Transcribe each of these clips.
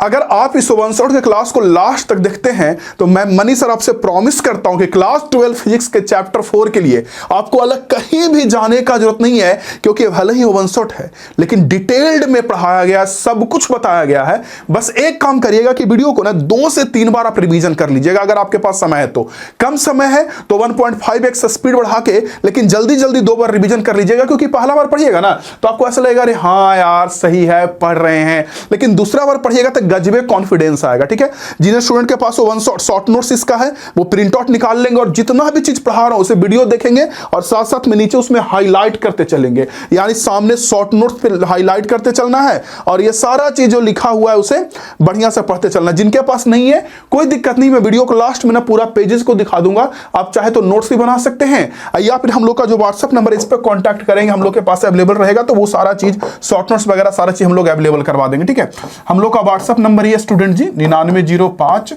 अगर आप इस वन शॉट के क्लास को लास्ट तक देखते हैं तो मैं मनी सर आपसे प्रॉमिस करता हूं कि क्लास 12 फिजिक्स के चैप्टर 4 के लिए आपको अलग कहीं भी जाने का जरूरत नहीं है, क्योंकि भले ही वन शॉट है लेकिन डिटेल्ड में पढ़ाया गया, सब कुछ बताया गया है। बस एक काम करिएगा कि वीडियो को ना 2 से 3 बार आप रिवीजन कर लीजिएगा, अगर आपके पास समय है तो। कम समय है तो 1.5x स्पीड बढ़ा के लेकिन जल्दी जल्दी 2 बार रिवीजन कर लीजिएगा, क्योंकि पहला बार पढ़िएगा ना तो आपको ऐसा लगेगा अरे हाँ यार सही है पढ़ रहे हैं, लेकिन दूसरा बार पढ़िएगा तो गजबे कॉन्फिडेंस आएगा। ठीक है, जिन्हें स्टूडेंट के पास वो वन शॉर्ट नोट्स इसका है वो प्रिंट आउट निकाल लेंगे और जितना भी चीज पढ़ा रहा हूं उसे वीडियो देखेंगे और साथ साथ में नीचे उसमें हाईलाइट करते चलेंगे, यानी सामने शॉर्ट नोट्स पे हाईलाइट करते चलना है और ये सारा चीज जो लिखा हुआ है उसे बढ़िया से पढ़ते चलना। जिनके पास नहीं है कोई दिक्कत नहीं, मैं वीडियो को लास्ट में ना पूरा पेजेस को दिखा दूंगा, आप चाहे तो नोट्स भी बना सकते हैं या फिर हम लोग का जो व्हाट्सएप नंबर इस पर कॉन्टैक्ट करेंगे, हम लोग के पास अवेलेबल रहेगा तो वो सारा चीज शॉर्ट नोट्स वगैरह सारा चीज हम लोग अवेलेबल करवा देंगे। ठीक है, हम लोग का व्हाट्सएप नंबर ही है स्टूडेंट जी 9905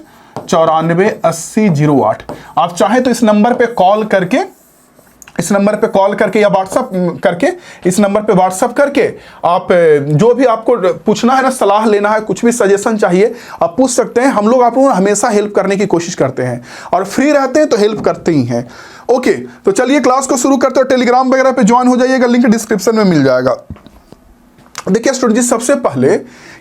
94 80 08। आप चाहे तो इस नंबर पे कॉल करके या व्हाट्सएप करके इस नंबर पे व्हाट्सएप करके आप जो भी आपको पूछना है ना, सलाह लेना है, कुछ भी सजेशन चाहिए आप पूछ सकते हैं। हम लोग आप लोगों को हमेशा हेल्प करने की कोशिश करते हैं और फ्री रहते हैं तो हेल्प करते ही हैं। ओके, तो चलिए क्लास को शुरू करते हैं। टेलीग्राम वगैरह पे ज्वाइन हो जाइएगा, लिंक डिस्क्रिप्शन में मिल जाएगा। देखिए स्टूडेंट जी, सबसे पहले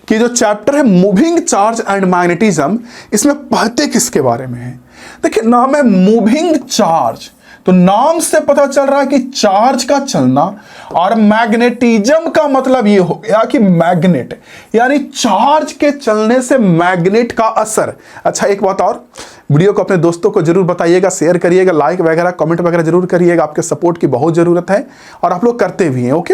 कि जो चैप्टर है मूविंग चार्ज एंड मैग्नेटिज्म, इसमें पढ़ते किसके बारे में है? देखिए नाम है मूविंग चार्ज, तो नाम से पता चल रहा है कि चार्ज का चलना, और मैग्नेटिज्म का मतलब ये हो गया कि मैग्नेट, यानी चार्ज के चलने से मैग्नेट का असर। अच्छा एक बात और, वीडियो को अपने दोस्तों को जरूर बताइएगा, शेयर करिएगा, लाइक वगैरह कमेंट वगैरह जरूर करिएगा, आपके सपोर्ट की बहुत जरूरत है और आप लोग करते भी हैं। ओके,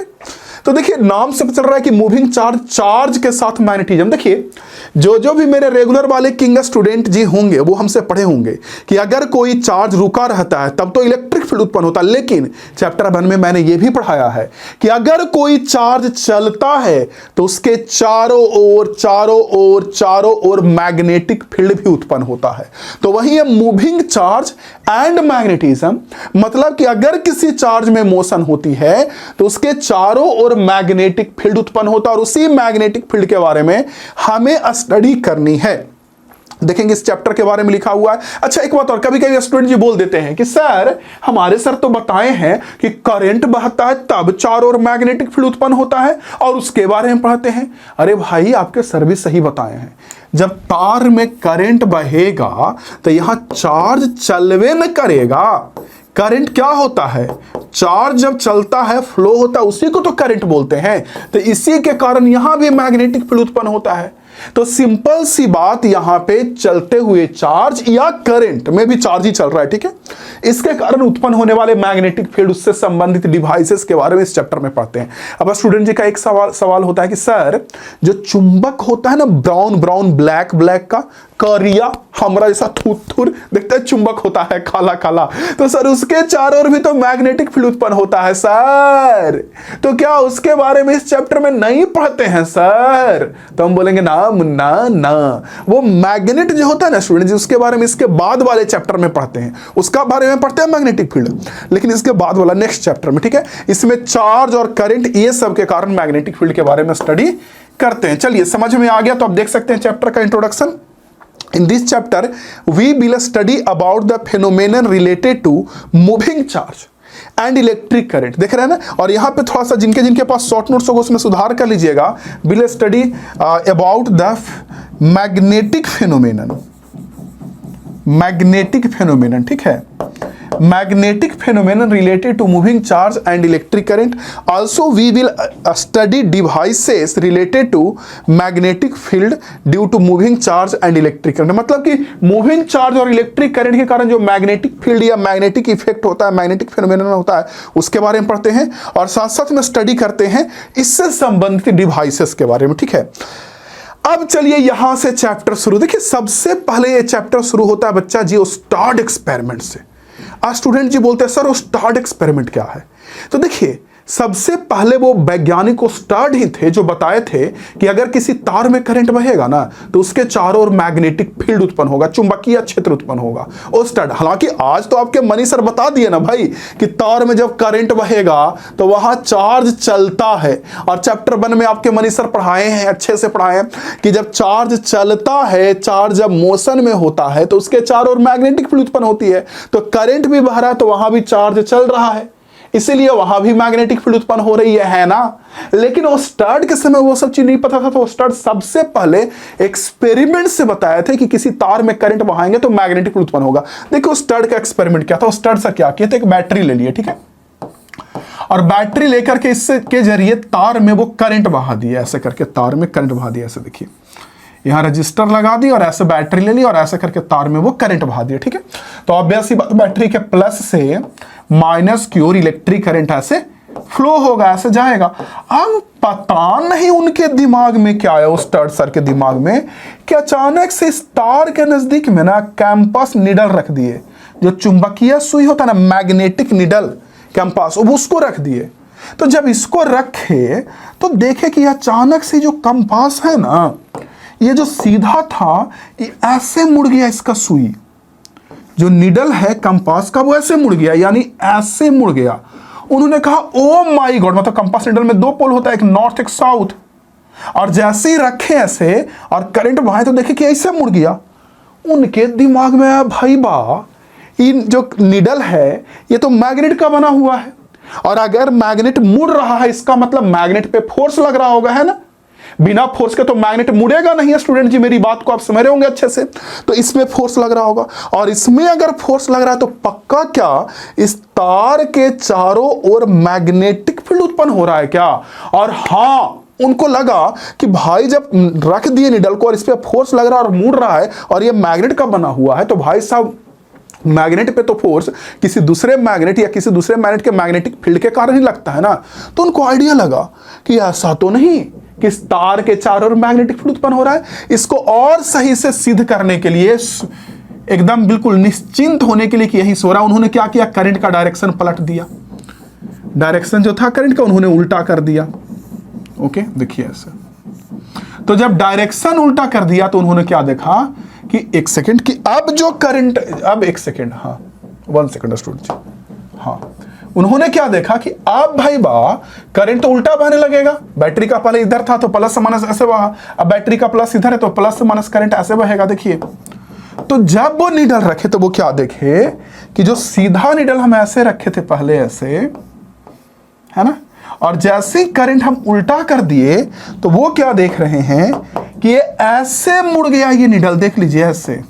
तो देखिए नाम से पता चल रहा है कि मूविंग चार्ज, चार्ज के साथ मैग्नेटिज्म। देखिए जो भी मेरे रेगुलर वाले किंग स्टूडेंट जी होंगे वो हमसे पढ़े होंगे कि अगर कोई चार्ज रुका रहता है तब तो इलेक्ट्रिक फील्ड उत्पन्न होता है, लेकिन चैप्टर 1 में मैंने ये भी पढ़ाया है कि अगर कोई चार्ज चलता है तो उसके चारों ओर मैग्नेटिक फील्ड भी उत्पन्न होता है। तो वही है मूविंग चार्ज एंड मैग्नेटिज्म, मतलब कि अगर किसी चार्ज में मोशन होती है तो उसके चारों ओर मैग्नेटिक फील्ड उत्पन्न होता है और उसी मैग्नेटिक फील्ड के बारे में हमें स्टडी करनी है। देखेंगे इस चैप्टर के बारे में लिखा हुआ है। अच्छा एक बात और, कभी कभी स्टूडेंट जी बोल देते हैं कि सर हमारे सर तो बताए हैं कि करंट बहता है तब चारों ओर मैग्नेटिक फील्ड उत्पन्न होता है और उसके बारे में पढ़ते हैं। अरे भाई आपके सर भी सही बताए हैं, जब तार में करंट बहेगा तो यहां चार्ज चलवे न करेगा। करंट क्या होता है? चार्ज जब चलता है फ्लो होता है, उसी को तो करंट बोलते हैं। तो इसी के कारण यहां भी मैग्नेटिक फील्ड उत्पन्न होता है। तो सिंपल सी बात, यहां पे चलते हुए चार्ज या करंट में भी चार्ज ही चल रहा है, ठीक है, इसके कारण उत्पन्न होने वाले मैग्नेटिक फील्ड, उससे संबंधित डिवाइसेस के बारे में इस चैप्टर में पढ़ते हैं। अब स्टूडेंट जी का एक सवाल होता है कि सर जो चुंबक होता है ना, ब्राउन ब्लैक का, करिया हमरा जैसा थूर देखते हैं चुंबक होता है काला काला, तो सर उसके चारों ओर भी तो मैग्नेटिक फील्ड उत्पन्न होता है सर, तो क्या उसके बारे में इस चैप्टर में नहीं पढ़ते हैं सर? तो हम बोलेंगे ना वो मैग्नेट जो होता है ना स्टूडेंट जी, उसके बारे में इसके बाद वाले चैप्टर में पढ़ते हैं, उसका बारे में पढ़ते हैं मैग्नेटिक फील्ड, लेकिन इसके बाद वाला नेक्स्ट चैप्टर में, ठीक है, इसमें चार्ज और करंट ये सब के कारण मैग्नेटिक फील्ड के बारे में स्टडी करते हैं। चलिए समझ में आ गया, तो आप देख सकते हैं चैप्टर का introduction. In this chapter, we will study about the phenomenon related to moving charge and electric current। देख रहे हैं ना, और यहाँ पे थोड़ा सा जिनके पास शॉर्ट नोट्स होगा उसमें सुधार कर लीजिएगा। We'll study about the magnetic phenomenon, ठीक है, magnetic phenomenon related to moving charge and electric current. Also we will study devices related to magnetic field due to moving charge and electric current। मतलब कि moving charge और electric current के कारण जो magnetic field या magnetic effect होता है, magnetic phenomenon होता है, उसके बारे में पढ़ते हैं और साथ साथ में स्टडी करते हैं इससे संबंधित डिवाइसेस के बारे में, ठीक है। अब चलिए यहां से चैप्टर शुरू। देखिए सबसे पहले ये चैप्टर शुरू होता है बच्चा जी स्टार्ड एक्सपेरिमेंट से। आज स्टूडेंट जी बोलते हैं सर वो स्टार्ड एक्सपेरिमेंट क्या है? तो देखिए सबसे पहले वो वैज्ञानिक स्टड ही थे जो बताए थे कि अगर किसी तार में करंट बहेगा ना तो उसके चारों ओर मैग्नेटिक फील्ड उत्पन्न होगा, चुंबकीय क्षेत्र उत्पन्न होगा। वो स्टड, हालांकि आज तो आपके मनी सर बता दिए ना भाई कि तार में जब करंट बहेगा तो वहां चार्ज चलता है, और चैप्टर 1 में आपके मनी सर पढ़ाए हैं, अच्छे से पढ़ाए हैं कि जब चार्ज चलता है, चार्ज जब मोशन में होता है तो उसके चारों ओर मैग्नेटिक फील्ड उत्पन्न होती है। तो करंट भी बह रहा है तो वहां भी चार्ज चल रहा है, इसीलिए वहां भी मैग्नेटिक फील्ड उत्पन्न हो रही है ना। लेकिन वो स्टड के समय वो सब चीज नहीं पता था, तो स्टड सबसे पहले एक्सपेरिमेंट से बताए थे कि किसी तार में करंट बहाएंगे तो मैग्नेटिक फील्ड उत्पन्न होगा। देखो स्टड का एक्सपेरिमेंट क्या था, स्टड से क्या किया था, एक बैटरी ले लिया, ठीक है, और बैटरी लेकर के इससे के जरिए तार में वो करंट बहा दिया, ऐसे करके तार में करंट बहा दिया। ऐसे देखिए यहां रजिस्टर लगा दी और ऐसे बैटरी ले ली और ऐसे करके तार में वो करंट बहा दिया, ठीक है। तो ऑब्वियसली बैटरी के प्लस से माइनस की ओर इलेक्ट्रिक करंट ऐसे फ्लो होगा, ऐसे जाएगा। अब पता नहीं उनके दिमाग में क्या आया, उस स्टड सर के दिमाग में कि अचानक से इस तार के नजदीक में ना कैंपस निडल रख दिए, जो चुंबकीय सुई होता है ना, मैग्नेटिक निडल कैंपस, उसको रख दिए। तो जब इसको रखे तो देखे कि अचानक से जो कंपास है ना, ये जो सीधा था ये ऐसे मुड़ गया, इसका सुई जो निडल है कंपास का वो ऐसे मुड़ गया, यानी ऐसे मुड़ गया। उन्होंने कहा ओ माय गॉड, मतलब कंपास निडल में दो पोल होता है, एक नॉर्थ एक साउथ, और जैसे ही रखे ऐसे और करंट बहाए तो देखे कि ऐसे मुड़ गया। उनके दिमाग में आया भाई बा, ये जो निडल है ये तो मैग्नेट का बना हुआ है, और अगर मैग्नेट मुड़ रहा है इसका मतलब मैग्नेट पे फोर्स लग रहा होगा, है ना। बिना फोर्स के तो मैग्नेट मुड़ेगा नहीं है स्टूडेंट जी, मेरी बात को आप समझ रहे होंगे अच्छे से। तो इसमें फोर्स लग रहा होगा, और इसमें अगर फोर्स लग रहा है तो पक्का क्या इस तार के चारों ओर मैग्नेटिक फील्ड उत्पन्न हो रहा है क्या। और हाँ, उनको लगा कि भाई जब रख दिए निडल को और इस पे फोर्स लग रहा है और मुड़ रहा है और ये मैग्नेट का बना हुआ है, तो भाई साहब मैग्नेट पे तो फोर्स किसी दूसरे मैग्नेट या किसी दूसरे मैग्नेट के मैग्नेटिक फील्ड के कारण ही लगता है ना। तो उनको आइडिया लगा कि ऐसा तो नहीं कि इस तार के चारों ओर मैग्नेटिक फील्ड उत्पन्न हो रहा है। इसको और सही से सिद्ध करने के लिए, एकदम बिल्कुल निश्चिंत होने के लिए कि यही सो रहा, उन्होंने क्या किया, करंट का डायरेक्शन पलट दिया। डायरेक्शन जो था करंट का उन्होंने उल्टा कर दिया। ओके, देखिए ऐसे। तो जब डायरेक्शन उल्टा कर दिया तो उन्होंने क्या देखा कि एक सेकंड कि अब जो करंट, अब एक सेकंड, हाँ 1 सेकंड स्टूडेंट जी, हाँ उन्होंने क्या देखा कि अब भाई बा करंट तो उल्टा बहने लगेगा। बैटरी का पहले इधर था तो प्लस से माइनस ऐसे बहा, अब बैटरी का प्लस इधर है तो प्लस से माइनस करंट ऐसे बहेगा। देखिए तो जब वो निडल रखे तो वो क्या देखे कि जो सीधा निडल हम ऐसे रखे थे पहले ऐसे, है ना, और जैसे करंट हम उल्टा कर दिए तो वो क्या देख रहे हैं कि ये ऐसे मुड़ गया, ये निडल देख लीजिए ऐसे,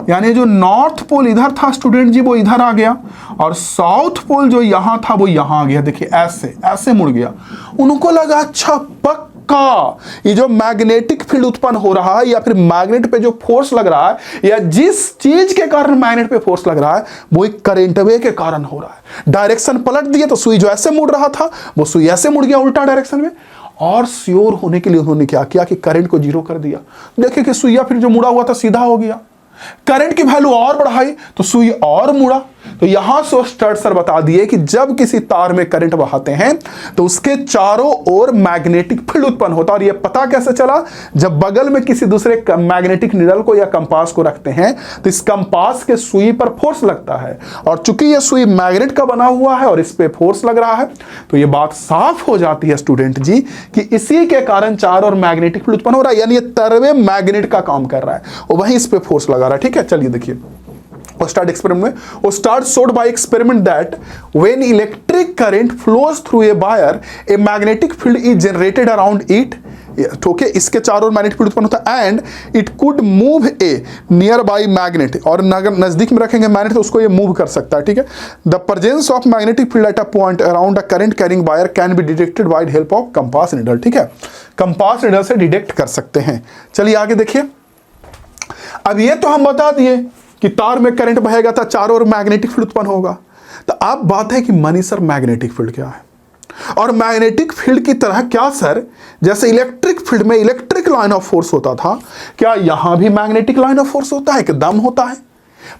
यानी जो नॉर्थ पोल इधर था स्टूडेंट जी वो इधर आ गया, और साउथ पोल जो यहां था वो यहां आ गया। देखिए ऐसे ऐसे मुड़ गया। उनको लगा अच्छा पक्का ये जो मैग्नेटिक फील्ड उत्पन्न हो रहा है या फिर मैग्नेट पे जो फोर्स लग रहा है या जिस चीज के कारण मैग्नेट पे फोर्स लग रहा है वो एक करंट वे के कारण हो रहा है। डायरेक्शन पलट दिए तो सुई जो ऐसे मुड़ रहा था वो सुई ऐसे मुड़ गया उल्टा डायरेक्शन में, और श्योर होने के लिए उन्होंने क्या किया कि करंट को 0 कर दिया। देखिए कि सुइया फिर जो मुड़ा हुआ था सीधा हो गया, करंट की वैल्यू और बढ़ाई तो सुई और मुड़ा। तो यहां से स्टड सर बता दिए कि जब किसी तार में करंट बहाते हैं तो उसके चारों ओर मैग्नेटिक फील्ड उत्पन्न होता है। और यह पता कैसे चला, जब बगल में किसी दूसरे मैग्नेटिक निडल को या कंपास को रखते हैं तो इस कंपास के सुई पर फोर्स लगता है, और चूंकि यह सुई मैग्नेट का बना हुआ है और इस पे फोर्स लग रहा है तो यह बात साफ हो जाती है स्टूडेंट जी कि इसी के कारण चारों ओर मैग्नेटिक फील्ड उत्पन्न हो रहा है, यानी यह तरवे मैग्नेट का काम कर रहा है और वहीं इस पे फोर्स लगा रहा है। ठीक है, चलिए देखिए स्टार्ट एक्सपेरिमेंट में स्टार्ट showed by experiment that when electric current flows through a wire a magnetic field is generated around it. Okay, इसके चारों ओर मैग्नेटिक फील्ड उत्पन्न होता है and it could move a nearby magnet, और नजदीक में रखेंगे मैग्नेट तो उसको ये मूव कर सकता है। ठीक है, the presence of magnetic field at a point around a current carrying wire can be detected by help of compass needle. ठीक है, कंपास निडल से डिटेक्ट कर सकते हैं। चलिए आगे देखिए। अब ये तो हम बता दिए कि तार में करंट बहेगा तो चारों ओर मैग्नेटिक फील्ड उत्पन्न होगा। तो अब बात है कि मनी सर मैग्नेटिक फील्ड क्या है, और मैग्नेटिक फील्ड की तरह क्या सर जैसे इलेक्ट्रिक फील्ड में इलेक्ट्रिक लाइन ऑफ फोर्स होता था, क्या यहां भी मैग्नेटिक लाइन ऑफ फोर्स होता है? एकदम होता है।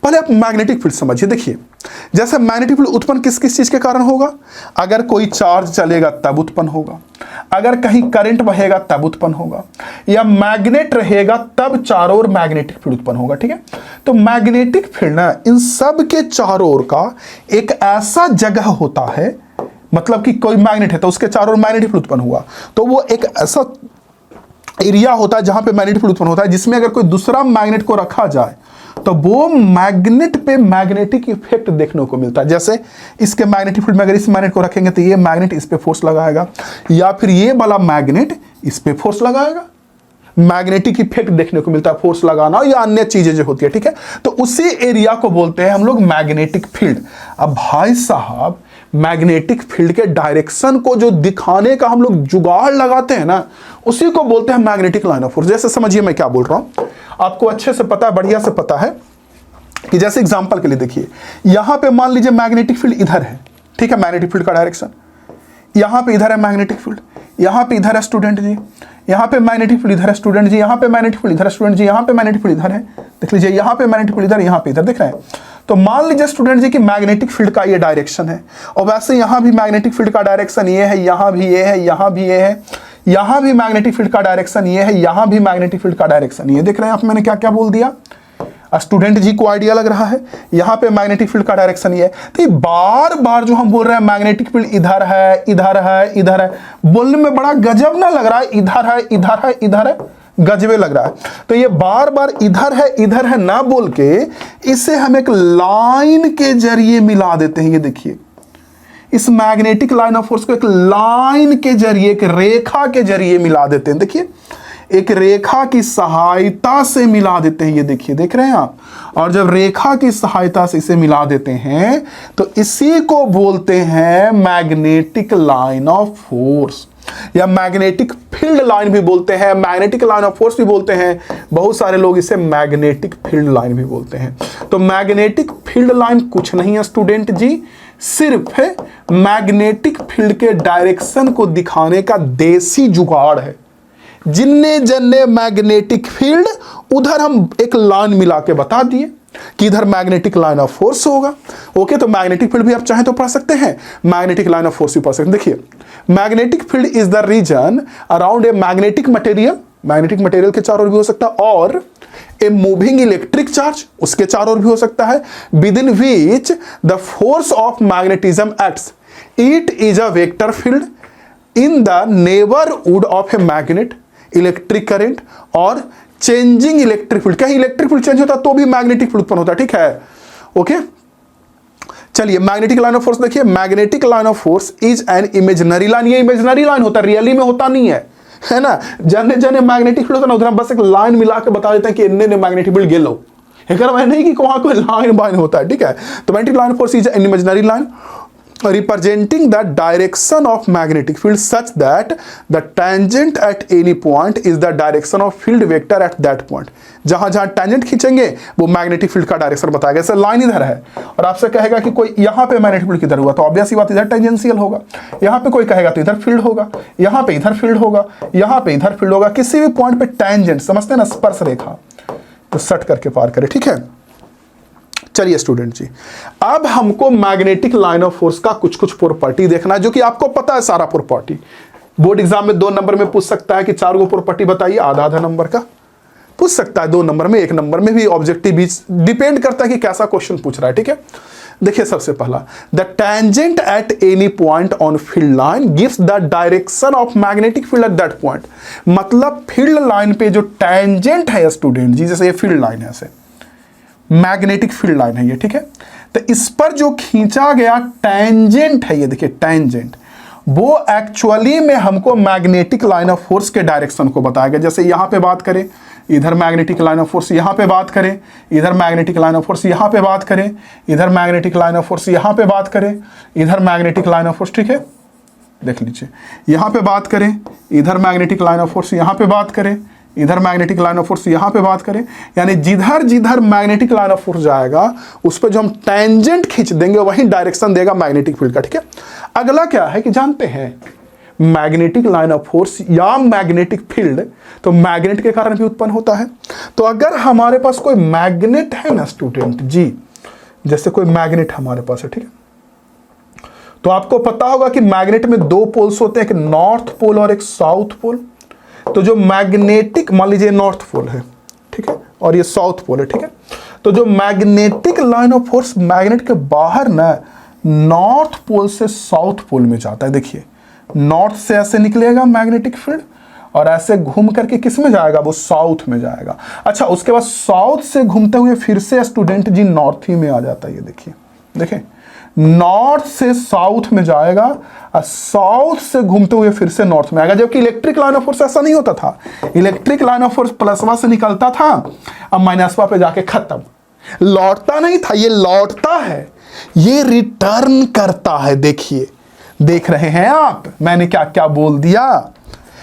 पहले आप मैग्नेटिक फील्ड समझिए। देखिए, जैसे मैग्नेटिक फील्ड उत्पन्न किस किस चीज के कारण होगा? अगर कोई चार्ज चलेगा तब उत्पन्न होगा, अगर कहीं करंट बहेगा तब उत्पन्न होगा, या मैग्नेट रहेगा तब चारों ओर मैग्नेटिक फील्ड उत्पन्न होगा। ठीक है, तो मैग्नेटिक फील्ड ना इन सब के चारों ओर का एक ऐसा जगह होता है, मतलब कि कोई मैग्नेट है तो उसके चारों ओर मैग्नेटिक फील्ड उत्पन्न हुआ, तो वो एक ऐसा एरिया होता है जहां पे मैग्नेटिक फील्ड उत्पन्न होता है, जिसमें अगर कोई दूसरा मैग्नेट को रखा जाए तो वो मैग्नेट पे मैग्नेटिक इफेक्ट देखने को मिलता है। जैसे इसके मैग्नेटिक फील्ड में अगर इस मैग्नेट को रखेंगे तो ये मैग्नेट इस पे फोर्स लगाएगा, या फिर ये वाला मैग्नेट इस पे फोर्स लगाएगा, मैग्नेटिक इफेक्ट देखने को मिलता है, फोर्स लगाना या अन्य चीजें जो होती है। ठीक है, तो उसी एरिया को बोलते हैं हम लोग मैग्नेटिक फील्ड। अब भाई साहब, मैग्नेटिक फील्ड के डायरेक्शन को जो दिखाने का हम लोग जुगाड़ लगाते हैं ना, उसी को बोलते हैं मैग्नेटिक लाइन ऑफ फोर्स। जैसे समझिए मैं क्या बोल रहा हूं, आपको अच्छे से पता है, बढ़िया से पता है कि जैसे एग्जांपल के लिए देखिए, यहां पे मान लीजिए मैग्नेटिक फील्ड इधर है। ठीक है, मैग्नेटिक फील्ड का डायरेक्शन यहां पे इधर है, मैग्नेटिक फील्ड यहां पे इधर है स्टूडेंट जी, यहां पे मैग्नेटिक फील्ड इधर है स्टूडेंट जी, यहां पे मैग्नेटिक फील्ड इधर है स्टूडेंट जी, यहां पे मैग्नेटिक फील्ड इधर है, देख लीजिए यहां पे मैग्नेटिक फील्ड इधर, यहां पे इधर, देख रहे हैं। तो मान लीजिए स्टूडेंट जी कि मैग्नेटिक फील्ड का ये डायरेक्शन है, और वैसे यहां भी मैग्नेटिक फील्ड का डायरेक्शन ये है, यहां भी ये है, यहां भी ये है, यहां भी मैग्नेटिक फील्ड का डायरेक्शन ये है, यहां भी मैग्नेटिक फील्ड का डायरेक्शन ये, देख रहे हैं आप मैंने क्या क्या बोल दिया। स्टूडेंट जी को आइडिया लग रहा है, यहां पे मैग्नेटिक फील्ड का डायरेक्शन ये है। तो ये बार बार जो हम बोल रहे हैं मैग्नेटिक फील्ड इधर है, इधर है, इधर है, बोलने में बड़ा गजब ना लग रहा है? इधर है, इधर है, इधर है, गजबे लग रहा है। तो ये बार बार इधर है ना बोल के इसे हम एक लाइन के जरिए मिला देते हैं। ये देखिए, इस मैग्नेटिक लाइन ऑफ फोर्स को एक लाइन के जरिए, एक रेखा के जरिए मिला देते हैं। देखिए, एक रेखा की सहायता से मिला देते हैं। ये देखिए, देख रहे हैं आप। और जब रेखा की सहायता से इसे मिला देते हैं तो इसी को बोलते हैं मैग्नेटिक लाइन ऑफ फोर्स, या मैग्नेटिक फील्ड लाइन भी बोलते हैं, मैग्नेटिक लाइन ऑफ फोर्स भी बोलते हैं। बहुत सारे लोग इसे मैग्नेटिक फील्ड लाइन भी बोलते हैं। तो मैग्नेटिक फील्ड लाइन कुछ नहीं है स्टूडेंट जी, सिर्फ मैग्नेटिक फील्ड के डायरेक्शन को दिखाने का देसी जुगाड़ है। जिन्ने जन्ने मैग्नेटिक फील्ड, उधर हम एक लाइन मिला के बता दिए कि इधर मैग्नेटिक लाइन ऑफ फोर्स होगा। ओके, तो मैग्नेटिक फील्ड भी आप चाहें तो पढ़ सकते हैं, मैग्नेटिक लाइन ऑफ फोर्स भी पढ़ सकते हैं। देखिए, magnetic field is the region around a magnetic material, magnetic material के चारों ओर भी हो सकता है, और ए मूविंग इलेक्ट्रिक चार्ज, उसके चारों ओर भी हो सकता है, with in which the force of magnetism acts. It is a vector field in the neighbourhood of a magnet, electric current और चेंजिंग इलेक्ट्रिक फील्ड। कहीं इलेक्ट्रिक फील्ड चेंज होता है तो भी मैग्नेटिक फील्ड उत्पन्न होता है। ठीक है, ओके। चलिए, मैग्नेटिक लाइन ऑफ फोर्स देखिए, magnetic line of force is an imaginary line. ये इमेजिनरी लाइन होता है, रियली में होता नहीं है ना। जने जने मैग्नेटिक फील्ड होता है ना, उधर बस एक लाइन मिला के बता देते हैं कि इन्ने ने मैग्नेटिक फील्ड गेलो, नहीं कि वहां कोई लाइन बाइन होता है। ठीक है, तो magnetic line of force is an imaginary line representing the direction of magnetic field such that the tangent at any point is the direction of field vector at that point। जहां जहां tangent खींचेंगे वो magnetic field का direction बताएगा। जैसे line इधर है और आपसे कहेगा कि कोई यहां पे मैग्नेटिक फील्ड किधर हुआ, तो ऑब्वियस ही बात इधर टेंजेंशियल होगा। यहां पे कोई कहेगा तो इधर फील्ड होगा, यहां पे इधर फील्ड होगा, यहां पे इधर फील्ड होगा। किसी भी पॉइंट पे टेंजेंट समझते हैं ना, स्पर्श रेखा, तो सट करके पार करे। ठीक है, चलिए स्टूडेंट जी, अब हमको मैग्नेटिक लाइन ऑफ फोर्स का कुछ कुछ प्रॉपर्टी देखना है, जो कि आपको पता है सारा प्रॉपर्टी। बोर्ड एग्जाम में 2 नंबर में पूछ सकता है कि 4 गो प्रॉपर्टी बताइए, आधा आधा नंबर का पूछ सकता है, 2 नंबर में, 1 नंबर में भी। ऑब्जेक्टिव भी डिपेंड करता है कि कैसा क्वेश्चन पूछ रहा है। ठीक है, देखिए सबसे पहला, the tangent at any point on field line gives the direction of magnetic field at that point. मतलब फील्ड लाइन पे जो टेंजेंट है स्टूडेंट जी, जैसे ये फील्ड लाइन है, ऐसे मैग्नेटिक फील्ड लाइन है ये। ठीक है, तो इस पर जो खींचा गया टेंजेंट है, ये देखिए टेंजेंट, वो एक्चुअली में हमको मैग्नेटिक लाइन ऑफ फोर्स के डायरेक्शन को बताएगा। जैसे यहां पे बात करें, इधर मैग्नेटिक लाइन ऑफ फोर्स, यहां पे बात करें, इधर मैग्नेटिक लाइन ऑफ फोर्स, यहां पे बात करें, इधर मैग्नेटिक लाइन ऑफ फोर्स, यहां पे बात करें, इधर मैग्नेटिक लाइन ऑफ फोर्स। ठीक है, देख लीजिए, यहां पे बात करें, इधर मैग्नेटिक लाइन ऑफ फोर्स, यहां पे बात करें, इधर मैग्नेटिक लाइन ऑफ फोर्स, यहां पे बात करें। यानी जिधर जिधर मैग्नेटिक लाइन ऑफ फोर्स जाएगा उस पर जो हम टेंजेंट खींच देंगे वही डायरेक्शन देगा मैग्नेटिक फील्ड का। ठीक है, अगला क्या है कि जानते हैं मैग्नेटिक लाइन ऑफ फोर्स या मैग्नेटिक फील्ड तो मैग्नेट के कारण भी उत्पन्न होता है। तो अगर हमारे पास कोई मैग्नेट है ना स्टूडेंट जी, जैसे कोई मैग्नेट हमारे पास है, ठीक है, तो आपको पता होगा कि मैग्नेट में दो पोल्स होते हैं, एक नॉर्थ पोल और एक साउथ पोल। तो जो मैग्नेटिक, मान लीजिए नॉर्थ पोल है, ठीक है, और ये साउथ पोल है, ठीक है, तो जो magnetic line of force magnet के बाहर ना नॉर्थ पोल से साउथ पोल में जाता है। देखिए नॉर्थ से ऐसे निकलेगा मैग्नेटिक फील्ड और ऐसे घूम करके किस में जाएगा, वो साउथ में जाएगा। अच्छा, उसके बाद साउथ से घूमते हुए फिर से स्टूडेंट जी नॉर्थ ही में आ जाता है। ये देखिए, देखिए नॉर्थ से साउथ में जाएगा और साउथ से घूमते हुए फिर से नॉर्थ में आएगा। जबकि इलेक्ट्रिक लाइन ऑफ फोर्स ऐसा नहीं होता था। इलेक्ट्रिक लाइन ऑफ फोर्स प्लसवा से निकलता था, अब माइनसवा पे जाके खत्म, लौटता नहीं था। ये लौटता है, ये रिटर्न करता है। देखिए, देख रहे हैं आप, मैंने क्या क्या बोल दिया।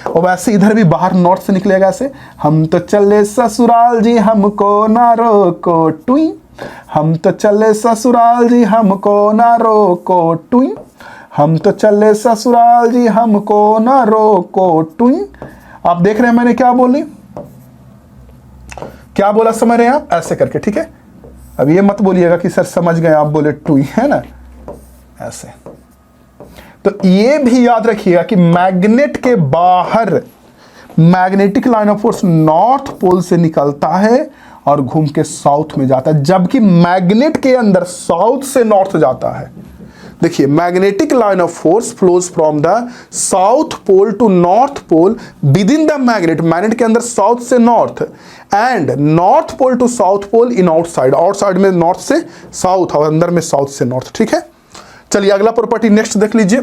और वैसे इधर भी बाहर नॉर्थ से निकलेगा ऐसे, हम तो चले ससुराल जी हमको ना रोको टुई, हम तो चले ससुराल जी हमको ना रोको टुई, हम तो चले ससुराल जी हमको ना रोको टुई। आप देख रहे हैं मैंने क्या बोली, क्या बोला, समझ रहे हैं आप, ऐसे करके, ठीक है। अब ये मत बोलिएगा कि सर समझ गए आप बोले टुई, है ना, ऐसे। तो ये भी याद रखिएगा कि मैग्नेट के बाहर magnetic line of force north pole से निकलता है और घूम के साउथ में जाता है, जबकि मैग्नेट के अंदर साउथ से नॉर्थ जाता है। देखिए, magnetic line of force flows from the south pole to north pole within the magnet, magnet के अंदर साउथ से north, and north pole to south pole in outside, outside में नॉर्थ से south और अंदर में साउथ से north. ठीक है, चलिए अगला प्रॉपर्टी नेक्स्ट देख लीजिए।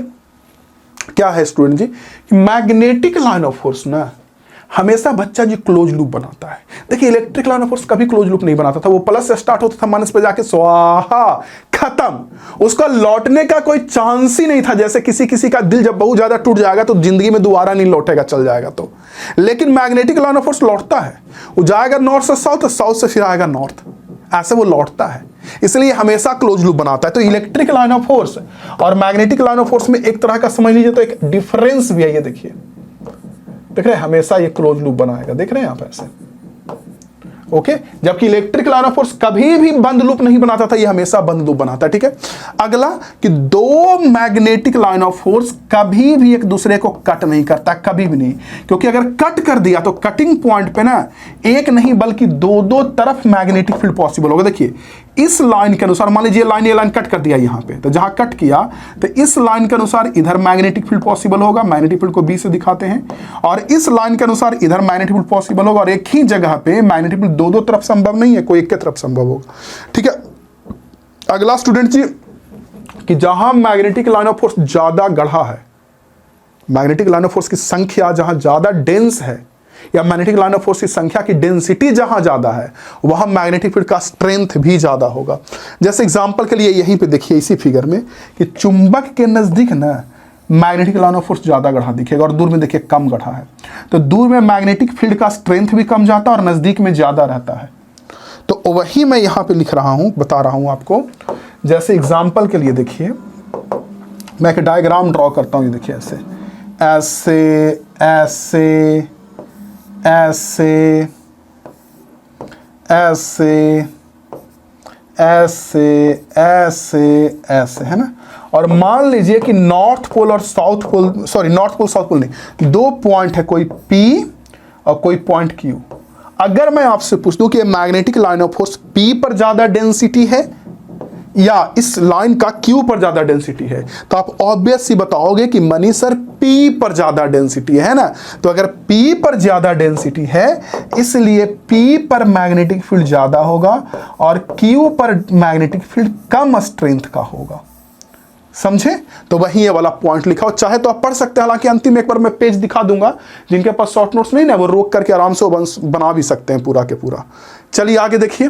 क्या है स्टूडेंट जी कि मैग्नेटिक लाइन ऑफ फोर्स ना हमेशा बच्चा जी क्लोज लूप बनाता है। देखिए, इलेक्ट्रिक लाइन ऑफ फोर्स कभी क्लोज लूप नहीं बनाता था, वो प्लस से स्टार्ट होता था, माइनस पे जाके स्वाहा खत्म, उसका लौटने का कोई चांस ही नहीं था। जैसे किसी का दिल जब बहुत ज्यादा टूट जाएगा तो जिंदगी में दोबारा नहीं लौटेगा, चल जाएगा तो। लेकिन मैग्नेटिक लाइन ऑफ फोर्स लौटता है, वो जाएगा नॉर्थ से साउथ, साउथ से फिर आएगा नॉर्थ, ऐसे वो लौटता है, इसलिए हमेशा क्लोज लूप बनाता है। तो इलेक्ट्रिक लाइन ऑफ फोर्स और मैग्नेटिक लाइन ऑफ फोर्स में एक तरह का समझ लीजिए तो एक डिफरेंस भी है। ये देखिए, देख रहे हैं, हमेशा ये क्लोज लूप बनाएगा, देख रहे हैं आप ऐसे, ओके। जबकि इलेक्ट्रिक लाइन ऑफ फोर्स कभी भी बंद लूप नहीं बनाता था, ये हमेशा बंद लूप बनाता है। ठीक है, अगला कि दो मैग्नेटिक लाइन ऑफ फोर्स कभी भी एक दूसरे को कट नहीं करता, कभी भी नहीं, क्योंकि अगर कट कर दिया तो कटिंग पॉइंट पे ना एक नहीं बल्कि दो दो तरफ मैग्नेटिक फील्ड पॉसिबल होगा। देखिए, इस लाइन के अनुसार, मान लीजिए ये लाइन कट कर दिया यहां पे, तो जहां कट किया तो इस लाइन के अनुसार इधर मैग्नेटिक फील्ड पॉसिबल होगा, मैग्नेटिक फील्ड को बी से दिखाते हैं, और इस लाइन के अनुसार इधर मैग्नेटिक फील्ड पॉसिबल होगा, और एक ही जगह पे मैग्नेटिक फील्ड दो दो तरफ संभव नहीं है, कोई एक के तरफ संभव होगा। ठीक है, अगला स्टूडेंट जी कि जहां मैग्नेटिक लाइन ऑफ फोर्स ज्यादा गढ़ा है, मैग्नेटिक लाइन ऑफ फोर्स की संख्या जहां ज्यादा डेंस है, या मैग्नेटिक लाइन ऑफ फोर्स की संख्या की डेंसिटी जहां ज्यादा है, वहां मैग्नेटिक फील्ड का स्ट्रेंथ भी ज्यादा होगा। जैसे एग्जांपल के लिए यहीं पे देखिए इसी फिगर में कि चुंबक के नजदीक ना मैग्नेटिक लाइन ऑफ फोर्स ज्यादा गढ़ा दिखेगा और दूर में देखिए कम गढ़ा है, तो दूर में मैग्नेटिक फील्ड का स्ट्रेंथ भी कम जाता है और नजदीक में ज्यादा रहता है। तो वही मैं यहां पे लिख रहा हूं, बता रहा हूं आपको। जैसे एग्जांपल के लिए देखिए, मैं एक डायग्राम ड्रॉ करता हूं, ये देखिए ऐसे ऐसे ऐसे ऐसे ऐसे ऐसे ऐसे ऐसे, है ना। और मान लीजिए कि नॉर्थ पोल और south pole, sorry north pole south pole नहीं, दो पॉइंट है, कोई P और कोई पॉइंट Q। अगर मैं आपसे पूछ दूं कि magnetic line of force P पर ज्यादा डेंसिटी है या इस लाइन का Q पर ज्यादा डेंसिटी है, तो आप ऑब्वियस ही बताओगे कि मनी सर P पर ज्यादा डेंसिटी है ना। तो अगर P पर ज्यादा डेंसिटी है इसलिए P पर मैग्नेटिक फील्ड ज्यादा होगा और Q पर मैग्नेटिक फील्ड कम स्ट्रेंथ का होगा, समझे। तो वही ये वाला पॉइंट लिखा हो, चाहे तो आप पढ़ सकते हैं, हालांकि अंतिम एक बार मैं पेज दिखा दूंगा, जिनके पास शॉर्ट नोट्स नहीं ना वो रोक करके आराम से बना भी सकते हैं पूरा के पूरा। चलिए आगे देखिए।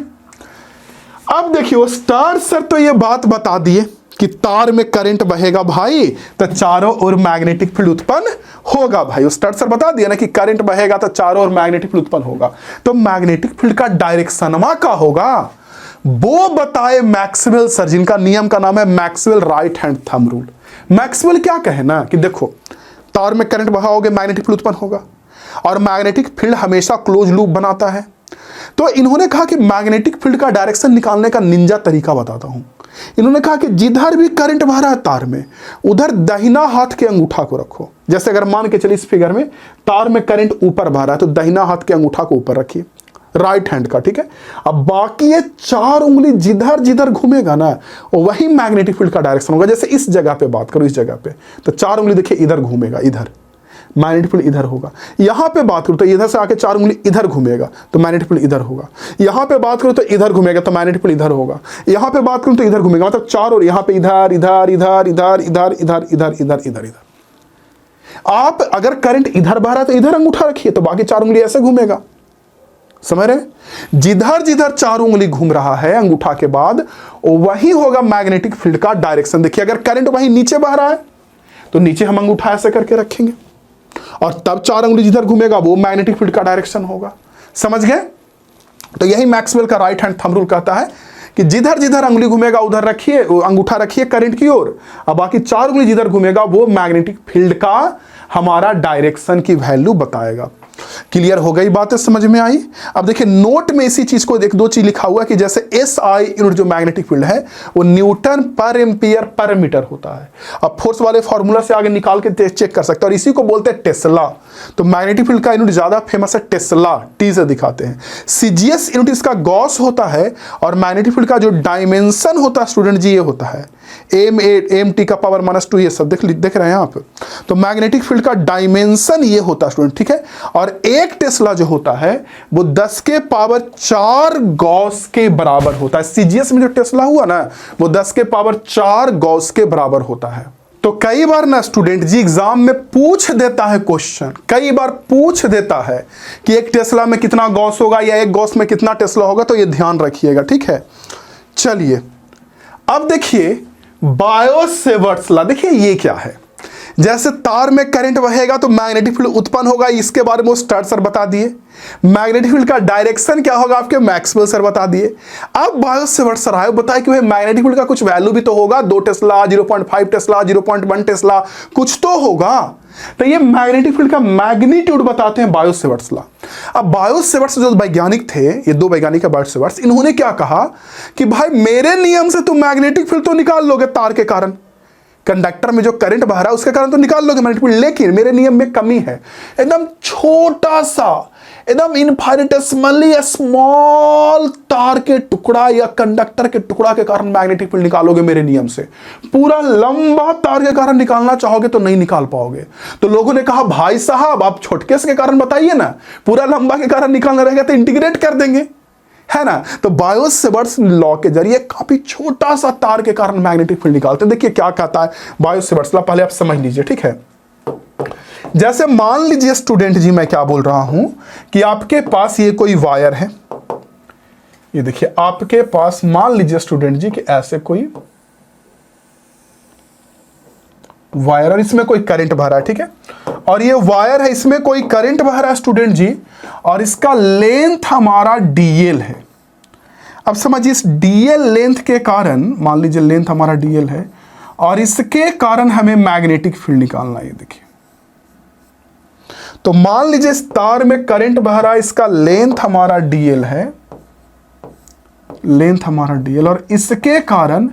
अब देखिए स्टार सर तो ये बात बता दिए कि तार में करंट बहेगा भाई तो चारों ओर मैग्नेटिक फील्ड उत्पन्न होगा। भाई स्टार सर बता दिया ना कि करंट बहेगा तो चारों ओर मैग्नेटिक फील्ड उत्पन्न होगा। तो मैग्नेटिक फील्ड का डायरेक्शनमा का होगा वो बताए मैक्सवेल सर, जिनका नियम का नाम है Maxwell right hand thumb rule. Maxwell क्या कहे ना कि देखो तार में करंट बहाओगे मैग्नेटिक फील्ड उत्पन्न होगा, और मैग्नेटिक फील्ड हमेशा क्लोज लूप बनाता है। तो इन्होंने कहा कि मैग्नेटिक फील्ड का डायरेक्शन निकालने का निंजा तरीका बताता हूं। इन्होंने कहा कि जिधर भी करंट बह रहा है तार में, उधर दाहिना हाथ के अंगूठा को रखो। जैसे अगर मान के चलिए इस फिगर में तार में करंट ऊपर बह रहा है तो दाहिना हाथ के अंगूठा को ऊपर रखिए, राइट हैंड का, ठीक है। अब बाकी ये 4 उंगली जिधर जिधर घूमेगा ना वही मैग्नेटिक फील्ड का डायरेक्शन होगा। जैसे इस जगह पे बात करो, इस जगह पे तो 4 उंगली देखिए इधर घूमेगा, इधर मैग्नेटिक फील्ड इधर होगा। यहां पे बात करो तो इधर से आके 4 उंगली इधर घूमेगा तो मैग्नेटिक फील्ड इधर होगा। यहां पे बात करो तो इधर घूमेगा तो मैग्नेटिक फील्ड इधर होगा। यहां पे बात करो तो इधर घूमेगा, मतलब 4 और यहां पे इधर इधर इधर इधर इधर इधर इधर इधर इधर इधर। आप अगर करंट इधर बह रहा है तो इधर अंगूठा रखिए तो बाकी 4 उंगली ऐसे घूमेगा, समझ रहे? जिधर जिधर 4 उंगली घूम रहा है अंगूठा के बाद वही होगा मैग्नेटिक फील्ड का डायरेक्शन। देखिए अगर करंट वहीं नीचे बह रहा है तो नीचे हम अंगूठा ऐसे करके रखेंगे और तब 4 उंगली जिधर घूमेगा वो मैग्नेटिक फील्ड का डायरेक्शन होगा। समझ गए? तो यही मैक्सवेल का राइट हैंड थंब रूल कहता है कि जिधर जिधर उंगली घूमेगा उधर रखिए, अंगूठा रखिए करंट की ओर, और बाकी 4 उंगली जिधर घूमेगा वो मैग्नेटिक फील्ड का हमारा डायरेक्शन की वैल्यू बताएगा। क्लियर हो गई बातें, समझ में आई? अब देखिए नोट में इसी चीज को एक दो चीज लिखा हुआ है कि जैसे SI यूनिट जो मैग्नेटिक फील्ड है वो न्यूटन पर एम्पियर पर मीटर होता है। अब फोर्स वाले फॉर्मूला से आगे निकाल के चेक कर सकते हैं, और इसी को बोलते हैं टेस्ला। तो मैग्नेटिक फील्ड का यूनिट ज्यादा फेमस है टेस्ला, टी से दिखाते हैं। CGS यूनिट इसका गॉस होता है, और मैग्नेटिक फील्ड का जो डायमेंशन होता है स्टूडेंट जी ये होता है m का पावर -2, ये सब देख रहे हैं आप। तो मैग्नेटिक फील्ड का डायमेंशन ये होता है स्टूडेंट, ठीक है। और 1 टेस्ला जो होता है वो 10 के पावर 4 गॉस के बराबर होता है। CGS में जो टेस्ला हुआ ना वो 10 के पावर 4 गॉस के बराबर होता है। तो कई बार ना स्टूडेंट जी एग्जाम में पूछ देता है क्वेश्चन, कई बार पूछ देता है कि 1 टेस्ला में कितना गॉस होगा या 1 गॉस में कितना टेस्ला होगा, तो ये ध्यान रखिएगा, ठीक है। चलिए अब देखिए बायो-सेवर्ट्स लॉ, देखिए ये क्या है। जैसे तार में करंट बहेगा तो मैग्नेटिक फील्ड उत्पन्न होगा, इसके बारे में स्टार्ट सर बता दिए। मैग्नेटिक फील्ड का डायरेक्शन क्या होगा आपके मैक्सवेल सर बता दिए। अब बायो-सेवर्ट्स सर आए बताए कि भाई मैग्नेटिक फील्ड का कुछ वैल्यू भी तो होगा, 2 टेस्ला 0.5 टेस्ला 0.1 टेस्ला कुछ तो होगा। तो ये मैग्नेटिक फील्ड का मैग्नीट्यूड बताते हैं बायो-सेवर्ट्स लॉ। अब बायो-सेवर्ट्स जो वैज्ञानिक थे, ये 2 वैज्ञानिक है बायो-सेवर्ट्स, इन्होंने क्या कहा कि भाई मेरे नियम से तुम मैग्नेटिक फील्ड तो निकाल लोगे, तार के कारण कंडक्टर में जो करंट बह रहा है उसके कारण तो निकाल लोगे मैग्नेटिक फील्ड, लेकिन मेरे नियम में कमी है। एकदम छोटा सा, एकदम इनफाइनिटेसिमली स्मॉल तार के टुकड़ा या कंडक्टर के टुकड़ा के कारण मैग्नेटिक फील्ड निकालोगे मेरे नियम से। पूरा लंबा तार के कारण निकालना चाहोगे तो नहीं निकाल पाओगे। तो लोगों ने कहा भाई साहब आप छोटके से के कारण बताइए ना, पूरा लंबा के कारण निकालना रहेगा तो इंटीग्रेट कर देंगे, है ना। तो बायो-सेवर्ट्स लॉ के जरिए काफी छोटा सा तार के कारण मैग्नेटिक फील्ड निकालते हैं। देखिए क्या कहता है बायो-सेवर्ट्स लॉ, पहले आप समझ लीजिए, ठीक है। जैसे मान लीजिए स्टूडेंट जी मैं क्या बोल रहा हूं कि आपके पास ये कोई वायर है, ये देखिए आपके पास मान लीजिए स्टूडेंट जी कि ऐसे कोई वायर और इसमें कोई करंट बह रहा है, ठीक है। और ये वायर है, इसमें कोई करंट बह रहा है स्टूडेंट जी, और इसका लेंथ हमारा DL है। अब समझिए इस DL लेंथ के कारण, मान लीजिए लेंथ हमारा DL है और इसके कारण हमें मैग्नेटिक फील्ड निकालना है। ये देखिए, तो मान लीजिए इस तार में करंट बह रहा है, इसका लेंथ हमारा DL है, लेंथ हमारा DL, और इसके कारण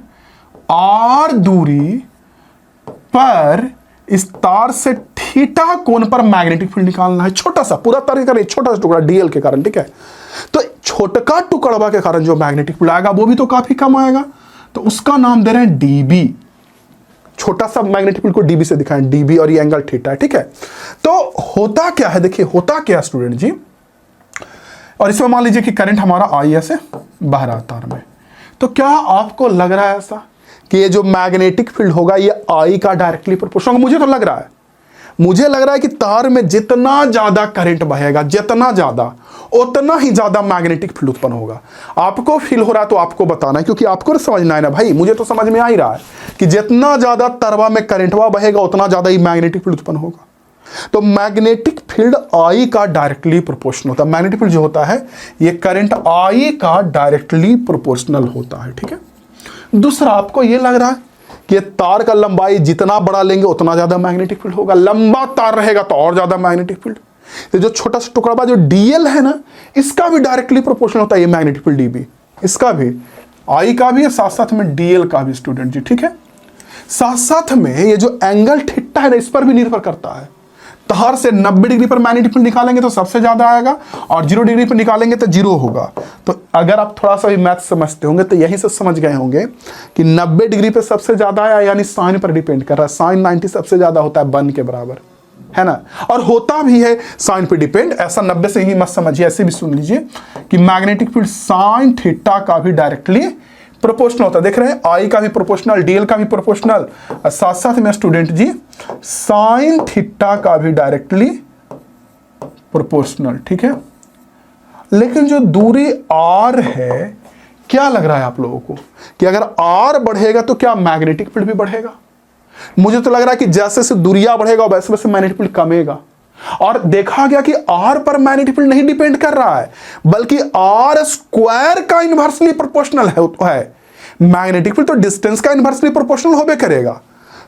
R दूरी पर इस तार से थीटा कोण पर मैग्नेटिक फील्ड निकालना है। छोटा सा, पूरा तार के कारण छोटा सा टुकड़ा DL के कारण, ठीक है। तो छोटका टुकड़ा के कारण जो मैग्नेटिक फील्ड आएगा वो भी तो काफी कम आएगा, तो उसका नाम दे रहे हैं DB। छोटा सा मैग्नेटिक फील्ड को DB से दिखाएं, DB, और ये एंगल थीटा है, ठीक है। तो होता क्या है, देखिए होता क्या स्टूडेंट जी, और इसमें मान लीजिए कि करंट हमारा I ऐसे बह रहा है तार में, तो क्या आपको लग रहा है ऐसा कि ये जो मैग्नेटिक फील्ड होगा ये I का डायरेक्टली प्रोपोर्शनल? मुझे तो लग रहा है, मुझे लग रहा है कि तार में जितना ज्यादा करंट बहेगा, जितना ज्यादा, उतना ही ज्यादा मैग्नेटिक फील्ड उत्पन्न होगा। आपको फील हो रहा है तो आपको बताना है, क्योंकि आपको समझना है ना भाई, मुझे तो समझ में आ ही रहा है कि जितना ज्यादा तरवा में करंटवा बहेगा उतना ज्यादा ही मैग्नेटिक फील्ड उत्पन्न होगा। तो मैग्नेटिक फील्ड I का डायरेक्टली प्रोपोर्शनल होता है। मैग्नेटिक फील्ड जो होता है ये करंट I का डायरेक्टली प्रोपोर्शनल होता है, ठीक है। दूसरा, आपको ये लग रहा है कि तार का लंबाई जितना बड़ा लेंगे उतना ज्यादा मैग्नेटिक फील्ड होगा, लंबा तार रहेगा तो और ज्यादा मैग्नेटिक फील्ड। तो जो छोटा सा टुकड़ा जो डीएल है ना, इसका भी डायरेक्टली प्रोपोर्शनल होता है ये मैग्नेटिक फील्ड डीबी, इसका भी, आई का भी, साथ साथ में डीएल का भी स्टूडेंट जी, ठीक है। साथ साथ में ये जो एंगल थीटा है ना, इस पर भी निर्भर करता है। तार से 90 डिग्री पर मैग्नेटिक फील्ड निकालेंगे तो सबसे ज्यादा आएगा, और 0 डिग्री पर निकालेंगे तो 0 होगा। तो अगर आप थोड़ा सा भी मैथ समझते होंगे तो यहीं से समझ गए होंगे कि 90 डिग्री पर सबसे ज्यादा आया, यानी साइन पर डिपेंड कर रहा है। साइन 90 सबसे ज्यादा होता है 1 के बराबर, है ना, और होता भी है साइन पे डिपेंड। ऐसा 90 से ही मत समझिए, ऐसे भी सुन लीजिए कि मैग्नेटिक फील्ड साइन थीटा का भी डायरेक्टली प्रोपोर्शनल होता है। देख रहे हैं, आई का भी प्रोपोर्शनल, डीएल का भी प्रोपोर्शनल, और साथ साथ में स्टूडेंट जी साइन थीटा का भी डायरेक्टली प्रोपोर्शनल, ठीक है। लेकिन जो दूरी आर है, क्या लग रहा है आप लोगों को कि अगर आर बढ़ेगा तो क्या मैग्नेटिक फील्ड भी बढ़ेगा? मुझे तो लग रहा है कि जैसे जैसे दूरिया बढ़ेगा वैसे वैसे मैग्नेटिक फील्ड कमेगा। और देखा गया कि आर पर मैग्नेटिक फील्ड नहीं डिपेंड कर रहा है, बल्कि आर स्क्वायर का इनवर्सली प्रोपोर्शनल है। मैग्नेटिक फील्ड तो डिस्टेंस का इनवर्सली प्रोपोर्शनल होबे करेगा।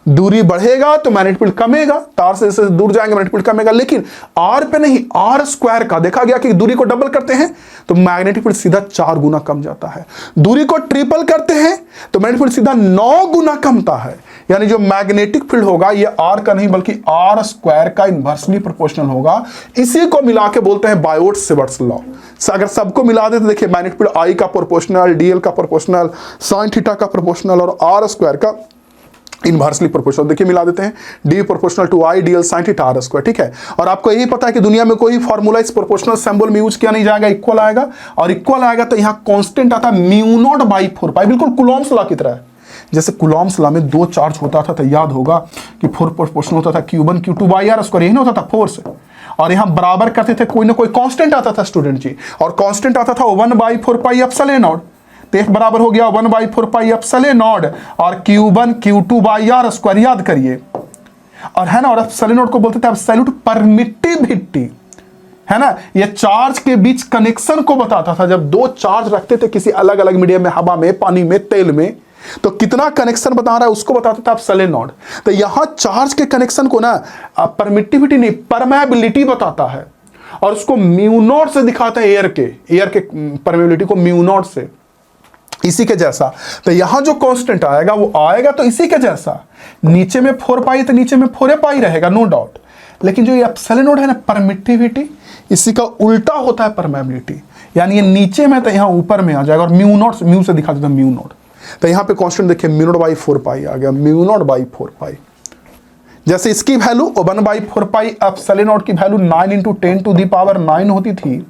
दूरी बढ़ेगा तो मैग्नेटिक फील्ड कमेगा, तार से जैसे दूर जाएंगे मैग्नेटिक फील्ड कमेगा। लेकिन आर पे नहीं, आर स्क्वायर का देखा गया कि दूरी को डबल करते हैं तो मैग्नेटिक फील्ड सीधा 4 गुना कम जाता है। दूरी को ट्रिपल करते हैं तो मैग्नेटिक फील्ड सीधा 9 गुना कमता है। यानी जो मैग्नेटिक फील्ड होगा ये आर का नहीं बल्कि आर स्क्वायर का इनवर्सली प्रोपोर्शनल होगा। इसी को मिला के बोलते हैं बायोट-सेवर्ट्स लॉ। अगर सबको मिला दे तो देखिए मैग्नेटिक फील्ड आई का प्रोपोर्शनल, डीएल का प्रोपोर्शनल, साइन थीटा का प्रोपोर्शनल और आर स्क्वायर का इनवर्सली प्रोपोर्शनल। देखिए मिला देते हैं, D proportional to I DL sine theta R square, ठीक है। और आपको यही पता है कि दुनिया में कोई फॉर्मूला इस प्रोपोर्शनल सिंबल में यूज किया नहीं जाएगा, इक्वल आएगा। और इक्वल आएगा तो यहाँ कांस्टेंट आता है म्यू नॉट बाई 4 पाई, बिल्कुल कूलॉम्स लॉ की तरह है। जैसे कूलॉम्स लॉ में 2 चार्ज होता था तो याद होगा कि 4 प्रोपोर्शनल होता था Q1 Q2 by R square, यही ना होता था 4 से। और यहाँ बराबर करते थे, कोई ना कोई कांस्टेंट आता था स्टूडेंट जी, और कांस्टेंट आता था 1/4 पाई एप्सिलॉन नॉट। तो F बराबर हो गया 1/4 पाई एप्सिलॉन नॉट और Q1 Q2 by R square, याद करिए। और है ना, और एप्सिलॉन नॉट को बोलते थे एब्सोल्यूट परमिटिविटी, है ना। ये चार्ज के बीच कनेक्शन को बताता था। जब 2 चार्ज रखते थे किसी अलग अलग मीडियम में, हवा में, पानी में, तेल में, तो कितना कनेक्शन बता रहा है उसको बताता था एप्सिलॉन नॉट। तो यहां चार्ज के कनेक्शन को ना परमिटिविटी नहीं, परमेबिलिटी बताता है, और उसको म्यू नॉट से दिखाते हैं, एयर के परमेबिलिटी को म्यू नॉट से, इसी के जैसा। तो यहां जो कांस्टेंट आएगा वो आएगा तो इसी के जैसा। नीचे में 4 पाई तो नीचे में 4 पाई रहेगा, नो डाउट। लेकिन जो ये एप्सिलॉन नॉट है ना, परमिटिविटी, इसी का उल्टा होता है परमेबिलिटी। यानी ये नीचे में तो यहाँ ऊपर में आ जाएगा, और म्यू नॉट, म्यू से दिखा देता म्यू नॉट। तो यहाँ पे कांस्टेंट देखिए म्यू नॉट बाई 4 पाई आ गया, म्यू नॉट बाई 4 पाई। जैसे इसकी वैल्यू 1/4 पाई एप्सिलॉन नॉट की वैल्यू 9 × 10⁻⁹ होती थी,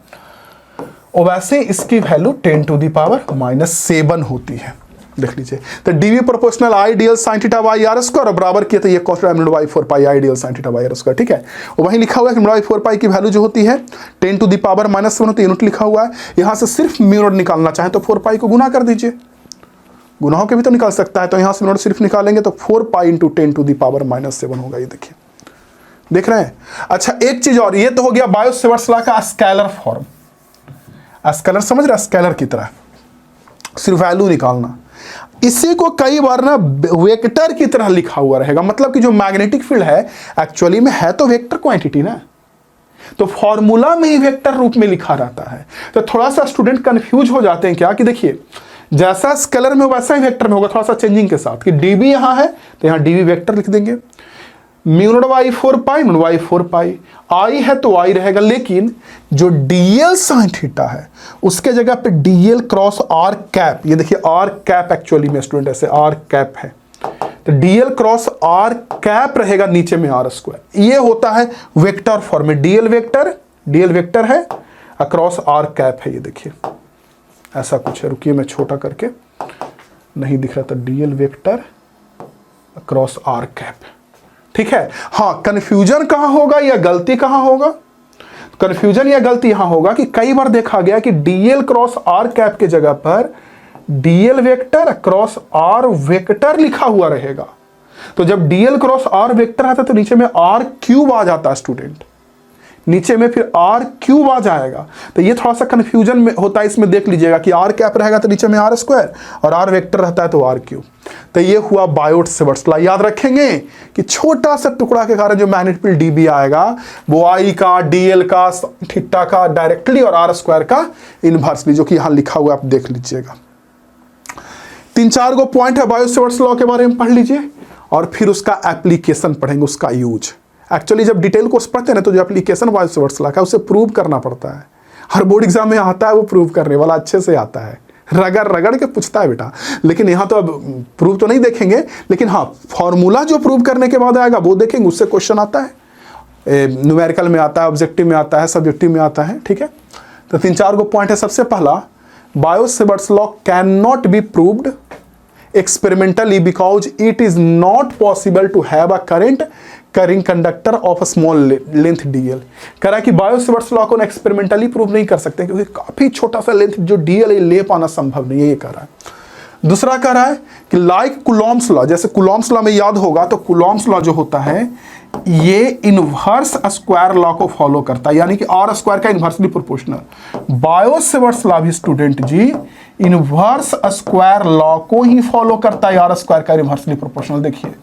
और वैसे इसकी वैल्यू 10⁻⁻7 होती है। देख लीजिए। तो DB proportional I DL sine theta by R square, और बराबर किया तो ये constant mu naught by 4 pi I DL sine theta by R square, ठीक है। वहीं लिखा हुआ है कि म्यू नॉट बाई 4 पाई की वैल्यू जो होती है 10⁻⁻7 होती है, यूनिट लिखा हुआ है। यहाँ से सिर्फ म्यू नॉट निकालना चाहे तो 4 पाई को गुना कर दीजिए, गुना के भी तो निकाल सकता है। तो यहाँ से म्यू नॉट सिर्फ निकालेंगे तो 4 पाई × 10⁻⁻7 होगा, ये देखिए, देख रहे हैं। अच्छा एक चीज और, ये तो हो गया बायो-सेवर्ट्स लॉ का स्केलर फॉर्म। स्केलर समझ रहा है, स्केलर की तरह सिर्फ वैल्यू निकालना। इसी को कई बार ना वेक्टर की तरह लिखा हुआ रहेगा, मतलब कि जो मैग्नेटिक फील्ड है एक्चुअली में है तो वेक्टर क्वांटिटी ना, तो फॉर्मूला में ही वेक्टर रूप में लिखा रहता है। तो थोड़ा सा स्टूडेंट कंफ्यूज हो जाते हैं क्या कि देखिए जैसा स्केलर में वैसा ही वेक्टर में होगा, थोड़ा सा चेंजिंग के साथ कि डीबी यहाँ है तो यहाँ डीबी वेक्टर लिख देंगे, mu naught by 4 pi, mu naught by 4 pi, आई है तो आई रहेगा। लेकिन जो डीएल साइन थीटा है उसके जगह पे डीएल क्रॉस आर कैप, ये देखिए आर कैप एक्चुअली में स्टूडेंट ऐसे आर कैप है, तो डीएल क्रॉस आर कैप रहेगा, नीचे में आर स्क्वायर। ये होता है वेक्टर फॉर्म में, डीएल वेक्टर है, अक्रॉस आर कैप है, ये देखिए ऐसा कुछ है। रुकिए मैं छोटा करके, नहीं दिख रहा था, DL vector across R cap, ठीक है। हाँ, कंफ्यूजन कहां होगा या गलती कहां होगा? कंफ्यूजन या गलती यहां होगा कि कई बार देखा गया कि डीएल क्रॉस आर कैप के जगह पर DL vector cross R vector लिखा हुआ रहेगा। तो जब डीएल क्रॉस आर वेक्टर आता है तो नीचे में आर क्यूब आ जाता है स्टूडेंट, नीचे में फिर आर क्यूब आ जाएगा। तो ये थोड़ा सा कन्फ्यूजन में होता है, इसमें देख लीजिएगा कि आर कैप रहेगा तो नीचे में आर स्क्वायर और आर वेक्टर रहता है तो आर क्यूब। तो ये हुआ बायोट-सेवर्ट्स लॉ। याद रखेंगे कि छोटा सा टुकड़ा के कारण जो मैग्नेटिक फील्ड डीबी आएगा वो आई का, डीएल का, थीटा का डायरेक्टली और आर स्क्वायर का इनवर्सली, जो कि यहां लिखा हुआ है, आप देख लीजिएगा। 3-4 गो पॉइंट है बायोट-सेवर्ट्स लॉ के बारे में, पढ़ लीजिए और फिर उसका एप्लीकेशन पढ़ेंगे, उसका यूज। एक्चुअली जब डिटेल कोर्स पढ़ते हैं ना तो जो एप्लीकेशन बायोट-सेवर्ट्स लॉ का उसे प्रूव करना पड़ता है। हर बोर्ड एग्जाम में आता है वो प्रूव करने वाला, अच्छे से आता है, रगड़ रगड़ के पूछता है बेटा। लेकिन यहाँ तो अब प्रूव तो नहीं देखेंगे, लेकिन हाँ फॉर्मूला जो प्रूव करने के बाद आएगा वो देखेंगे, उससे क्वेश्चन आता है, न्यूमेरिकल में आता है, ऑब्जेक्टिव में आता है, सब्जेक्टिव में आता है। ठीक है, तो 3-4 गो पॉइंट है। सबसे पहला, Biot-Savart's law can not be proved experimentally because it is not possible to have a current carrying conductor of a small length dl। कह रहा है कि बायोट-सेवर्ट्स लॉ को एक्सपेरिमेंटली प्रूव नहीं कर सकते क्योंकि काफी छोटा सा लेंथ जो dl है ले पाना संभव नहीं है, ये कह रहा है। दूसरा कह रहा है कि लाइक कुलॉम्स लॉ, जैसे कुलॉम्स लॉ में याद होगा तो कुलॉम्स लॉ जो होता है ये इनवर्स स्क्वायर लॉ को फॉलो करता है, यानी कि आर स्क्वायर का इनवर्सली प्रोपोर्शनल। बायोट-सेवर्ट्स लॉ भी स्टूडेंट जी इनवर्स स्क्वायर लॉ को ही फॉलो करता है, आर स्क्वायर का इनवर्सली प्रोपोर्शनल। देखिए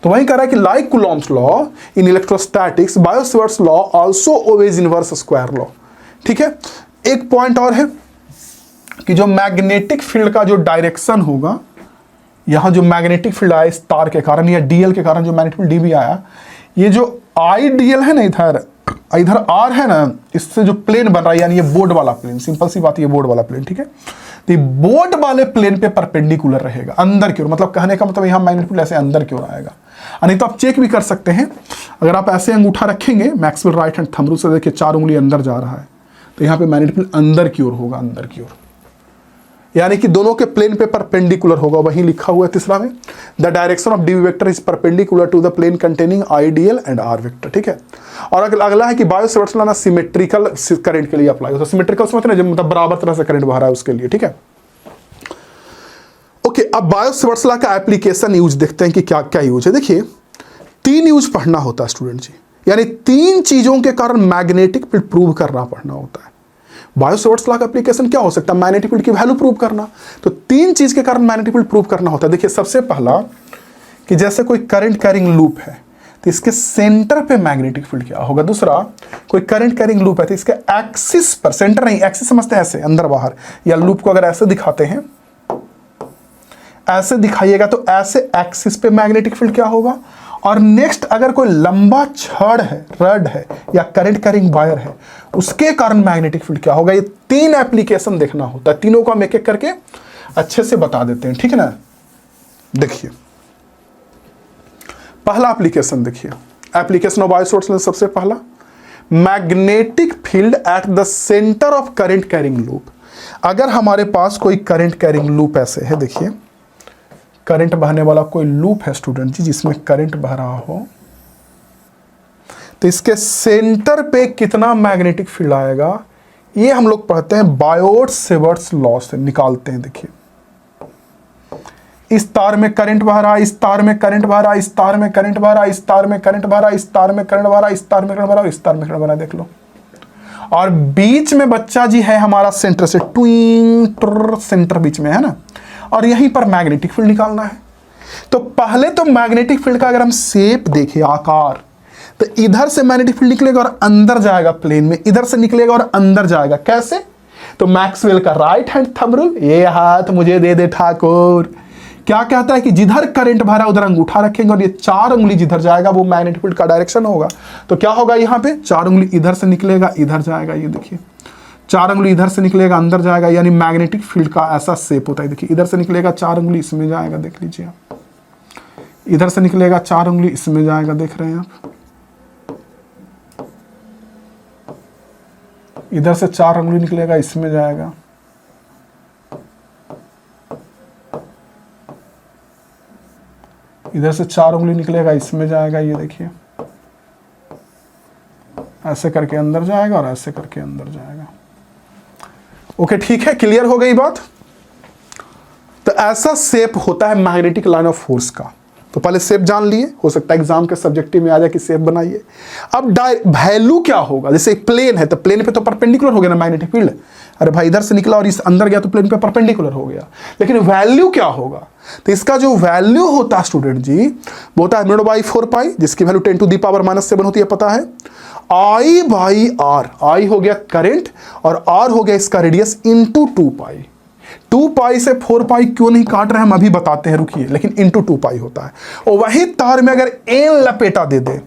तो वही कह रहा है कि like Coulomb's law in electrostatics Biot-Savart's law also obeys inverse square law. ठीक है, एक पॉइंट और है कि जो मैग्नेटिक फील्ड का जो डायरेक्शन होगा, यहां जो मैग्नेटिक फील्ड आया इस तार के कारण या डीएल के कारण जो मैग्नेटिक फील्ड डीबी आया, ये जो आई डीएल है ना, इधर आर है ना, इससे जो प्लेन बन रहा है, यानी ये बोर्ड वाला प्लेन, सिंपल सी बात, ये बोर्ड वाला प्लेन। ठीक है, तो बोर्ड वाले प्लेन पे परपेंडिकुलर रहेगा अंदर की ओर, मतलब कहने का मतलब यहां मैग्नेटिक फील्ड ऐसे अंदर की ओर आएगा। नहीं तो आप चेक भी कर सकते हैं, अगर आप ऐसे अंगूठा रखेंगे Maxwell right hand thumb rule से, देखिए 4 उंगली अंदर जा रहा है, तो यहाँ पे मैग्नेटिक फील्ड अंदर की ओर होगा, अंदर की ओर, यानी कि दोनों के प्लेन पे परपेंडिकुलर होगा। वही लिखा हुआ है तीसरा में, the direction of DB vector is perpendicular to the plane containing I DL and R vector. ठीक है, और अगला है कि बायोट-सेवर्ट्स लॉ ना सिमेट्रिकल करंट के लिए अप्लाई होता है। सिमेट्रिकल समझते हैं, मतलब बराबर तरह से करंट बह रहा है उसके लिए। ठीक है, ओके, अब बायोट-सेवर्ट्स लॉ का एप्लीकेशन यूज देखते हैं कि क्या क्या यूज है। देखिए 3 यूज पढ़ना होता है स्टूडेंट जी, यानी 3 चीजों के कारण मैग्नेटिक फील्ड प्रूव करना पढ़ना होता है। बायोट-सेवर्ट्स लॉ का एप्लीकेशन क्या हो सकता है, मैग्नेटिक फील्ड की वैल्यू प्रूव करना। तो 3 चीज के कारण मैग्नेटिक फील्ड प्रूव करना होता है। देखिए सबसे पहला कि जैसे कोई करंट कैरिंग लूप है तो इसके सेंटर पे मैग्नेटिक फील्ड क्या होगा। दूसरा, कोई करंट कैरिंग लूप है तो इसके एक्सिस पर, सेंटर नहीं, एक्सिस समझते हैं ऐसे अंदर बाहर, या लूप को अगर ऐसे दिखाते हैं, ऐसे दिखाइएगा तो ऐसे एक्सिस पे मैग्नेटिक फील्ड क्या होगा। और नेक्स्ट, अगर कोई लंबा छड़ है, रड है या करंट कैरिंग वायर है, उसके कारण मैग्नेटिक फील्ड क्या होगा। ये 3 एप्लीकेशन देखना होता है, तीनों को हम एक एक करके अच्छे से बता देते हैं। ठीक है ना, देखिए पहला एप्लीकेशन, देखिए एप्लीकेशन ऑफ बायोट-सेवर्ट्स लॉ, सबसे पहला magnetic field at the centre of current carrying loop. अगर हमारे पास कोई करंट कैरिंग लूप ऐसे है, देखिए करंट बहने वाला कोई लूप है स्टूडेंट जी, जिसमें करंट बह रहा हो, तो इसके सेंटर पे कितना मैग्नेटिक फील्ड आएगा, ये हम लोग पढ़ते हैं बायोट-सेवर्ट्स लॉ से निकालते हैं। देखिए इस तार में करंट बह रहा है, इस तार में करंट बह रहा है, इस तार में करंट बह रहा है, इस तार में करंट बह रहा है, इस तार में करंट बह रहा है, इस तार में करंट बह रहा है, इस तार में करंट बह रहा है, देख लो। और बीच में बच्चा जी है हमारा सेंटर से, ट्विंग सेंटर बीच में है ना, और यहीं पर मैग्नेटिक फील्ड निकालना है। तो पहले तो मैग्नेटिक फील्ड का अगर हम शेप देखें, आकार, तो इधर से मैग्नेटिक फील्ड निकलेगा और अंदर जाएगा प्लेन में, इधर से निकलेगा और अंदर जाएगा। कैसे? तो मैक्सवेल का राइट हैंड थंब रूल, ये हाथ मुझे दे दे ठाकुर, क्या कहता है कि जिधर करंट भरा उधर अंगूठा रखेंगे और ये 4 उंगली जिधर जाएगा वो मैग्नेटिक फील्ड का डायरेक्शन होगा। तो क्या होगा, यहाँ पे 4 उंगली इधर से निकलेगा, इधर जाएगा, ये देखिए 4 उंगली इधर से निकलेगा, अंदर जाएगा, यानी मैग्नेटिक फील्ड का ऐसा शेप होता है। देखिए इधर से निकलेगा 4 उंगली इसमें जाएगा, देख लीजिए आप, इधर से निकलेगा 4 उंगली इसमें जाएगा, देख रहे हैं आप, इधर से 4 उंगली निकलेगा इसमें जाएगा, इधर से 4 उंगली निकलेगा इसमें जाएगा, ये देखिए ऐसे करके अंदर जाएगा और ऐसे करके अंदर जाएगा। ओके ठीक है, क्लियर हो गई बात। तो ऐसा शेप होता है मैग्नेटिक लाइन ऑफ फोर्स का। तो पहले शेप जान लिए, हो सकता है एग्जाम के सब्जेक्टिव में आ जाए कि शेप बनाइए। अब वैल्यू क्या होगा, जैसे प्लेन है तो प्लेन पे तो परपेंडिकुलर हो गया ना मैग्नेटिक फील्ड, अरे भाई इधर से निकला और इस अंदर गया तो प्लेन पे परपेंडिकुलर हो गया। लेकिन वैल्यू क्या होगा, तो इसका जो वैल्यू होता है स्टूडेंट जी वो होता है μ/4π, जिसकी वैल्यू 10⁻⁻⁷ होती है, पता है। I/r, I हो गया करंट और r हो गया इसका रेडियस इंटू 2π। 2π से 4π क्यों नहीं काट रहे हम अभी बताते हैं, रुकिए, लेकिन इंटू 2π होता है। और वही तार में अगर n लपेटा दे दे,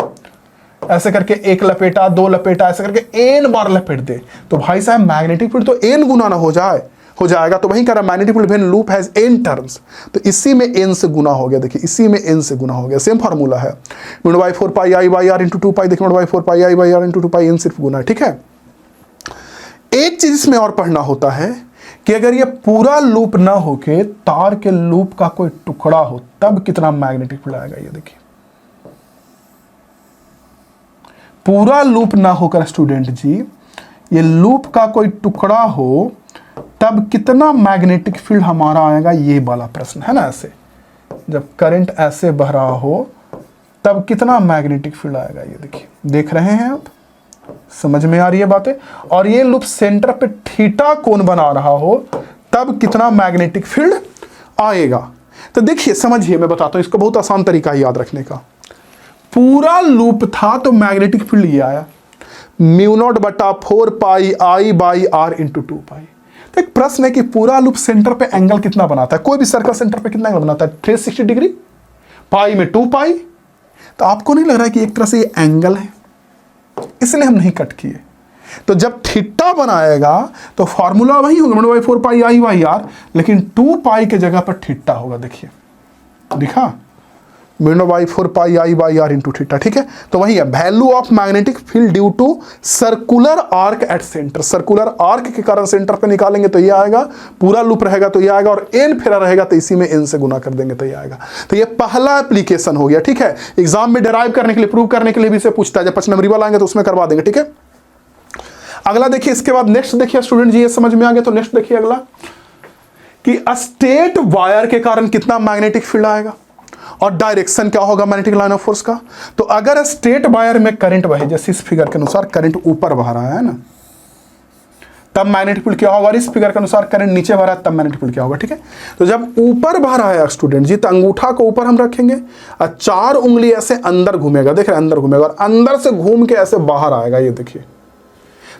ऐसे करके एक लपेटा, दो लपेटा, ऐसे करके n बार लपेट दे, तो भाई साहब मैग्नेटिक फील्ड तो n गुना ना हो जाएगा। तो वही कह रहा magnetic field when loop has n terms, तो इसी में n से गुना हो गया, देखिए इसी में n से गुना हो गया, सेम फार्मूला है μ/4π I/r इंटू 2π, देखिए μ/4π I/r इंटू 2π, n सिर्फ गुना है, ठीक है। एक चीज इसमें और पढ़ना होता है कि अगर ये पूरा लूप ना होके तार के लूप का कोई टुकड़ा हो तब कितना मैग्नेटिक फील्ड आएगा, ये देखिए। पूरा लूप ना होकर स्टूडेंट जी ये लूप का कोई टुकड़ा हो तब कितना मैग्नेटिक फील्ड हमारा आएगा, ये वाला प्रश्न है ना। ऐसे जब करंट ऐसे बह रहा हो तब कितना मैग्नेटिक फील्ड आएगा, ये देखिए, देख रहे हैं आप, समझ में आ रही है बातें। और ये लूप सेंटर पे थीटा कोण बना रहा हो तब कितना मैग्नेटिक फील्ड आएगा। तो देखिए समझिए, मैं बताता हूं, इसको बहुत आसान तरीका है याद रखने का। पूरा लूप था तो मैग्नेटिक फील्ड ये आया μ0/4π I/r इंटू 2π। तो एक प्रश्न है कि पूरा लूप सेंटर पे एंगल कितना बनाता है, कोई भी सर्कल सेंटर पे कितना एंगल बनाता है, 360 डिग्री, पाई में 2π। तो आपको नहीं लग रहा है कि एक तरह से ये एंगल है, इसलिए हम नहीं कट किए। तो जब थीटा बनाएगा तो फॉर्मूला वही होगा μ/4π I/r, लेकिन 2π के जगह पर थीटा होगा, देखिए दिखा, μ/4π I/r इंटू थीटा, ठीक है। तो वही है value of magnetic field due to circular arc at centre. Circular arc के कारण सेंटर पे निकालेंगे तो ये आएगा, पूरा लूप रहेगा तो ये आएगा, और n फेरा रहेगा तो इसी में n से गुना कर देंगे तो ये आएगा। तो ये पहला एप्लीकेशन हो गया, ठीक है। एग्जाम में डिराइव करने के लिए, प्रूव करने के लिए भी इसे पूछता है, जब 5 नंबरी वाला आएंगे तो उसमें करवा देंगे, ठीक है। अगला देखिए, इसके बाद नेक्स्ट देखिए स्टूडेंट जी, ये समझ में आ गया तो नेक्स्ट देखिए अगला कि स्ट्रेट वायर के कारण कितना मैग्नेटिक फील्ड आएगा और डायरेक्शन क्या होगा मैग्नेटिक लाइन ऑफ फोर्स का। तो अगर स्ट्रेट वायर में करंट बहे, जैसे इस फिगर के अनुसार करंट ऊपर बह रहा है ना, तब मैग्नेटिक फील्ड क्या होगा, और इस फिगर के अनुसार करंट नीचे बह रहा है तब मैग्नेटिक फील्ड क्या होगा, ठीक है। तो जब ऊपर बह रहा है स्टूडेंट जी, तो अंगूठा को ऊपर हम रखेंगे और 4 उंगली ऐसे अंदर घूमेगा, देख रहे हैं अंदर घूमेगा, और अंदर से घूम के ऐसे बाहर आएगा, ये देखिए।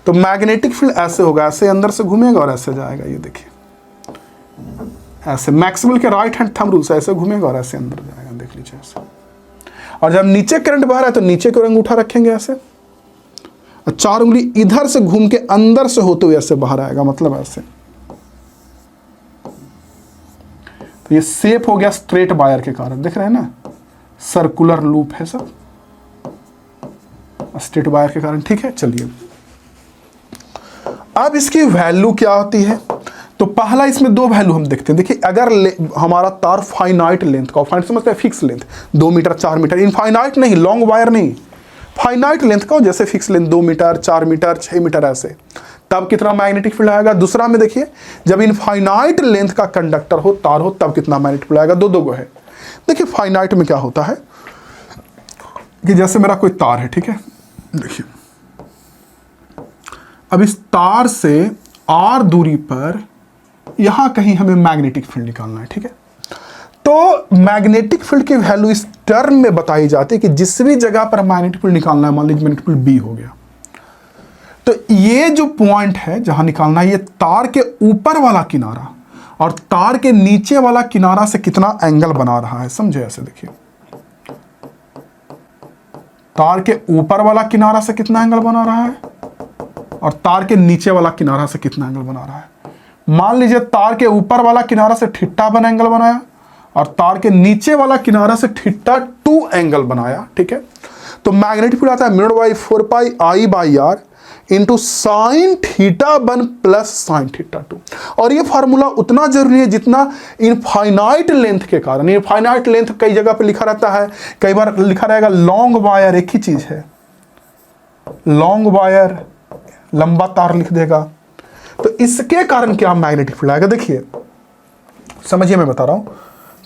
तो मैग्नेटिक फील्ड ऐसे होगा, ऐसे अंदर से घूमेगा और ऐसे जाएगा, ये देखिए ऐसे। मैक्सवेल के राइट हैंड थंब रूल से ऐसे घूमेगा और ऐसे अंदर जाएगा, देख लीजिए ऐसे। और जब नीचे करंट बह रहा है तो नीचे की ओर अंगूठा रखेंगे ऐसे, और 4 उंगली इधर से घूम के अंदर से होते हुए ऐसे बाहर आएगा, मतलब ऐसे। तो ये शेप हो गया स्ट्रेट वायर के कारण, देख रहे हैं ना, सर्कुलर लूप है सब स्ट्रेट वायर के कारण, ठीक है। चलिए अब इसकी वैल्यू क्या होती है, तो पहला इसमें 2 वैल्यू हम देखते हैं। देखिए अगर हमारा तार फाइनाइट लेंथ का, फाइनाइट समझते हैं fix length 2 metre 4 metre, infinite नहीं, लॉन्ग वायर नहीं, फाइनाइट लेंथ का, जैसे fix length 2 metre 4 metre 6 metre ऐसे, तब कितना मैग्नेटिक फील्ड आएगा। दूसरा में देखिए जब इनफाइनाइट लेंथ का कंडक्टर हो, तार हो, तब कितना मैग्नेटिक फील्ड आएगा। दो है। देखिए फाइनाइट में क्या होता है कि जैसे मेरा कोई तार है, ठीक है, देखिए अब इस तार से r दूरी पर यहां कहीं हमें मैग्नेटिक फील्ड निकालना है, ठीक है। तो मैग्नेटिक फील्ड की वैल्यू इस टर्म में बताई जाती है कि जिस भी जगह पर मैग्नेटिक फील्ड निकालना है, मान लीजिए मैग्नेटिक फील्ड B हो गया, तो ये जो पॉइंट है जहां निकालना है, ये तार के ऊपर वाला किनारा और तार के नीचे वाला किनारा से कितना एंगल बना रहा है, समझे। ऐसे देखिए तार के ऊपर वाला किनारा से कितना एंगल बना रहा है और तार के नीचे वाला किनारा से कितना एंगल बना रहा है। मान लीजिए तार के ऊपर वाला किनारा से थीटा 1 एंगल बनाया और तार के नीचे वाला किनारा से थीटा 2 एंगल बनाया, ठीक है। तो मैग्नेटिक फील्ड आता है μ/4π I/r into sine theta 1 plus sine theta 2। और ये फार्मूला उतना जरूरी है जितना इनफाइनाइट लेंथ के कारण। इनफाइनाइट लेंथ कई जगह पे लिखा रहता है, कई बार लिखा रहेगा लॉन्ग वायर, एक ही चीज है, लॉन्ग वायर लंबा तार लिख देगा। तो इसके कारण क्या मैग्नेटिक फील्ड आएगा, देखिए समझिए मैं बता रहा हूं।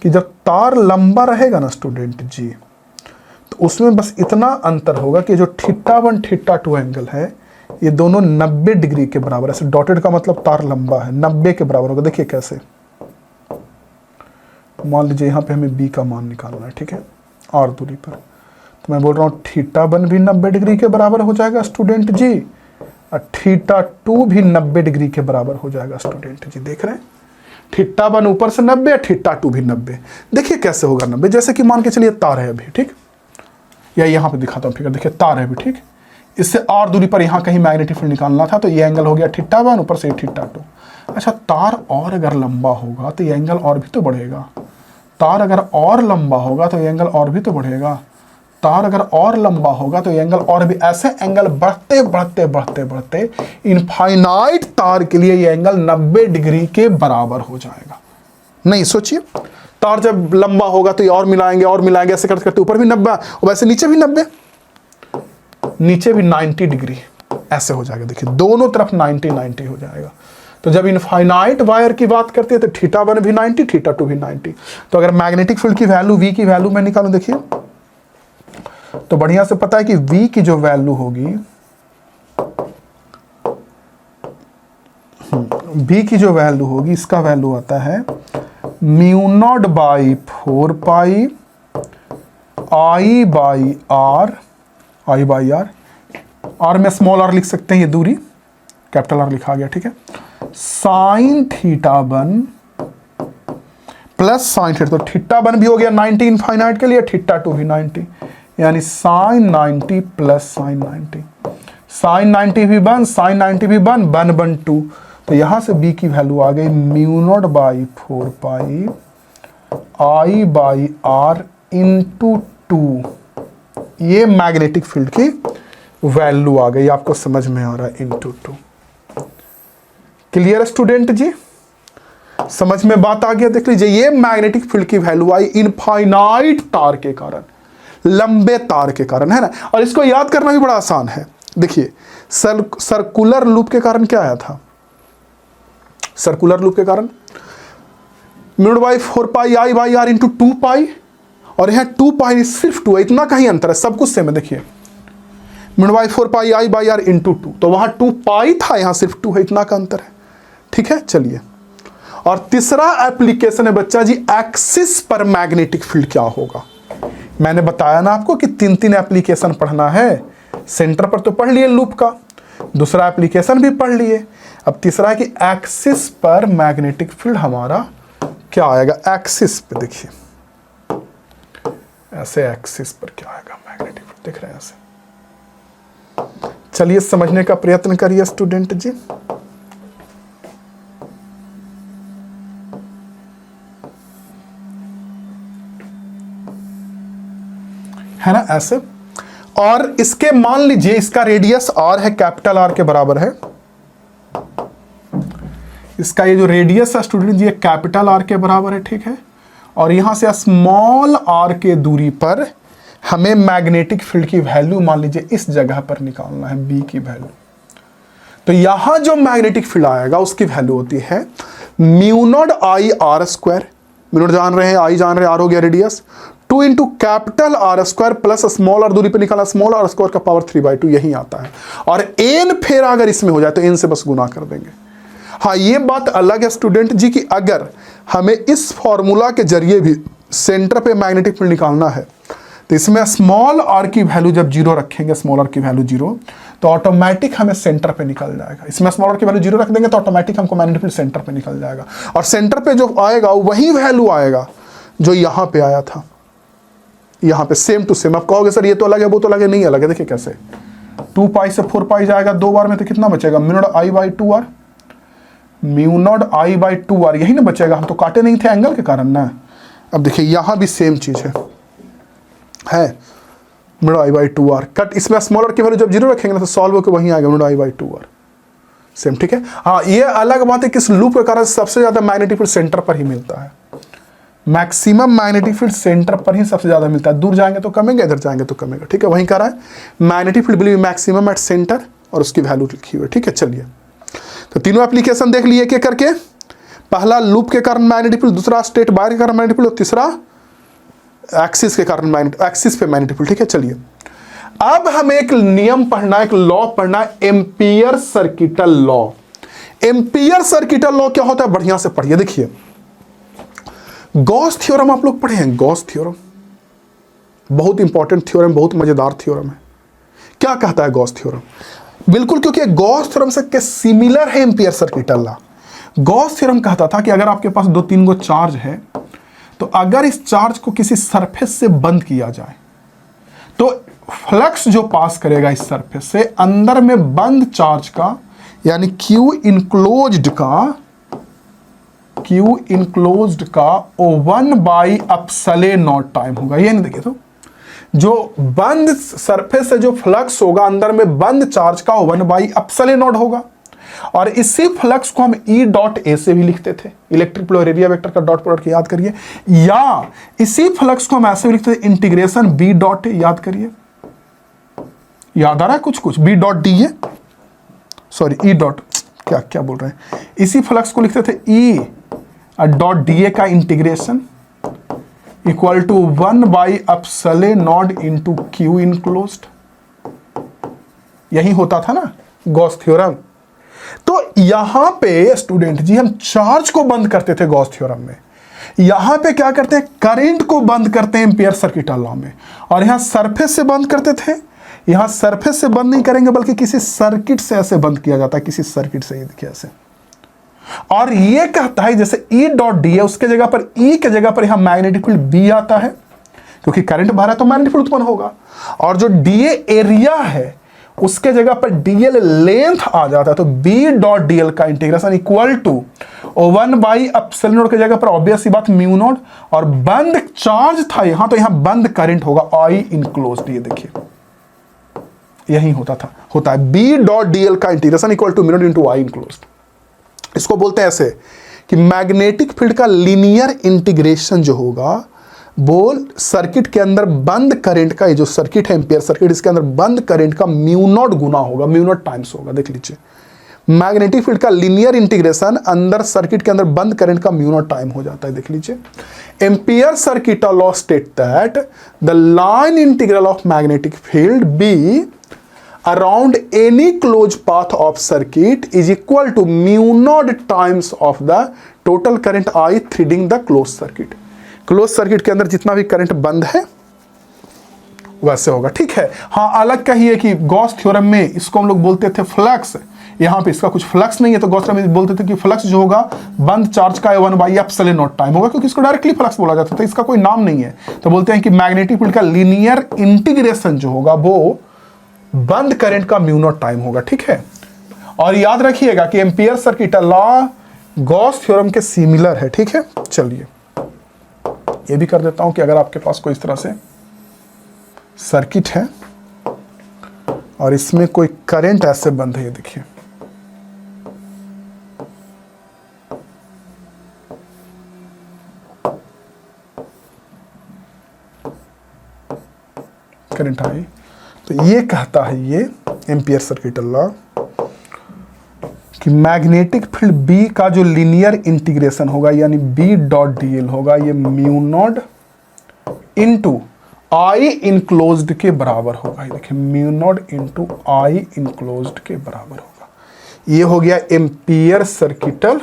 कि जब तार लंबा रहेगा ना स्टूडेंट जी, तो उसमें बस इतना अंतर होगा कि जो θ1 θ2 एंगल है ये दोनों 90 डिग्री के बराबर, ऐसे डॉटेड का मतलब तार लंबा है, 90 के बराबर होगा। देखिए कैसे, मान लीजिए यहाँ पे हमें बी का मान निकालना है, ठीक है, और दूरी पर, तो मैं बोल रहा हूँ θ1 भी 90 डिग्री के बराबर हो जाएगा स्टूडेंट जी, और θ2 भी 90 डिग्री के बराबर हो जाएगा स्टूडेंट जी। देख रहे हैं, θ1 ऊपर से 90 और θ2 भी 90। देखिए कैसे होगा 90, जैसे कि मान के चलिए तार है अभी, ठीक, या यहाँ पे दिखाता हूँ फिगर, देखिए तार है अभी, ठीक, इससे और दूरी पर यहाँ कहीं मैग्नेटिक फील्ड निकालना था, तो ये एंगल हो गया θ1, ऊपर से θ2। अच्छा, तार और अगर लंबा होगा तो ये एंगल और भी तो बढ़ेगा, तार अगर और लंबा होगा तो ये एंगल और भी तो बढ़ेगा, तार अगर और लंबा होगा तो ये एंगल और भी, ऐसे एंगल बढ़ते बढ़ते बढ़ते बढ़ते इनफाइनाइट तार के लिए ये एंगल 90 डिग्री के बराबर हो जाएगा। नहीं सोचिए, तार जब लंबा होगा तो ये और मिलाएंगे ऐसे करते करते ऊपर भी 90 और वैसे नीचे भी 90, नीचे भी 90 डिग्री ऐसे हो जाएगा। देखिए दोनों तरफ 90 हो जाएगा। तो जब इनफाइनाइट वायर की बात करते हैं तो θ1 भी 90, θ2 भी 90। तो अगर मैग्नेटिक फील्ड की वैल्यू V की वैल्यू मैं निकालूं, देखिए तो बढ़िया से पता है कि V की जो वैल्यू होगी, V की जो वैल्यू होगी, इसका वैल्यू आता है μ0/4π I/r, और में स्मॉल r लिख सकते हैं, ये दूरी कैपिटल R लिखा गया, ठीक है, sin θ1 प्लस sin θ2, तो θ1 भी हो गया 90 इनफाइनाइट के लिए, θ2 भी 90, यानी sin 90 प्लस sin 90, sin 90 भी 1, sin 90 भी 1, 1 2। तो यहां से b की वैल्यू आ गई μ0/4π I/r इंटू 2। ये मैग्नेटिक फील्ड की वैल्यू आ गई, आपको समझ में आ रहा है, इंटू 2। क्लियर स्टूडेंट जी, समझ में बात आ गया। देख लीजिए, ये मैग्नेटिक फील्ड की वैल्यू आई इनफाइनाइट तार के कारण, लंबे तार के कारण, है ना। और इसको याद करना भी बड़ा आसान है। देखिए सर्कुलर लूप के कारण क्या आया था, सर्कुलर लूप के कारण μ/4π I/r इंटू 2π, और यहाँ 2π सिर्फ 2 है, इतना का ही अंतर है, सब कुछ सेम है। देखिए μ/4π I/r इंटू 2, तो वहां 2π था, यहाँ सिर्फ 2 है, इतना का अंतर है, ठीक है। चलिए, और तीसरा एप्लीकेशन है बच्चा जी, एक्सिस पर मैग्नेटिक फील्ड क्या होगा। मैंने बताया ना आपको कि 3 एप्लीकेशन पढ़ना है। सेंटर पर तो पढ़ लिए लूप का, दूसरा एप्लीकेशन भी पढ़ लिए, अब तीसरा है कि एक्सिस पर मैग्नेटिक फील्ड हमारा क्या आएगा। एक्सिस पे देखिए, ऐसे एक्सिस पर क्या आएगा मैग्नेटिक फील्ड, देख रहे हैं ऐसे। चलिए समझने का प्रयत्न करिए स्टूडेंट जी। है ना ऐसे, और इसके मान लीजिए इसका रेडियस r है, कैपिटल R के बराबर है। इसका ये जो रेडियस है स्टूडेंट जी, ये कैपिटल R के बराबर है, ठीक है। और यहां से स्मॉल r के दूरी पर हमें मैग्नेटिक फील्ड की वैल्यू मान लीजिए इस जगह पर निकालना है, B की वैल्यू। तो यहां जो मैग्नेटिक फील्ड आएगा उसकी वैल्यू होती है μ0I/r², म्यू जान रहे हैं, I जान रहे हैं, R हो गया radius, 2 into capital R² plus small r दूरी पे निकाला, स्मॉल r² का पावर 3/2 यही आता है। और n फेरा अगर इसमें हो जाए तो n से बस गुना कर देंगे। हाँ, ये बात अलग है स्टूडेंट जी कि अगर हमें इस फॉर्मूला के जरिए भी सेंटर पे मैग्नेटिक फील्ड निकालना है तो इसमें स्मॉल r की वैल्यू जब 0 रखेंगे, स्मॉल r की वैल्यू 0, तो ऑटोमेटिक हमें सेंटर पे निकल जाएगा। इसमें स्मॉल r की वैल्यू 0 रख देंगे तो ऑटोमेटिक हमको मैग्नेटिक फील्ड सेंटर पे निकल जाएगा, और सेंटर पे जो आएगा वही वैल्यू आएगा जो यहाँ पे आया था, यहाँ पे सेम टू सेम। आप कहोगे सर ये तो अलग है वो तो अलग है, नहीं अलग है। देखिए कैसे, 2π से 4π जाएगा 2 बार में, तो कितना बचेगा μ0I/2r, μ0I/2r यही ना बचेगा, हम तो काटे नहीं थे एंगल के कारण ना। अब देखिए यहाँ भी सेम चीज है μ0I/2r कट, इसमें स्मॉलर की वैल्यू जब 0 रखेंगे ना तो सॉल्व होकर वहीं आएगा μ0I/2r, सेम, ठीक है। हाँ, ये अलग बात है कि इस लूप के कारण सबसे ज्यादा मैग्नेटिक फील्ड सेंटर पर ही मिलता है, मैक्सिमम मैग्नेटिक फील्ड सेंटर पर ही सबसे ज्यादा मिलता है। दूर जाएंगे तो कमेगा, इधर जाएंगे तो कमेगा, ठीक है। वहीं कह रहा है magnetic field will be maximum at centre, और उसकी वैल्यू लिखी हुई है, ठीक है। चलिए, तो तीनों एप्लीकेशन देख लिए एक एक करके। पहला लूप के कारण मैग्नेटिक फील्ड, दूसरा स्ट्रेट वायर के कारण मैग्नेटिक फील्ड, और तीसरा एक्सिस के कारण एक्सिस पे मैग्नेटिक फील्ड। ठीक है, चलिए अब हमें एक नियम पढ़ना, एक लॉ पढ़ना, ampere circuital law. Ampere circuital law क्या होता है, बढ़िया से पढ़िए। देखिए गॉस थ्योरम आप लोग पढ़े हैं, गॉस थ्योरम बहुत इंपॉर्टेंट थ्योरम, बहुत मजेदार थ्योरम है। क्या कहता है गॉस थ्योरम, बिल्कुल क्योंकि गॉस थ्योरम से के सिमिलर है ampere circuital law. Gauss theorem कहता था कि अगर आपके पास 2-3 गो चार्ज है, तो अगर इस चार्ज को किसी सरफेस से बंद किया जाए तो फ्लक्स जो पास करेगा इस सरफेस से अंदर में बंद चार्ज का, यानी Q इनक्लोज्ड का ओ 1/ε0 टाइम होगा। ये नहीं देखिए, तो जो बंद सरफेस से जो फ्लक्स होगा अंदर में बंद चार्ज का 1/ε0 होगा। और इसी फ्लक्स को हम E डॉट ए से भी लिखते थे, इलेक्ट्रिक फ्लो एरिया वेक्टर का डॉट प्रोडक्ट याद करिए, या इसी फ्लक्स को हम ऐसे भी लिखते थे इंटीग्रेशन B डॉट ए, याद करिए, याद आ रहा है कुछ B डॉट डी ए, सॉरी E डॉट, क्या बोल रहे हैं, इसी फ्लक्स को लिखते थे E डॉट डी ए का integration equal to 1/ε0 into Q enclosed. यही होता था ना गॉस थ्योरम। तो यहां पे स्टूडेंट जी हम चार्ज को बंद करते थे गॉस थ्योरम में, यहां पे क्या करते हैं, करंट को बंद करते हैं एम्पियर सर्किटल लॉ में। और यहां सरफेस से बंद करते थे, यहां सरफेस से बंद नहीं करेंगे बल्कि किसी सर्किट से ऐसे बंद किया जाता है, किसी सर्किट से, ये देखिए ऐसे। और ये कहता है जैसे E डॉट डी है, उसके जगह पर E के जगह पर यहां मैग्नेटिक फील्ड B आता है, क्योंकि करंट बाहर है तो मैग्नेटिक फील्ड उत्पन्न होगा। और जो DA एरिया है उसके जगह पर DL लेंथ आ जाता है, तो B डॉट DL का इंटीग्रेशन इक्वल टू 1/ε0 की जगह पर ऑब्वियस सी बात μ0, और बंद चार्ज था यहां, तो यहां बंद करंट होगा I इनक्लोज्ड। ये देखिए यही होता है B डॉट DL का integration equal to μ0 into I enclosed. इसको बोलते हैं ऐसे कि मैग्नेटिक फील्ड का लीनियर इंटीग्रेशन जो होगा वो सर्किट के अंदर बंद करंट का, ये जो सर्किट है एम्पियर सर्किट, इसके अंदर बंद करंट का μ0 गुना होगा, μ0 टाइम्स होगा। देख लीजिए मैग्नेटिक फील्ड का लीनियर इंटीग्रेशन अंदर सर्किट के अंदर बंद करंट का μ0 टाइम हो जाता है। देख लीजिए ampere circuital law state that the line integral of magnetic field B around any closed path of circuit is equal to μ0 times of the total current I threading the closed circuit। Close circuit के अंदर जितना भी current बंद है वैसे होगा। ठीक है, हाँ अलग कहिए कि गॉस थ्योरम में इसको हम लोग बोलते थे फ्लक्स, यहाँ पे इसका कुछ फ्लक्स नहीं है, तो गॉस थ्योरम में बोलते थे कि फ्लक्स जो होगा बंद चार्ज का 1/ε0 टाइम होगा, क्योंकि इसको डायरेक्टली फ्लक्स बोला जाता था, इसका कोई नाम नहीं है। तो बोलते हैं कि मैग्नेटिक फील्ड का लीनियर इंटीग्रेशन जो होगा वो बंद करंट का μ0 टाइम होगा। ठीक है, और याद रखिएगा कि ampere circuital law Gauss theorem के सिमिलर है। ठीक है, चलिए ये भी कर देता हूं कि अगर आपके पास कोई इस तरह से सर्किट है और इसमें कोई करंट ऐसे बंद है, ये देखिए करंट आई, तो ये कहता है ये एम्पियर सर्किटल लॉ कि मैग्नेटिक फील्ड B का जो लीनियर इंटीग्रेशन होगा यानी B डॉट DL होगा, ये μ0 इंटू I इनक्लोज्ड के बराबर होगा। ये देखिए μ0 इंटू I इनक्लोज्ड के बराबर होगा। ये हो गया एम्पियर सर्किटल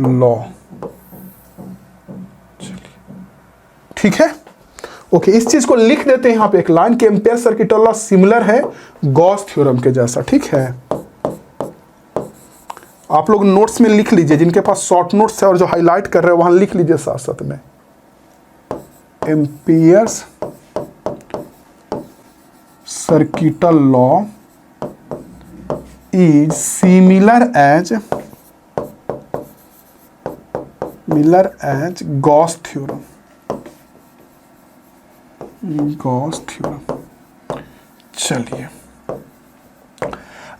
लॉ। चलिए ठीक है, ओके इस चीज को लिख देते हैं यहां पे एक लाइन के एम्पियर सर्किटल लॉ सिमिलर है गॉस थ्योरम के जैसा। ठीक है, आप लोग नोट्स में लिख लीजिए, जिनके पास शॉर्ट नोट्स है और जो हाईलाइट कर रहे हैं वहां लिख लीजिए साथ साथ में, Ampere circuital law is similar as Gauss theorem. चलिए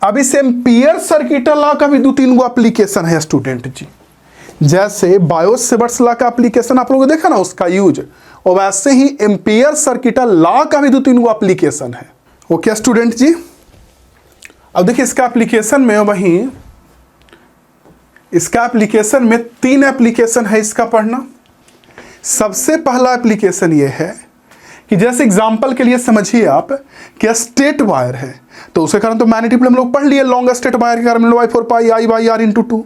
अब इस एम्पियर सर्किटल लॉ का भी 2-3 गो एप्लीकेशन है स्टूडेंट जी। जैसे बायो-सेवर्ट्स लॉ का एप्लीकेशन आप लोगों ने देखा ना उसका यूज, और वैसे ही एम्पियर सर्किटल लॉ का भी 2-3 गो एप्लीकेशन है। ओके स्टूडेंट जी, अब देखिए इसका एप्लीकेशन में वही इसका एप्लीकेशन में 3 एप्लीकेशन है इसका पढ़ना। सबसे पहला एप्लीकेशन ये है कि जैसे एग्जांपल के लिए समझिए आप कि स्ट्रेट वायर है, तो उसके कारण तो मैग्नेटिक फील्ड हम लोग पढ़ लिए, लॉन्ग स्ट्रेट वायर के कारण y4 pi I by r into 2,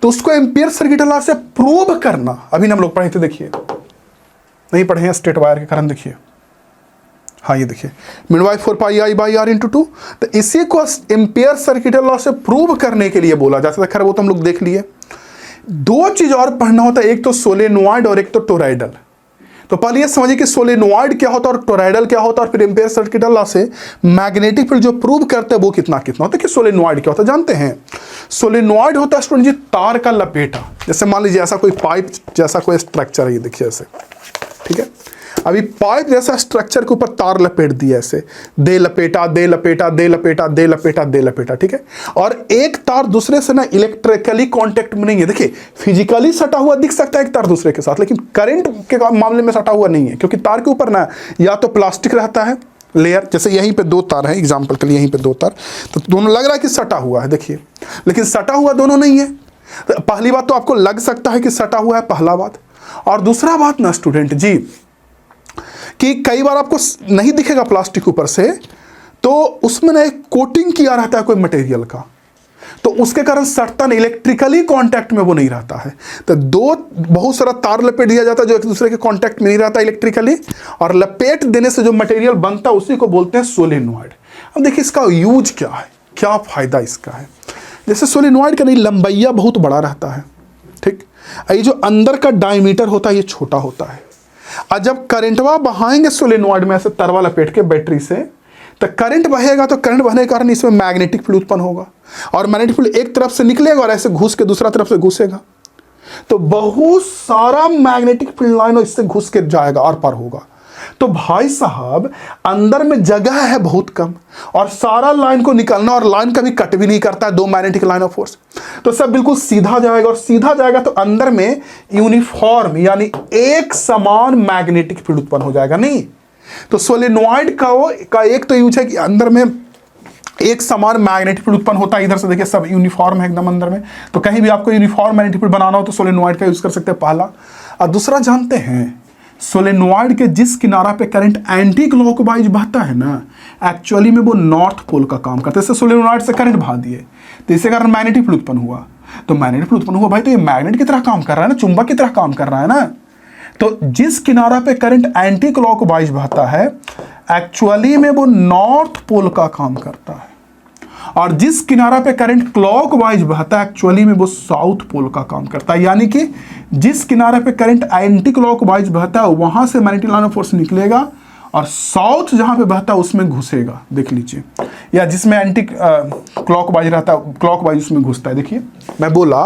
तो उसको एम्पियर सर्किट लॉ से प्रूव करना। अभी हम लोग पढ़े थे, देखिए नहीं पढ़े हैं स्ट्रेट वायर के कारण, देखिए हाँ ये देखिए mid y4 pi I by r into 2, तो इसी को एम्पियर सर्किट लॉ से प्रूव करने के लिए बोला जाता है। खैर वो तो हम लोग देख लिए। 2 चीज और पढ़ना होता है, एक तो सोलेनॉइड और एक तो टोरॉइडल। तो पहले ये समझिए कि सोलेनॉइड क्या होता है और टोरॉइडल क्या होता है, और फिर एम्पियर सर्किट लॉ से मैग्नेटिक फील्ड जो प्रूव करते हैं वो कितना कितना होता है। कि सोलेनॉइड क्या होता है जानते हैं? सोलेनॉइड होता है स्टूडेंट जी तार का लपेटा। जैसे मान लीजिए ऐसा कोई पाइप जैसा कोई स्ट्रक्चर है, ये देखिए ऐसे, ठीक है। अभी पाइप जैसा स्ट्रक्चर के ऊपर तार लपेट दिया ऐसे, दे लपेटा दे लपेटा दे लपेटा दे लपेटा दे लपेटा, ठीक है। और एक तार दूसरे से ना इलेक्ट्रिकली कांटेक्ट में नहीं है, देखिए फिजिकली सटा हुआ दिख सकता है एक तार दूसरे के साथ, लेकिन करंट के मामले में सटा हुआ नहीं है, क्योंकि तार के ऊपर ना या तो प्लास्टिक रहता है लेयर, जैसे यहीं पे 2 तार है एग्जाम्पल के लिए, यहीं पे 2 तार, तो दोनों लग रहा है कि सटा हुआ है, देखिए, लेकिन सटा हुआ दोनों नहीं है। तो पहली बात तो आपको लग सकता है कि सटा हुआ है, पहला बात। और दूसरा बात ना स्टूडेंट जी कि कई बार आपको नहीं दिखेगा प्लास्टिक ऊपर से, तो उसमें ना एक कोटिंग किया रहता है कोई मटेरियल का, तो उसके कारण सटता नहीं, इलेक्ट्रिकली कांटेक्ट में वो नहीं रहता है। तो बहुत सारा तार लपेट दिया जाता है जो एक दूसरे के कांटेक्ट में नहीं रहता इलेक्ट्रिकली, और लपेट देने से जो मटेरियल बनता है उसी को बोलते हैं सोलेनॉइड। अब देखिए इसका यूज क्या है, क्या फायदा इसका है। जैसे सोलेनॉइड का नहीं लंबाइया बहुत बड़ा रहता है, ठीक, ये जो अंदर का डायमीटर होता है ये छोटा होता है, और जब करंटवा बहाएंगे सोलेनॉइड में ऐसे तरवा लपेट के बैटरी से, तो करंट बहेगा, तो करंट बहने के कारण इसमें मैग्नेटिक फील्ड उत्पन्न होगा, और मैग्नेटिक फील्ड एक तरफ से निकलेगा और ऐसे घुस के दूसरा तरफ से घुसेगा, तो बहुत सारा मैग्नेटिक फील्ड लाइन इससे घुस के जाएगा और पार होगा। तो भाई साहब अंदर में जगह है बहुत कम, और सारा लाइन को निकलना, और लाइन कभी कट भी नहीं करता है 2 मैग्नेटिक लाइन ऑफ फोर्स, तो सब बिल्कुल सीधा जाएगा, और सीधा जाएगा तो अंदर में यूनिफॉर्म यानी एक समान मैग्नेटिक फील्ड उत्पन्न हो जाएगा। नहीं तो सोलेनॉइड का एक तो यूज है कि अंदर में एक समान मैग्नेटिक फील्ड उत्पन्न होता है, इधर से देखिए सब यूनिफॉर्म है एकदम अंदर में, तो कहीं भी आपको यूनिफॉर्म मैग्नेटिक फील्ड बनाना हो तो सोलेनॉइड का यूज कर सकते हैं, पहला। और दूसरा जानते हैं सोलेनॉइड के जिस किनारा पे करंट एंटी क्लॉकवाइज बहता है ना, एक्चुअली में वो नॉर्थ पोल का काम करता है। जैसे सोलेनॉइड से करंट बहा दिए तो इसके कारण मैग्नेटिक फील्ड उत्पन्न हुआ, तो मैग्नेटिक फील्ड उत्पन्न हुआ भाई, तो ये मैग्नेट की तरह काम कर रहा है ना, चुंबक की तरह काम कर रहा है ना। तो जिस किनारा पे करंट एंटी क्लॉकवाइज बहता है एक्चुअली में वो नॉर्थ पोल का काम करता है, और जिस किनारा पे करंट क्लॉकवाइज बहता है एक्चुअली में वो साउथ पोल का काम करता है। यानी कि जिस किनारे पे करंट एंटी क्लॉकवाइज बहता है वहां से मैग्नेटिक लाइन ऑफ फोर्स निकलेगा, और साउथ जहां पे बहता है उसमें घुसेगा, देख लीजिए, या जिसमें एंटी क्लॉकवाइज रहता है क्लॉकवाइज उसमें घुसता है। देखिए मैं बोला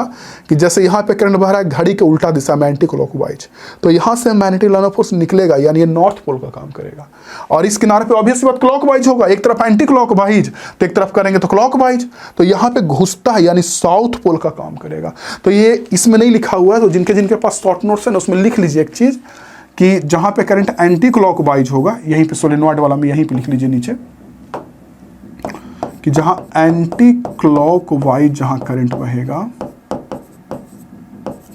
कि जैसे यहाँ पे करंट बह रहा है घड़ी के उल्टा दिशा में एंटी क्लॉकवाइज, तो यहाँ से मैग्नेटिक लाइन ऑफ फोर्स निकलेगा, यानी ये नॉर्थ पोल का काम करेगा। और इस किनारे पे ऑब्वियस बात क्लॉकवाइज होगा, एक तरफ एंटी क्लॉकवाइज तो एक तरफ करेंगे तो क्लॉकवाइज, तो यहाँ पे घुसता है यानी साउथ पोल का काम करेगा। तो ये इसमें नहीं लिखा हुआ है, तो जिनके जिनके पास शॉर्ट नोट्स है ना उसमें लिख लीजिए एक चीज़ कि जहाँ पे करंट एंटी क्लॉकवाइज होगा, यहीं पे सोलेनॉइड वाला में यहीं पे लिख लीजिए नीचे कि जहाँ एंटी क्लॉकवाइज जहाँ करंट बहेगा,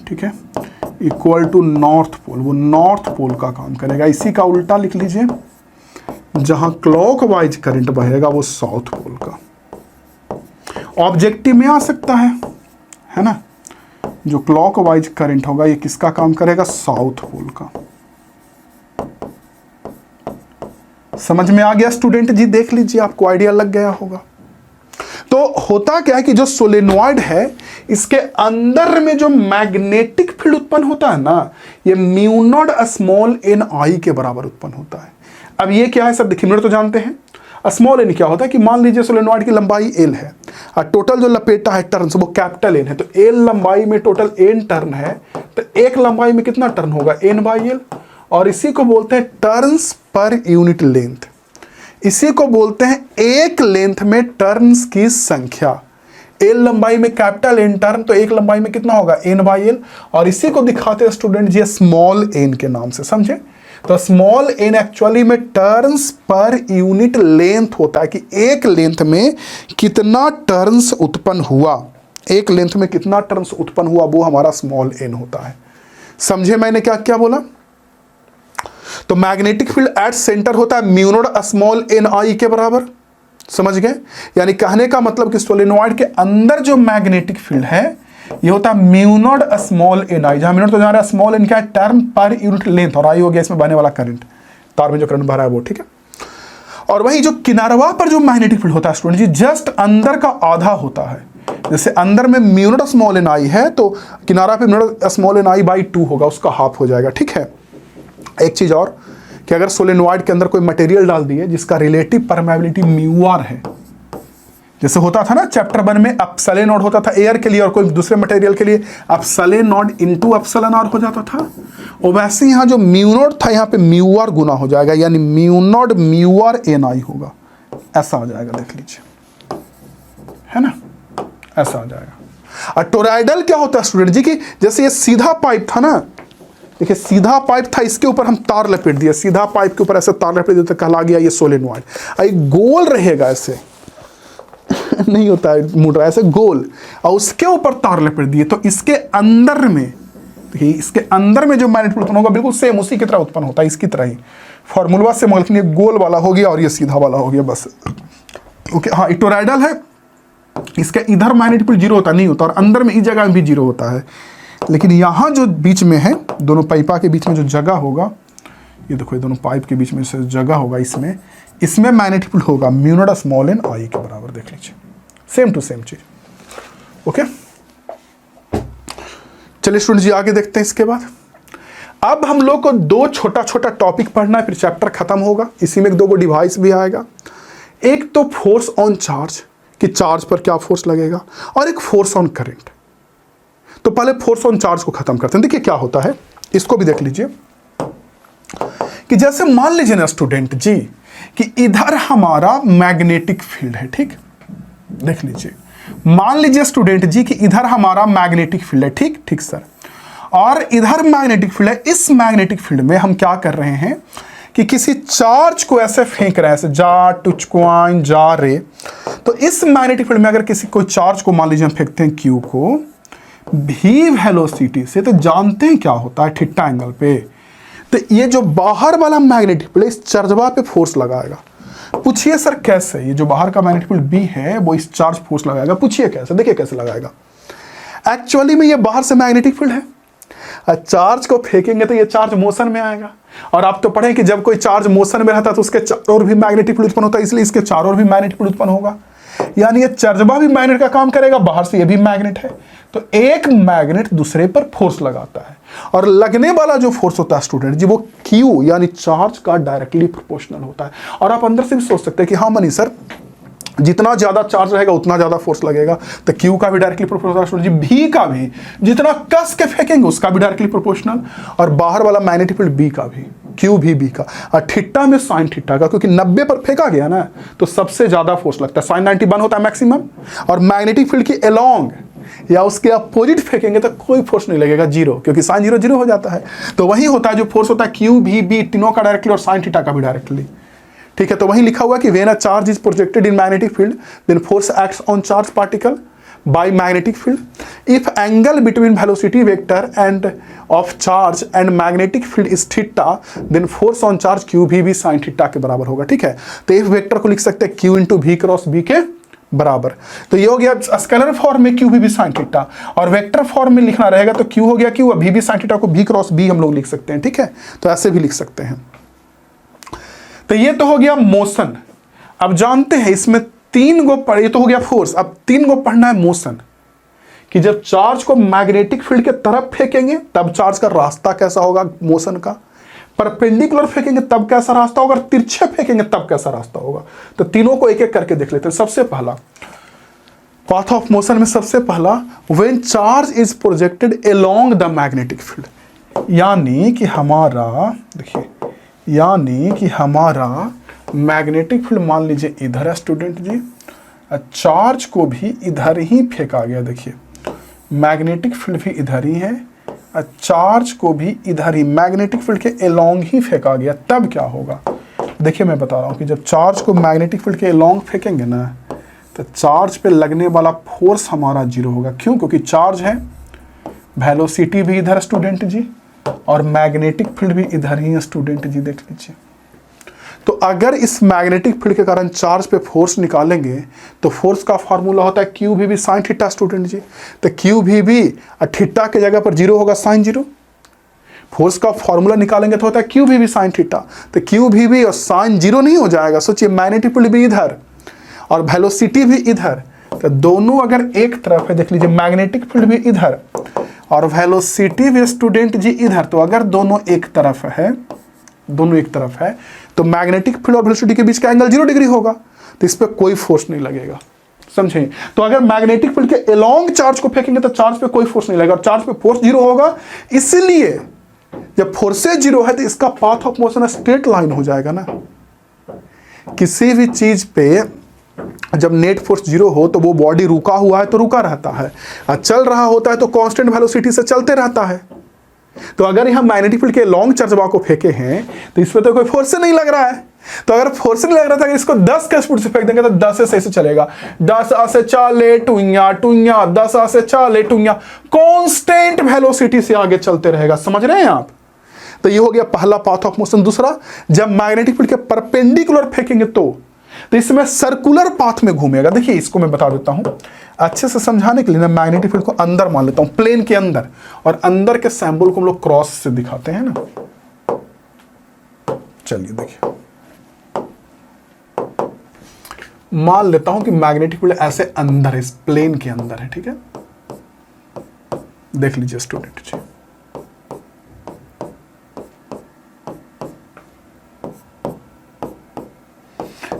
ठीक है, इक्वल टू नॉर्थ पोल, वो नॉर्थ पोल का काम करेगा। इसी का उल्टा लिख लीजिए, जहाँ क्लॉकवाइज करंट बहेगा वो साउथ पोल का। ऑब्जेक्टिव में आ सकता है ना, जो क्लॉकवाइज करंट होगा ये किसका काम करेगा, साउथ पोल का। समझ में आ गया स्टूडेंट जी? देख लीजिए आपको आइडिया लग गया होगा। तो होता क्या है कि जो सोलेनॉइड है इसके अंदर में जो मैग्नेटिक फील्ड उत्पन्न होता है ना, ये म्यू नॉट स्मॉल एन आई के बराबर उत्पन्न होता है। अब ये क्या है सब देखिए, मिनट तो जानते हैं। स्मॉल एन क्या होता है कि मान लीजिए सोलेनॉइड की लंबाई एल है और टोटल जो लपेटा है टर्न वो कैपिटल एन है, तो एल लंबाई में टोटल एन टर्न है, तो एक लंबाई में कितना टर्न होगा, एन बाई एल, और इसी को बोलते हैं टर्न्स पर यूनिट लेंथ। इसी को बोलते हैं एक लेंथ में टर्न्स की संख्या। एल लंबाई में कैपिटल एन टर्न, तो एक लंबाई में कितना होगा, एन बाई एल, और इसी को दिखाते हैं स्टूडेंट जी स्मॉल एन के नाम से, समझे। तो स्मॉल एन एक्चुअली में टर्न्स पर यूनिट लेंथ होता है कि एक लेंथ में कितना टर्न्स उत्पन्न हुआ, एक लेंथ में कितना टर्म्स उत्पन्न हुआ वो हमारा स्मॉल n होता है। समझे मैंने क्या क्या बोला? तो मैग्नेटिक फील्ड एट सेंटर होता है mu naught small n i के बराबर, समझ गए? यानी कहने का मतलब कि सोलेनॉइड के अंदर जो मैग्नेटिक फील्ड है ये होता है mu naught small n i, जहां म्यू नॉट तो जान रहा है स्मॉल n क्या है, टर्म पर यूनिट लेंथ, और i हो गया इसमें बहने वाला करंट, तार में जो करंट बह रहा है वो, ठीक है। और वही जो किनारवा पर जो मैग्नेटिक फील्ड होता है स्टूडेंट जी, जस्ट अंदर का आधा होता है। जैसे अंदर में mu naught small n i है तो किनारा पे mu naught small n i by 2 होगा, उसका हाफ हो जाएगा, ठीक है। एक चीज और कि अगर सोलेनॉइड के अंदर कोई मटेरियल डाल दिए जिसका रिलेटिव परमेबिलिटी म्यू आर है, जैसे होता था ना चैप्टर 1 में एप्सिलॉन नॉट होता था एयर के लिए और कोई दूसरे मटेरियल के लिए epsilon naught into epsilon R हो जाता था, और वैसे यहाँ जो म्यू नॉट था यहाँ पे म्यू आर गुना हो जाएगा, यानी mu naught mu R N I होगा, ऐसा आ जाएगा, देख लीजिए, है ना, ऐसा आ जाएगा। और टोरॉइडल क्या होता है स्टूडेंट जी कि जैसे ये सीधा पाइप था ना, देखिए सीधा पाइप था, इसके ऊपर हम तार लपेट दिया, सीधा पाइप के ऊपर ऐसे तार लपेट दिया तो कहला गया ये सोलेनॉइड। एक गोल रहेगा ऐसे नहीं होता है मुड़ रहा ऐसे गोल, और उसके ऊपर तार लपेट दिए तो इसके अंदर में, देखिए इसके अंदर में जो मैग्नेटिक उत्पन्न होगा बिल्कुल सेम उसी की तरह उत्पन्न होता है, इसकी तरह ही फॉर्मूला से, मगर ये गोल वाला हो गया और ये सीधा वाला हो गया, बस ओके। हाँ टोरॉइडल है, इसके इधर मैग्नेटिक फील्ड 0 होता नहीं होता, और अंदर में इस जगह में भी 0 होता है, लेकिन यहाँ जो बीच में है दोनों पाइपा के बीच में जो जगह होगा, ये देखो ये दोनों पाइप के बीच में से जगह होगा, इसमें मैग्नेटिक फील्ड होगा mu naught small n i के बराबर, देख लीजिए, सेम टू सेम चीज, ओके। चलिए स्टूडेंट जी आगे देखते हैं। इसके बाद अब हम लोग को दो छोटा छोटा टॉपिक पढ़ना है, फिर चैप्टर खत्म होगा। इसी में एक दो डिवाइस भी आएगा, एक तो फोर्स ऑन चार्ज कि चार्ज पर क्या फोर्स लगेगा, और एक फोर्स ऑन करंट। तो पहले फोर्स ऑन चार्ज को खत्म करते हैं। देखिए क्या होता है, इसको भी देख लीजिए कि जैसे मान लीजिए ना स्टूडेंट जी कि इधर हमारा मैग्नेटिक फील्ड है, ठीक, देख लीजिए, मान लीजिए स्टूडेंट जी कि इधर हमारा मैग्नेटिक फील्ड है, ठीक ठीक सर, और इधर मैग्नेटिक फील्ड है। इस मैग्नेटिक फील्ड में हम क्या कर रहे हैं कि किसी चार्ज को ऐसे फेंक रहे हैं, ऐसे जा टुचक्वाइन जा रे। तो इस मैग्नेटिक फील्ड में अगर किसी कोई चार्ज को मान लीजिए हम फेंकते हैं क्यू को भी वेलोसिटी से, तो जानते हैं क्या होता है थीटा एंगल पे, तो ये जो बाहर वाला मैग्नेटिक फील्ड इस चार्जवा पे फोर्स लगाएगा। पूछिए सर कैसे, ये जो बाहर का मैग्नेटिक फील्ड बी है वो इस चार्ज फोर्स लगाएगा, पूछिए कैसे, देखिए कैसे लगाएगा। एक्चुअली में ये बाहर से मैग्नेटिक फील्ड है, चार्ज को फेंकेंगे तो ये चार्ज मोशन में आएगा, और आप तो पढ़े कि जब कोई चार्ज मोशन में रहता है तो उसके चारों ओर भी मैग्नेटिक फील्ड उत्पन्न होता है, इसलिए इसके चारों ओर भी मैग्नेटिक फील्ड उत्पन्न होगा। यानी ये चार्जवा भी मैग्नेट का काम करेगा, बाहर से ये भी मैग्नेट है, तो एक मैग्नेट दूसरे पर फोर्स लगाता है, और लगने वाला जो फोर्स होता है स्टूडेंट जी वो क्यू यानी चार्ज का डायरेक्टली प्रोपोर्शनल होता है। और आप अंदर से भी सोच सकते हैं कि हाँ मनी सर जितना ज्यादा चार्ज रहेगा उतना ज्यादा फोर्स लगेगा, तो क्यू का भी डायरेक्टली प्रोपोर्शनल जी, भी का भी जितना कस के फेंकेंगे उसका भी डायरेक्टली प्रोपोर्शनल, और बाहर वाला मैग्नेटिक फील्ड बी का भी, क्यू भी बी का, और थीटा में साइन थीटा का, क्योंकि 90 पर फेंका गया ना तो सबसे ज्यादा फोर्स लगता है, साइन 91 होता है मैक्सिमम, और मैग्नेटिक फील्ड की अलोंग या उसके अपोजिट फेंकेंगे तो कोई फोर्स नहीं लगेगा, 0, क्योंकि साइन 0 0 हो जाता है। तो वही होता है जो फोर्स होता है क्यू भी बी तीनों का डायरेक्टली और साइन थीटा का भी डायरेक्टली, ठीक है। तो वही लिखा हुआ कि when a charge is projected in magnetic field then force acts on charge particle by magnetic field if angle between velocity vector and of charge and magnetic field is theta then force on charge Q भी B sine theta के बराबर होगा, ठीक है। तो इस vector को लिख सकते हैं क्यू इंटू भी क्रॉस बी के बराबर। तो ये हो गया स्केलर फॉर्म में क्यू भी साइन थीटा, और वेक्टर फॉर्म में लिखना रहेगा तो क्यू हो गया क्यू, भी साइन थीटा को भी क्रॉस बी हम लोग लिख सकते हैं, ठीक है। तो ऐसे भी लिख सकते हैं। तो ये तो हो गया मोशन। अब जानते हैं इसमें 3 गो पढ़े, ये तो हो गया फोर्स, अब 3 गो पढ़ना है मोशन, कि जब चार्ज को मैग्नेटिक फील्ड के तरफ फेंकेंगे तब चार्ज का रास्ता कैसा होगा मोशन का, परपेंडिकुलर फेंकेंगे तब कैसा रास्ता होगा, तिरछे फेंकेंगे तब कैसा रास्ता होगा। तो तीनों को एक एक करके देख लेते हैं। सबसे पहला पाथ ऑफ मोशन में सबसे पहला when charge is projected along the magnetic field, यानी कि हमारा देखिए, यानी कि हमारा मैग्नेटिक फील्ड मान लीजिए इधर है स्टूडेंट जी, चार्ज को भी इधर ही फेंका गया, देखिए मैग्नेटिक फील्ड भी इधर ही है, चार्ज को भी इधर ही मैग्नेटिक फील्ड के अलोंग ही फेंका गया, तब क्या होगा। देखिए मैं बता रहा हूँ कि जब चार्ज को मैग्नेटिक फील्ड के अलोंग फेंकेंगे ना तो चार्ज पे लगने वाला फोर्स हमारा 0 होगा। क्यों? क्योंकि चार्ज है, वेलोसिटी भी इधर स्टूडेंट जी, और मैग्नेटिक फील्ड भी इधर ही है स्टूडेंट जी, देख लीजिए। तो अगर इस मैग्नेटिक फील्ड के कारण चार्ज पे फोर्स निकालेंगे तो फोर्स का फार्मूला होता है Q V B sine theta student जी। तो क्यू वी बी थीटा के जगह पर 0 होगा, साइन 0। फोर्स का फॉर्मूला निकालेंगे तो होता है Q V B sine theta. तो क्यू वी बी और साइन 0 नहीं हो जाएगा। सोचिए, मैग्नेटिक फील्ड भी इधर और वेलोसिटी भी इधर, तो दोनों अगर एक तरफ है, देख लीजिए मैग्नेटिक फील्ड भी इधर और वेलोसिटी भी स्टूडेंट जी इधर, तो अगर दोनों एक तरफ है, दोनों एक तरफ है, तो मैग्नेटिक फील्ड और वेलोसिटी के बीच का एंगल 0 डिग्री होगा, तो इस पर कोई फोर्स नहीं लगेगा। समझे? तो अगर मैग्नेटिक फील्ड के अलोंग चार्ज को फेंकेंगे तो चार्ज पे कोई फोर्स नहीं लगेगा और चार्ज पे फोर्स 0 होगा। इसलिए जब फोर्सेज 0 है तो इसका path of motion straight line हो जाएगा ना। किसी भी चीज पे जब नेट फोर्स 0 हो तो वो बॉडी रुका हुआ है तो रुका रहता है, और चल रहा होता है तो कांस्टेंट वेलोसिटी से चलते रहता है। तो अगर यहां मैग्नेटिक फील्ड के लॉन्ग चार्ज को फेंके हैं तो इस पर तो कोई फोर्स नहीं लग रहा है। तो अगर फोर्स नहीं लग रहा था, अगर इसको 10 के स्पीड से फेंक देंगे तो 10 से सही से चलेगा। 10 से चले टुइया टुइया, 10 से चले टुइया, कांस्टेंट वेलोसिटी से आगे चलते रहेगा। समझ रहे हैं आप? तो ये हो गया पहला पाथ ऑफ मोशन। दूसरा, जब मैग्नेटिक फील्ड के परपेंडिकुलर फेंकेंगे तो इसमें सर्कुलर पाथ में घूमेगा। देखिए, इसको मैं बता देता हूं अच्छे से समझाने के लिए ना। मैग्नेटिक फील्ड को अंदर मान लेता हूं, प्लेन के अंदर, और अंदर के सिंबल को हम लोग क्रॉस से दिखाते हैं ना। चलिए देखिए, मान लेता हूं कि मैग्नेटिक फील्ड ऐसे अंदर है, इस प्लेन के अंदर है, ठीक है। देख लीजिए स्टूडेंट जी,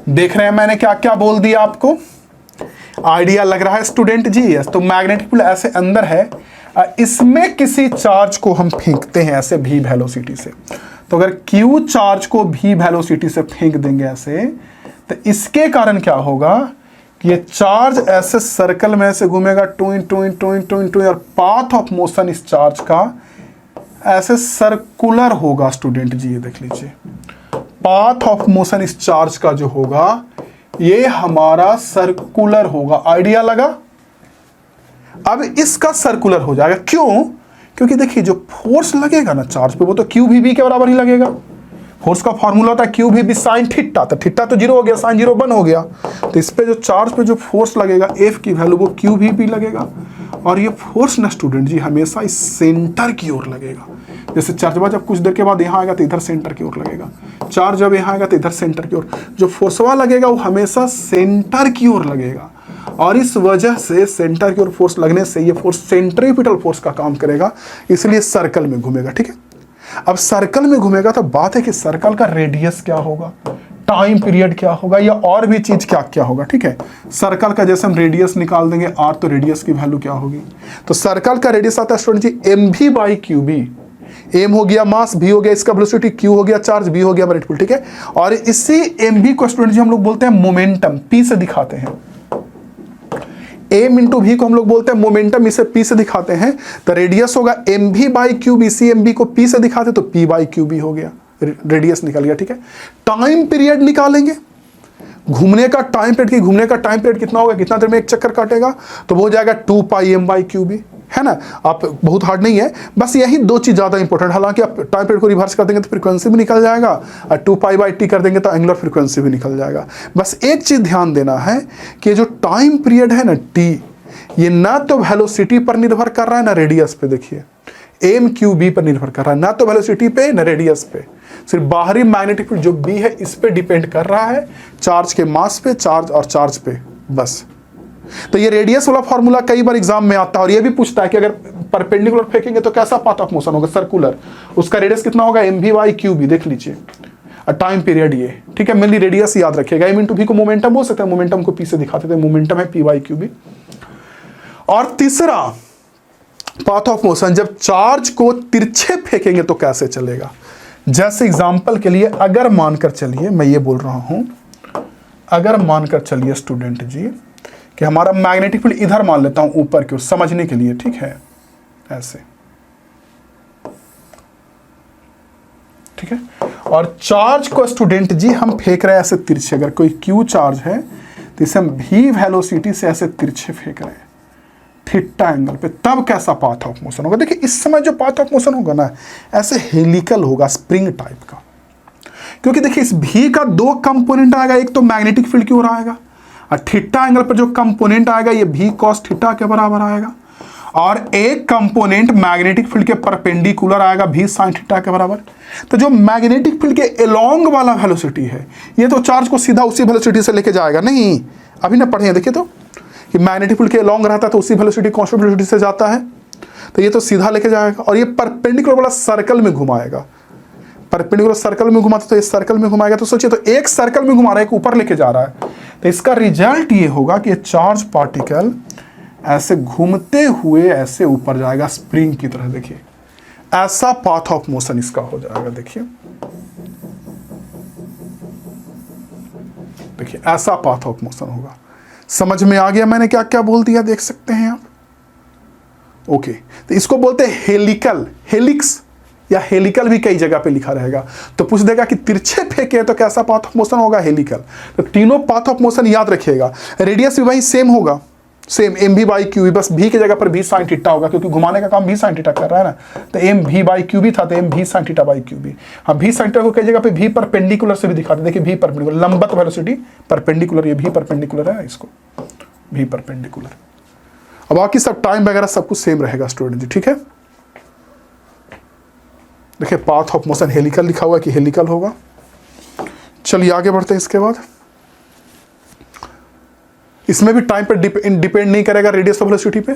देख रहे हैं मैंने क्या क्या बोल दिया आपको? आइडिया लग रहा है स्टूडेंट जी? यस। तो मैग्नेटिक फील्ड ऐसे अंदर है, इसमें किसी चार्ज को हम फेंकते हैं ऐसे भी वेलोसिटी से। तो अगर क्यू चार्ज को भी वेलोसिटी से फेंक देंगे ऐसे, तो इसके कारण क्या होगा कि ये चार्ज ऐसे सर्कल में ऐसे घूमेगा, टूइन टूइन टूइन टूइन टूइन, और पाथ ऑफ मोशन इस चार्ज का ऐसे सर्कुलर होगा स्टूडेंट जी। ये देख लीजिए, पाथ ऑफ मोशन इस चार्ज का जो होगा ये हमारा सर्कुलर होगा। आइडिया लगा? अब इसका सर्कुलर हो जाएगा। क्यों? क्योंकि देखिए, जो फोर्स लगेगा ना चार्ज पे वो तो क्यू वी बी के बराबर ही लगेगा। फोर्स का फॉर्मूला होता है Q V B sine theta, तो थीटा तो 0 हो गया, साइन 0 1 हो गया। तो इस पे जो चार्ज पे जो फोर्स लगेगा एफ की वैल्यू वो क्यू वी बी लगेगा। और ये फोर्स ना स्टूडेंट जी हमेशा इस सेंटर की ओर लगेगा। जैसे चार्ज जब कुछ देर के बाद यहाँ आएगा तो इधर सेंटर की ओर लगेगा, चार्ज जब यहाँ आएगा तो इधर सेंटर की ओर। जो फोर्सवा लगेगा वो हमेशा सेंटर की ओर लगेगा, और इस वजह से सेंटर की ओर फोर्स लगने से ये फोर्स सेंट्रीपिटल फोर्स का काम करेगा, इसलिए सर्कल में घूमेगा। ठीक है, अब सर्कल में घूमेगा तो बात है कि सर्कल का रेडियस क्या होगा, टाइम पीरियड क्या होगा, या और भी चीज क्या क्या होगा। ठीक है, सर्कल का जैसे हम रेडियस निकाल देंगे आर, तो रेडियस की वैल्यू क्या होगी? तो सर्कल का रेडियस आता है स्टूडेंट जी M V by Q B. M हो गया मास, भी हो गया इसका वेलोसिटी, क्यू हो गया चार्ज, बी हो गया मैग्नेटिक फील्ड। ठीक है, और इसी एम वी को स्टूडेंट जी हम लोग बोलते हैं मोमेंटम, पी से दिखाते हैं। एम इंटू वी को हम लोग बोलते हैं मोमेंटम, इसे पी से दिखाते हैं। तो रेडियस होगा M V by Q B, C M B को पी से दिखाते तो पी बाई क्यू बी हो गया, रेडियस निकल गया। ठीक है, टाइम पीरियड निकालेंगे, घूमने का टाइम पीरियड की, घूमने का टाइम पीरियड कितना होगा, कितना देर में एक चक्कर काटेगा, तो वो हो जाएगा 2 पाई एम बाई क्यू बी, है ना। आप बहुत हार्ड नहीं है, बस यही दो चीज ज्यादा इंपॉर्टेंट। हालांकि आप टाइम पीरियड को रिवर्स कर देंगे तो फ्रीक्वेंसी भी निकल जाएगा, और 2 पाई बाई टी कर देंगे तो एंगुलर फ्रीक्वेंसी भी निकल जाएगा। बस एक चीज ध्यान देना है कि जो टाइम पीरियड है ना टी, ये ना तो वेलोसिटी पर निर्भर कर रहा है ना रेडियस पे। देखिए एम क्यू बी पर निर्भर कर रहा है, ना तो वेलोसिटी पे ना रेडियस पे, सिर्फ बाहरी मैग्नेटिक फील्ड जो बी है इस पे डिपेंड कर रहा है, चार्ज के मास पे, चार्ज और चार्ज पे, बस। तो ये रेडियस वाला फॉर्मूला कई बार एग्जाम में आता है, और ये भी पूछता है कि अगर परपेंडिकुलर फेंकेंगे तो कैसा पाथ ऑफ मोशन होगा, सर्कुलर, उसका रेडियस कितना होगा, M V by Q B. देख लीजिए, और टाइम पीरियड ये, ठीक है, मेनली रेडियस याद रखिएगा। एम इंटू वी को मोमेंटम बोल सकते हैं, मोमेंटम को पी से दिखाते थे, मोमेंटम है पी बाई क्यू बी। और तीसरा पाथ ऑफ मोशन, जब चार्ज को तिरछे फेंकेंगे तो कैसे चलेगा। जैसे एग्जांपल के लिए अगर मानकर चलिए, मैं ये बोल रहा हूं, अगर मानकर चलिए स्टूडेंट जी कि हमारा मैग्नेटिक फील्ड इधर मान लेता हूं ऊपर की ओर, समझने के लिए, ठीक है, ऐसे, ठीक है, और चार्ज को स्टूडेंट जी हम फेंक रहे हैं ऐसे तिरछे। अगर कोई क्यू चार्ज है तो इसे हम भी वेलोसिटी से ऐसे तिरछे फेंक रहे हैं थीटा एंगल पे, तब कैसा पाथ ऑफ मोशन होगा? देखिए इस समय जो पाथ ऑफ मोशन होगा ना, ऐसे हेलिकल होगा, स्प्रिंग टाइप का। क्योंकि देखिए इस भी का दो कंपोनेंट आएगा, एक तो मैग्नेटिक फील्ड की ओर आएगा, और थीटा एंगल पर जो कंपोनेंट आएगा ये भी कॉस थीटा के बराबर आएगा, और एक कंपोनेंट मैग्नेटिक फील्ड के परपेंडिकुलर आएगा भी साइन थीटा के बराबर। तो जो मैग्नेटिक फील्ड के एलोंग वाला वेलोसिटी है, ये तो चार्ज को सीधा उसी वेलोसिटी से लेके जाएगा नहीं, अभी ना पढ़े देखिए तो कि मैग्नेटिक फील्ड के एलोंग रहता है तो उसी वेलोसिटी कांस्टेंट वेलोसिटी से जाता है, तो ये तो सीधा लेके जाएगा, और ये परपेंडिकुलर वाला सर्कल में घुमाएगा, परपेंडिकुलर सर्कल में घुमाता तो ये सर्कल में घुमाएगा। तो सोचिए, तो एक सर्कल में घुमा रहा है, एक ऊपर लेके जा रहा है, तो इसका रिजल्ट ये होगा कि चार्ज पार्टिकल ऐसे घूमते हुए ऐसे ऊपर जाएगा स्प्रिंग की तरह। देखिए ऐसा पाथ ऑफ मोशन इसका हो जाएगा। देखिए देखिए ऐसा पाथ ऑफ मोशन होगा। समझ में आ गया मैंने क्या क्या बोल दिया, देख सकते हैं आप। ओके, तो इसको बोलते हैं हेलिकल, हेलिक्स या हेलिकल भी कई जगह पे लिखा रहेगा। तो पूछ देगा कि तिरछे फेंके तो कैसा पाथ ऑफ मोशन होगा? हेलिकल। तो तीनों पाथ ऑफ मोशन याद रखिएगा। रेडियस भी वही सेम होगा, सेम एम भी बाई क्यू भी, बस भी की जगह पर भी साइन थीटा होगा, क्योंकि घुमाने का काम भी साइन थीटा कर रहा है ना। तो एम भी बाई क्यू भी था, तो एम भी साइन थीटा बाई क्यू भी। हाँ, भी साइन थीटा को कई जगह पे भी परपेंडिकुलर से भी दिखाते। देखिए भी परपेंडिकुलर, लंबवत वेलोसिटी परपेंडिकुलर, ये भी परपेंडिकुलर है, इसको भी परपेंडिकुलर। अब बाकी सब टाइम वगैरह सब कुछ सेम रहेगा स्टूडेंट जी, ठीक है। देखिए पाथ ऑफ मोशन हेलिकल लिखा हुआ है कि हेलिकल होगा। चलिए आगे बढ़ते हैं। इसके बाद इसमें भी टाइम पर डिपेंड नहीं करेगा, रेडियस ऑफ वेलोसिटी पे।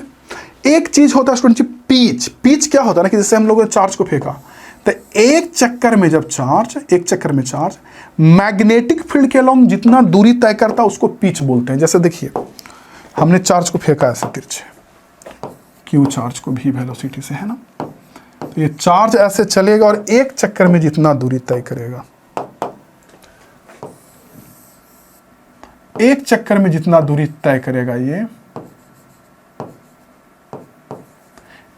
एक चीज होता है स्टूडेंट जी, पीच। पीच क्या होता है ना कि जैसे हम लोगों ने चार्ज को फेंका, तो एक चक्कर में जब चार्ज मैग्नेटिक फील्ड के अलोंग जितना दूरी तय करता है उसको पीच बोलते हैं। जैसे देखिए हमने चार्ज को फेंका ऐसे तिरछे, क्यू चार्ज को भी वेलोसिटी से, है ना। तो ये चार्ज ऐसे चलेगा और एक चक्कर में जितना दूरी तय करेगा, एक चक्कर में जितना दूरी तय करेगा ये,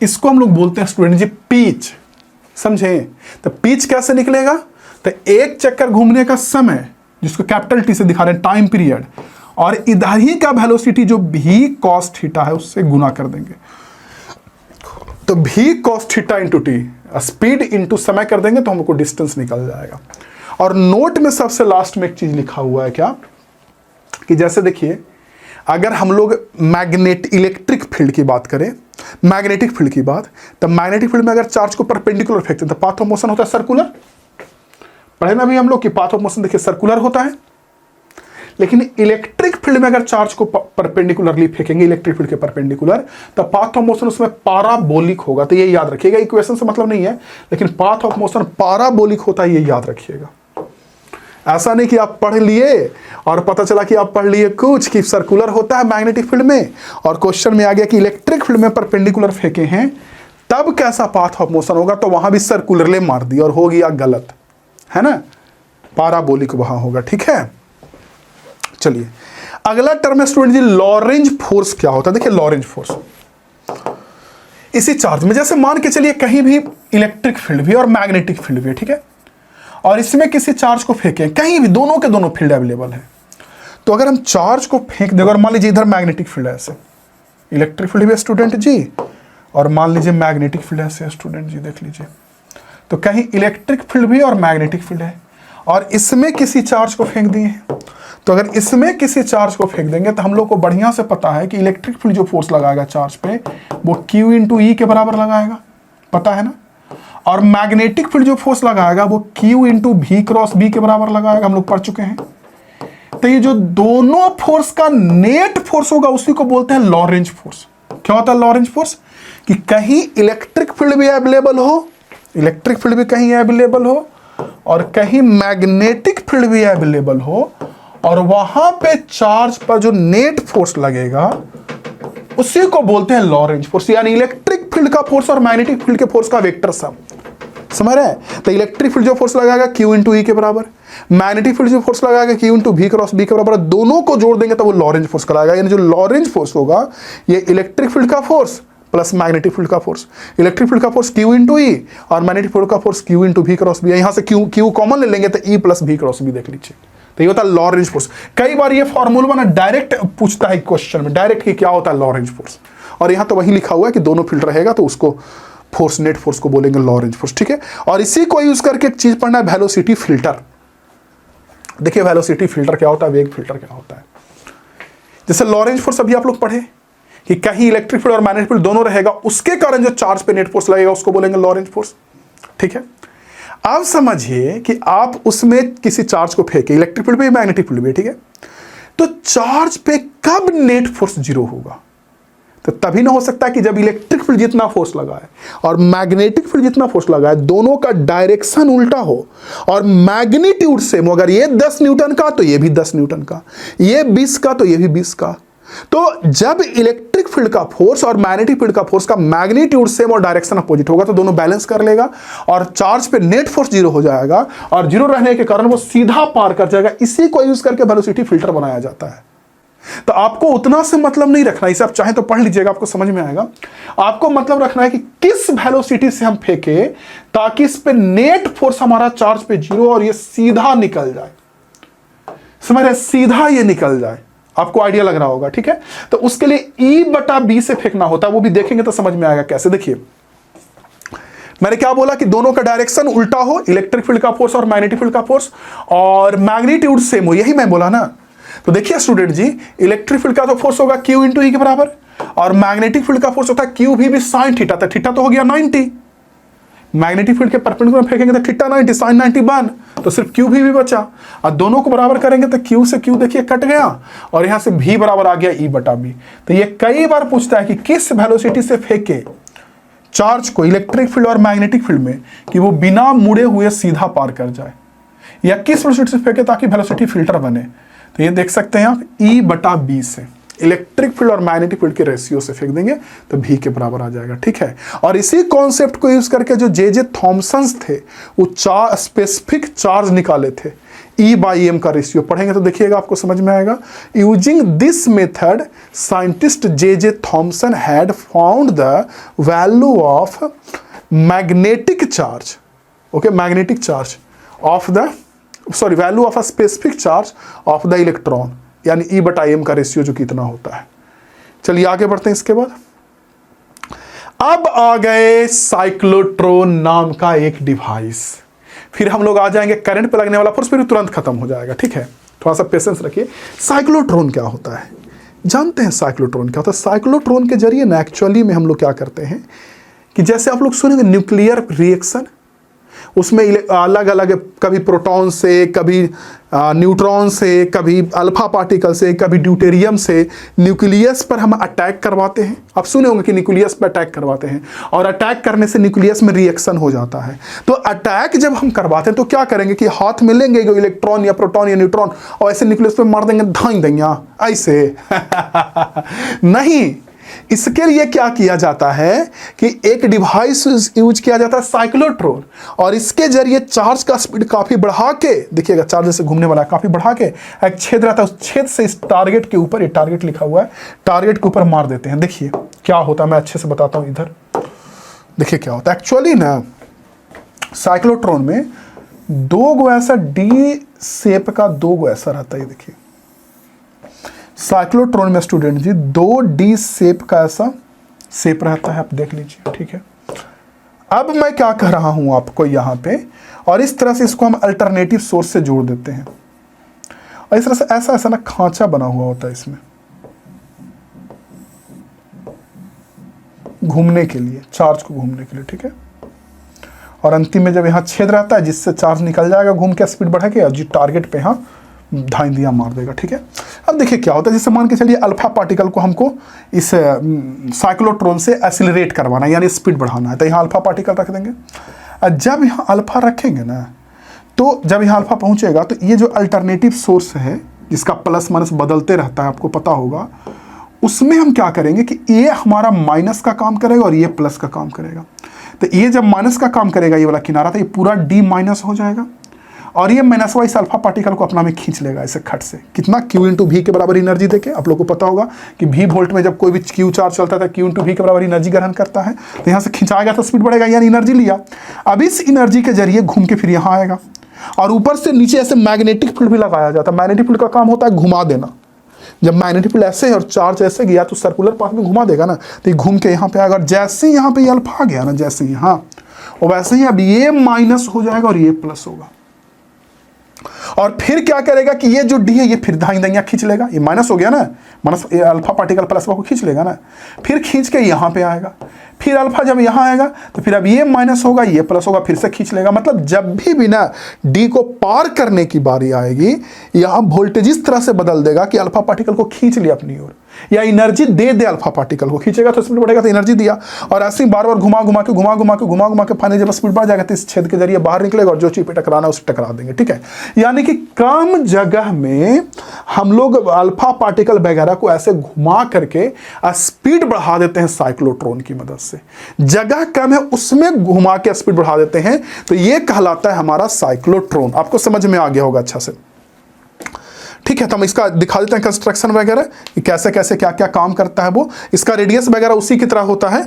इसको हम लोग बोलते हैं स्टूडेंट जी पीच। समझे? तो पीच कैसे निकलेगा? तो एक चक्कर घूमने का समय, जिसको कैपिटल टी से दिखा रहे हैं, टाइम पीरियड, और इधर ही का वेलोसिटी जो भी कॉस थीटा है उससे गुना कर देंगे। तो भी cos theta into T, speed into समय कर देंगे तो हमको डिस्टेंस निकल जाएगा। और नोट में सबसे लास्ट में एक चीज लिखा हुआ है क्या, कि जैसे देखिए अगर हम लोग इलेक्ट्रिक फील्ड की बात करें, मैग्नेटिक फील्ड की बात, तो मैग्नेटिक फील्ड में अगर चार्ज को परपेंडिकुलर फेंकते हैं तो पाथ ऑफ मोशन होता है सर्कुलर। पढ़े ना भी हम लोग कि पाथ ऑफ मोशन देखिए सर्कुलर होता है। लेकिन इलेक्ट्रिक फील्ड में अगर चार्ज को परपेंडिकुलरली फेंकेंगे, इलेक्ट्रिक फील्ड के परपेंडिकुलर, तो पाथ ऑफ मोशन उसमें पाराबोलिक होगा। तो ये याद रखिएगा, इक्वेशन से मतलब नहीं है, लेकिन पाथ ऑफ मोशन पाराबोलिक होता है, ये याद रखिएगा। ऐसा नहीं कि आप पढ़ लिए और पता चला कि आप पढ़ लिए कुछ कि सर्कुलर होता है मैग्नेटिक फील्ड में, और क्वेश्चन में आ गया कि इलेक्ट्रिक फील्ड में परपेंडिकुलर फेंके हैं तब कैसा पाथ ऑफ मोशन होगा, तो वहां भी सर्कुलरले मार दिया और हो गया गलत, है ना। पाराबोलिक वहां होगा, ठीक है। चलिए अगला टर्म है स्टूडेंट जी लॉरेंज फोर्स। क्या होता है? देखिए लॉरेंज फोर्स इसी चार्ज में, जैसे मान के चलिए कहीं भी इलेक्ट्रिक फील्ड भी और मैग्नेटिक फील्ड भी है, ठीक है, और इसमें किसी चार्ज को फेंकें, कहीं भी दोनों के दोनों फील्ड अवेलेबल है, तो अगर हम चार्ज को फेंक दें, और मान लीजिए इधर मैग्नेटिक फील्ड है ऐसे, इलेक्ट्रिक फील्ड भी है स्टूडेंट जी, और मान लीजिए मैग्नेटिक फील्ड ऐसे है स्टूडेंट जी, देख लीजिए, तो कहीं इलेक्ट्रिक फील्ड भी और मैग्नेटिक फील्ड है, और इसमें किसी चार्ज को फेंक दिए हैं। तो अगर इसमें किसी चार्ज को फेंक देंगे तो हम लोग को बढ़िया से पता है कि इलेक्ट्रिक फील्ड जो फोर्स लगाएगा चार्ज पे वो Q इंटू ई के बराबर लगाएगा, पता है ना। और मैग्नेटिक फील्ड जो फोर्स लगाएगा वो Q इंटू भी क्रॉस बी के बराबर लगाएगा, हम लोग पढ़ चुके हैं। तो ये जो दोनों फोर्स का नेट फोर्स होगा उसी को बोलते हैं लॉरेंज फोर्स। क्या होता है लॉरेंज फोर्स? कि कहीं इलेक्ट्रिक फील्ड भी अवेलेबल हो, इलेक्ट्रिक फील्ड भी कहीं अवेलेबल हो, और कहीं मैग्नेटिक फील्ड भी अवेलेबल हो, और वहां पे चार्ज पर जो नेट फोर्स लगेगा उसी को बोलते हैं लॉरेंज फोर्स, यानी इलेक्ट्रिक फील्ड का फोर्स और मैग्नेटिक फील्ड के फोर्स का वेक्टर सम। समझ रहे हैं? तो इलेक्ट्रिक फील्ड जो फोर्स लगाएगा Q इंटू ई के बराबर, मैग्नेटिक फील्ड जो फोर्स लगाएगा Q इंटू भी क्रॉस बी के बराबर, दोनों को जोड़ देंगे तो वो लॉरेंज फोर्स कहलाएगा। यानी जो लॉरेंज फोर्स होगा ये इलेक्ट्रिक फील्ड का फोर्स प्लस मैग्नेटिक फील्ड का फोर्स, इलेक्ट्रिक फील्ड का फोर्स Q इंटू ई और मैग्नेटिक फील्ड का फोर्स Q इंटू भी क्रॉस बी। यहां से Q कॉमन ले लेंगे तो E प्लस भी क्रॉस बी देख लीजिए, तो ये होता है लॉरेंज फोर्स। कई बार ये फॉर्मूला ना डायरेक्ट पूछता है क्वेश्चन में, डायरेक्ट कि क्या होता है लॉरेंज फोर्स, और यहाँ तो वही लिखा हुआ है कि दोनों फील्ड रहेगा तो उसको फोर्स, नेट फोर्स को बोलेंगे लॉरेंज फोर्स, ठीक है। और इसी को यूज करके एक चीज पढ़ना है, वेलोसिटी फिल्टर। देखिए वेलोसिटी फिल्टर क्या होता है, वेग फिल्टर क्या होता है। जैसे लॉरेंज फोर्स अभी आप लोग पढ़े कि कहीं इलेक्ट्रिक फील्ड और मैग्नेटिक फील्ड दोनों रहेगा, उसके कारण जो चार्ज पे नेट फोर्स लगेगा उसको बोलेंगे लॉरेंज फोर्स, ठीक है। अब समझिए कि आप उसमें किसी चार्ज को फेंके, इलेक्ट्रिक फील्ड पे, मैग्नेटिक फील्ड पे, ठीक है, तो चार्ज पे कब नेट फोर्स जीरो होगा? तो तभी ना हो सकता है कि जब इलेक्ट्रिक फील्ड जितना फोर्स लगा है और मैग्नेटिक फील्ड जितना फोर्स लगा है, दोनों का डायरेक्शन उल्टा हो और मैग्नीट्यूड सेम हो। अगर ये 10 न्यूटन का तो ये भी 10 न्यूटन का, ये 20 का तो ये भी 20 का। तो जब इलेक्ट्रिक फील्ड का फोर्स और मैग्नेटिक फील्ड का फोर्स का मैग्नीट्यूड सेम और डायरेक्शन अपोजिट होगा तो दोनों बैलेंस कर लेगा और चार्ज पे नेट फोर्स जीरो हो जाएगा, और जीरो रहने के कारण वो सीधा पार कर जाएगा। इसी को यूज करके वेलोसिटी फिल्टर बनाया जाता है। तो आपको उतना से मतलब नहीं रखना, इसे आप चाहें तो पढ़ लीजिएगा, आपको समझ में आएगा। आपको मतलब रखना है कि किस वेलोसिटी से हम फेंके ताकि इस पे नेट फोर्स हमारा चार्ज पे जीरो और ये सीधा निकल जाए, समझ रहे, सीधा ये निकल जाए। आपको आइडिया लग रहा होगा, ठीक है। तो उसके लिए E/B से फेंकना होता है, वो भी देखेंगे तो समझ में आएगा कैसे। देखिए मैंने क्या बोला कि दोनों का डायरेक्शन उल्टा हो, इलेक्ट्रिक फील्ड का फोर्स और मैग्नेटिक फील्ड का फोर्स, और मैग्नीट्यूड सेम हो, यही मैं बोला ना। तो देखिए स्टूडेंट जी, इलेक्ट्रिक फील्ड का तो फोर्स होगा Q × E के बराबर, और मैग्नेटिक फील्ड का फोर्स होता है Q भी sin थीटा, तो थीटा तो हो गया 90। मैग्नेटिक फील्ड के परपेंडिकुलर फेंकेंगे तो थीटा 90, sin 90 बन, तो सिर्फ Q भी बचा। और दोनों को बराबर करेंगे तो Q से Q देखिए कट गया, और यहां से V बराबर आ गया E/B। तो ये कई बार पूछता है कि किस वेलोसिटी से फेंके चार्ज को इलेक्ट्रिक फील्ड और मैग्नेटिक फील्ड में कि वो बिना मुड़े हुए सीधा पार कर जाए, या किस वेलोसिटी से फेंके ताकि वेलोसिटी फिल्टर बने। तो ये देख सकते हैं आप E/B से इलेक्ट्रिक फील्ड और मैग्नेटिक फील्ड के रेशियो से फेंक देंगे तो V के बराबर आ जाएगा, ठीक है। और इसी कॉन्सेप्ट को यूज करके जो जे थॉमसन थे वो स्पेसिफिक चार्ज निकाले थे, E/m का रेशियो पढ़ेंगे तो देखिएगा आपको समझ में आएगा। Using this method scientist J Thomson had found the value of magnetic charge, okay, magnetic charge of the value of a specific charge of the electron, यानी E/m का रेशियो जो कितना होता है। चलिए आगे बढ़ते हैं। इसके बाद अब आ गए साइक्लोट्रॉन नाम का एक डिवाइस। फिर हम लोग आ जाएंगे करंट पे लगने वाला फोर्स, फिर तुरंत खत्म हो जाएगा, ठीक है। थोड़ा सा पेशेंस रखिए। साइक्लोट्रॉन क्या होता है जानते हैं? साइक्लोट्रॉन क्या होता है? साइक्लोट्रॉन के जरिए ना एक्चुअली में हम लोग क्या करते हैं कि जैसे आप लोग सुनेंगे न्यूक्लियर रिएक्शन, उसमें अलग अलग, कभी प्रोटॉन से, कभी न्यूट्रॉन से, कभी अल्फा पार्टिकल से, कभी ड्यूटेरियम से न्यूक्लियस पर हम अटैक करवाते हैं। आप सुने होंगे कि न्यूक्लियस पर अटैक करवाते हैं, और अटैक करने से न्यूक्लियस में रिएक्शन हो जाता है। तो अटैक जब हम करवाते हैं तो क्या करेंगे कि हाथ में लेंगे इलेक्ट्रॉन या प्रोटॉन या न्यूट्रॉन और ऐसे न्यूक्लियस पे मार देंगे, धाई देंगे ऐसे नहीं। इसके लिए क्या किया जाता है कि एक डिवाइस यूज किया जाता है साइक्लोट्रॉन, और इसके जरिए चार्ज का स्पीड काफी बढ़ा के, देखिएगा चार्ज जैसे घूमने वाला काफी बढ़ा के एक छेद रहता है, उस छेद से इस टारगेट के ऊपर, ये टारगेट लिखा हुआ है, टारगेट के ऊपर मार देते हैं। देखिए क्या होता है, मैं अच्छे से बताता हूं। इधर देखिए क्या होता है। एक्चुअली ना साइक्लोट्रॉन में दो गो ऐसा डी शेप का दो गो ऐसा रहता है। देखिए साइक्लोट्रॉन में स्टूडेंट जी 2D शेप का ऐसा शेप रहता है, आप देख लीजिए, ठीक है। अब मैं क्या कह रहा हूं आपको यहां पे, और इस तरह से इसको हम अल्टरनेटिव सोर्स से जोड़ देते हैं, और इस तरह से ऐसा ऐसा ना खांचा बना हुआ होता है इसमें घूमने के लिए, चार्ज को घूमने के लिए, ठीक है। और अंतिम में जब यहां छेद रहता है जिससे चार्ज निकल जाएगा घूम के, स्पीड बढ़ा के, और जी टारगेट पे यहां धाइंदिया मार देगा, ठीक है। अब देखिए क्या होता है, जैसे मान के चलिए अल्फा पार्टिकल को हमको इस साइक्लोट्रॉन से एक्सीलरेट करवाना है, यानी स्पीड बढ़ाना है, तो यहाँ अल्फा पार्टिकल रख देंगे। जब यहाँ अल्फा रखेंगे ना, तो जब यहाँ अल्फा पहुँचेगा तो ये जो अल्टरनेटिव सोर्स है जिसका प्लस माइनस बदलते रहता है, आपको पता होगा, उसमें हम क्या करेंगे कि ये हमारा माइनस का काम करेगा और ये प्लस का काम करेगा। तो ये जब माइनस का काम करेगा, ये वाला किनारा, तो ये पूरा D माइनस हो जाएगा, और ये माइनस वाइस अल्फा पार्टिकल को अपना में खींच लेगा ऐसे खट से। कितना? Q × V के बराबर एनर्जी देके। आप लोग को पता होगा कि V वोल्ट में जब कोई भी Q चार्ज चलता है Q × V के बराबर एनर्जी ग्रहण करता है, तो यहाँ से खिंचाएगा तो स्पीड बढ़ेगा, यानी एनर्जी लिया। अब इस एनर्जी के जरिए घूम के फिर यहाँ आएगा, और ऊपर से नीचे ऐसे मैग्नेटिक फील्ड भी लगाया जाता है। मैग्नेटिक फील्ड का काम होता है घुमा देना। जब मैग्नेटिक फील्ड ऐसे है और चार्ज ऐसे गया तो सर्कुलर पाथ में घुमा देगा ना, तो ये घूम के यहाँ पे आएगा। और जैसे ही यहाँ पे ये अल्फा आ गया ना, जैसे यहाँ, और वैसे ही अब ये माइनस हो जाएगा और ये प्लस होगा। और फिर क्या करेगा कि ये जो डी है ये फिर दाईं दाईं खींच लेगा। ये माइनस हो गया ना, माइनस अल्फा पार्टिकल प्लस को खींच लेगा ना, फिर खींच के यहाँ पे आएगा। फिर अल्फा जब यहाँ आएगा तो फिर अब ये माइनस होगा, ये प्लस होगा, फिर से खींच लेगा। मतलब जब भी ना डी को पार करने की बारी आएगी, यहाँ वोल्टेज इस तरह से बदल देगा कि अल्फा पार्टिकल को खींच लिया अपनी ओर, या एनर्जी दे दे। अल्फा पार्टिकल को खींचेगा तो स्पीड बढ़ेगा, तो एनर्जी दिया। और ऐसे ही बार बार घुमा घुमा के फाइनली जब स्पीड बढ़ जाएगा तो इस छेद के जरिए बाहर निकलेगा और जो चीज पे टकराना उसे टकरा देंगे। ठीक है, यानी कि कम जगह में हम लोग अल्फा पार्टिकल वगैरह को ऐसे घुमा करके स्पीड बढ़ा देते हैं साइक्लोट्रॉन की मदद से। जगह कम है उसमें घुमा के स्पीड बढ़ा देते हैं, तो ये कहलाता है हमारा साइक्लोट्रॉन। आपको समझ में आ गया होगा अच्छा से। ठीक है, तो हम इसका दिखा देते हैं कंस्ट्रक्शन वगैरह कि कैसे कैसे क्या क्या काम करता है वो। इसका रेडियस वगैरह उसी की तरह होता है।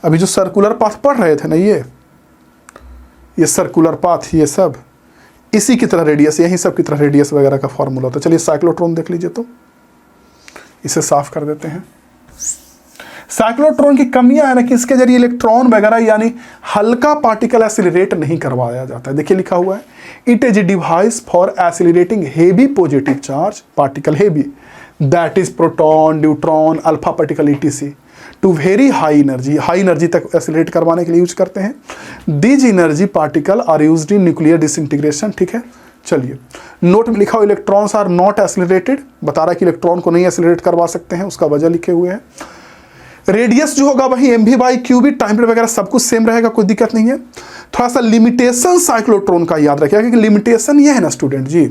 अभी जो सर्कुलर पाथ पढ़ रहे थे ना, ये सर्कुलर पाथ, ये सब इसी की तरह रेडियस, यही सब की तरह रेडियस वगैरह का फॉर्मूला होता है। चलिए साइक्लोट्रॉन देख लीजिए, तो इसे साफ कर देते हैं। साइक्लोट्रॉन की कमियां है ना कि इसके जरिए इलेक्ट्रॉन वगैरह यानी हल्का पार्टिकल एक्सीलरेट नहीं करवाया जाता है। देखिए लिखा हुआ है, it is a device for accelerating heavy positive charge particle, heavy that is proton, neutron, alpha particle etc to very high energy तक एक्सीलरेट करवाने के लिए यूज करते हैं। These energy particle are used in nuclear disintegration. ठीक है, चलिए note में लिखा हुआ इलेक्ट्रॉन्स आर नॉट एक्सीलरेटेड, बता रहा है कि इलेक्ट्रॉन को नहीं एक्सीलरेट करवा सकते हैं, उसका वजह लिखे हुए हैं। रेडियस जो होगा वही mv/q, टाइम पीरियड वगैरह सब कुछ सेम रहेगा, कोई दिक्कत नहीं है। थोड़ा सा लिमिटेशन साइक्लोट्रॉन का याद रखिएगा, क्योंकि लिमिटेशन ये है ना स्टूडेंट जी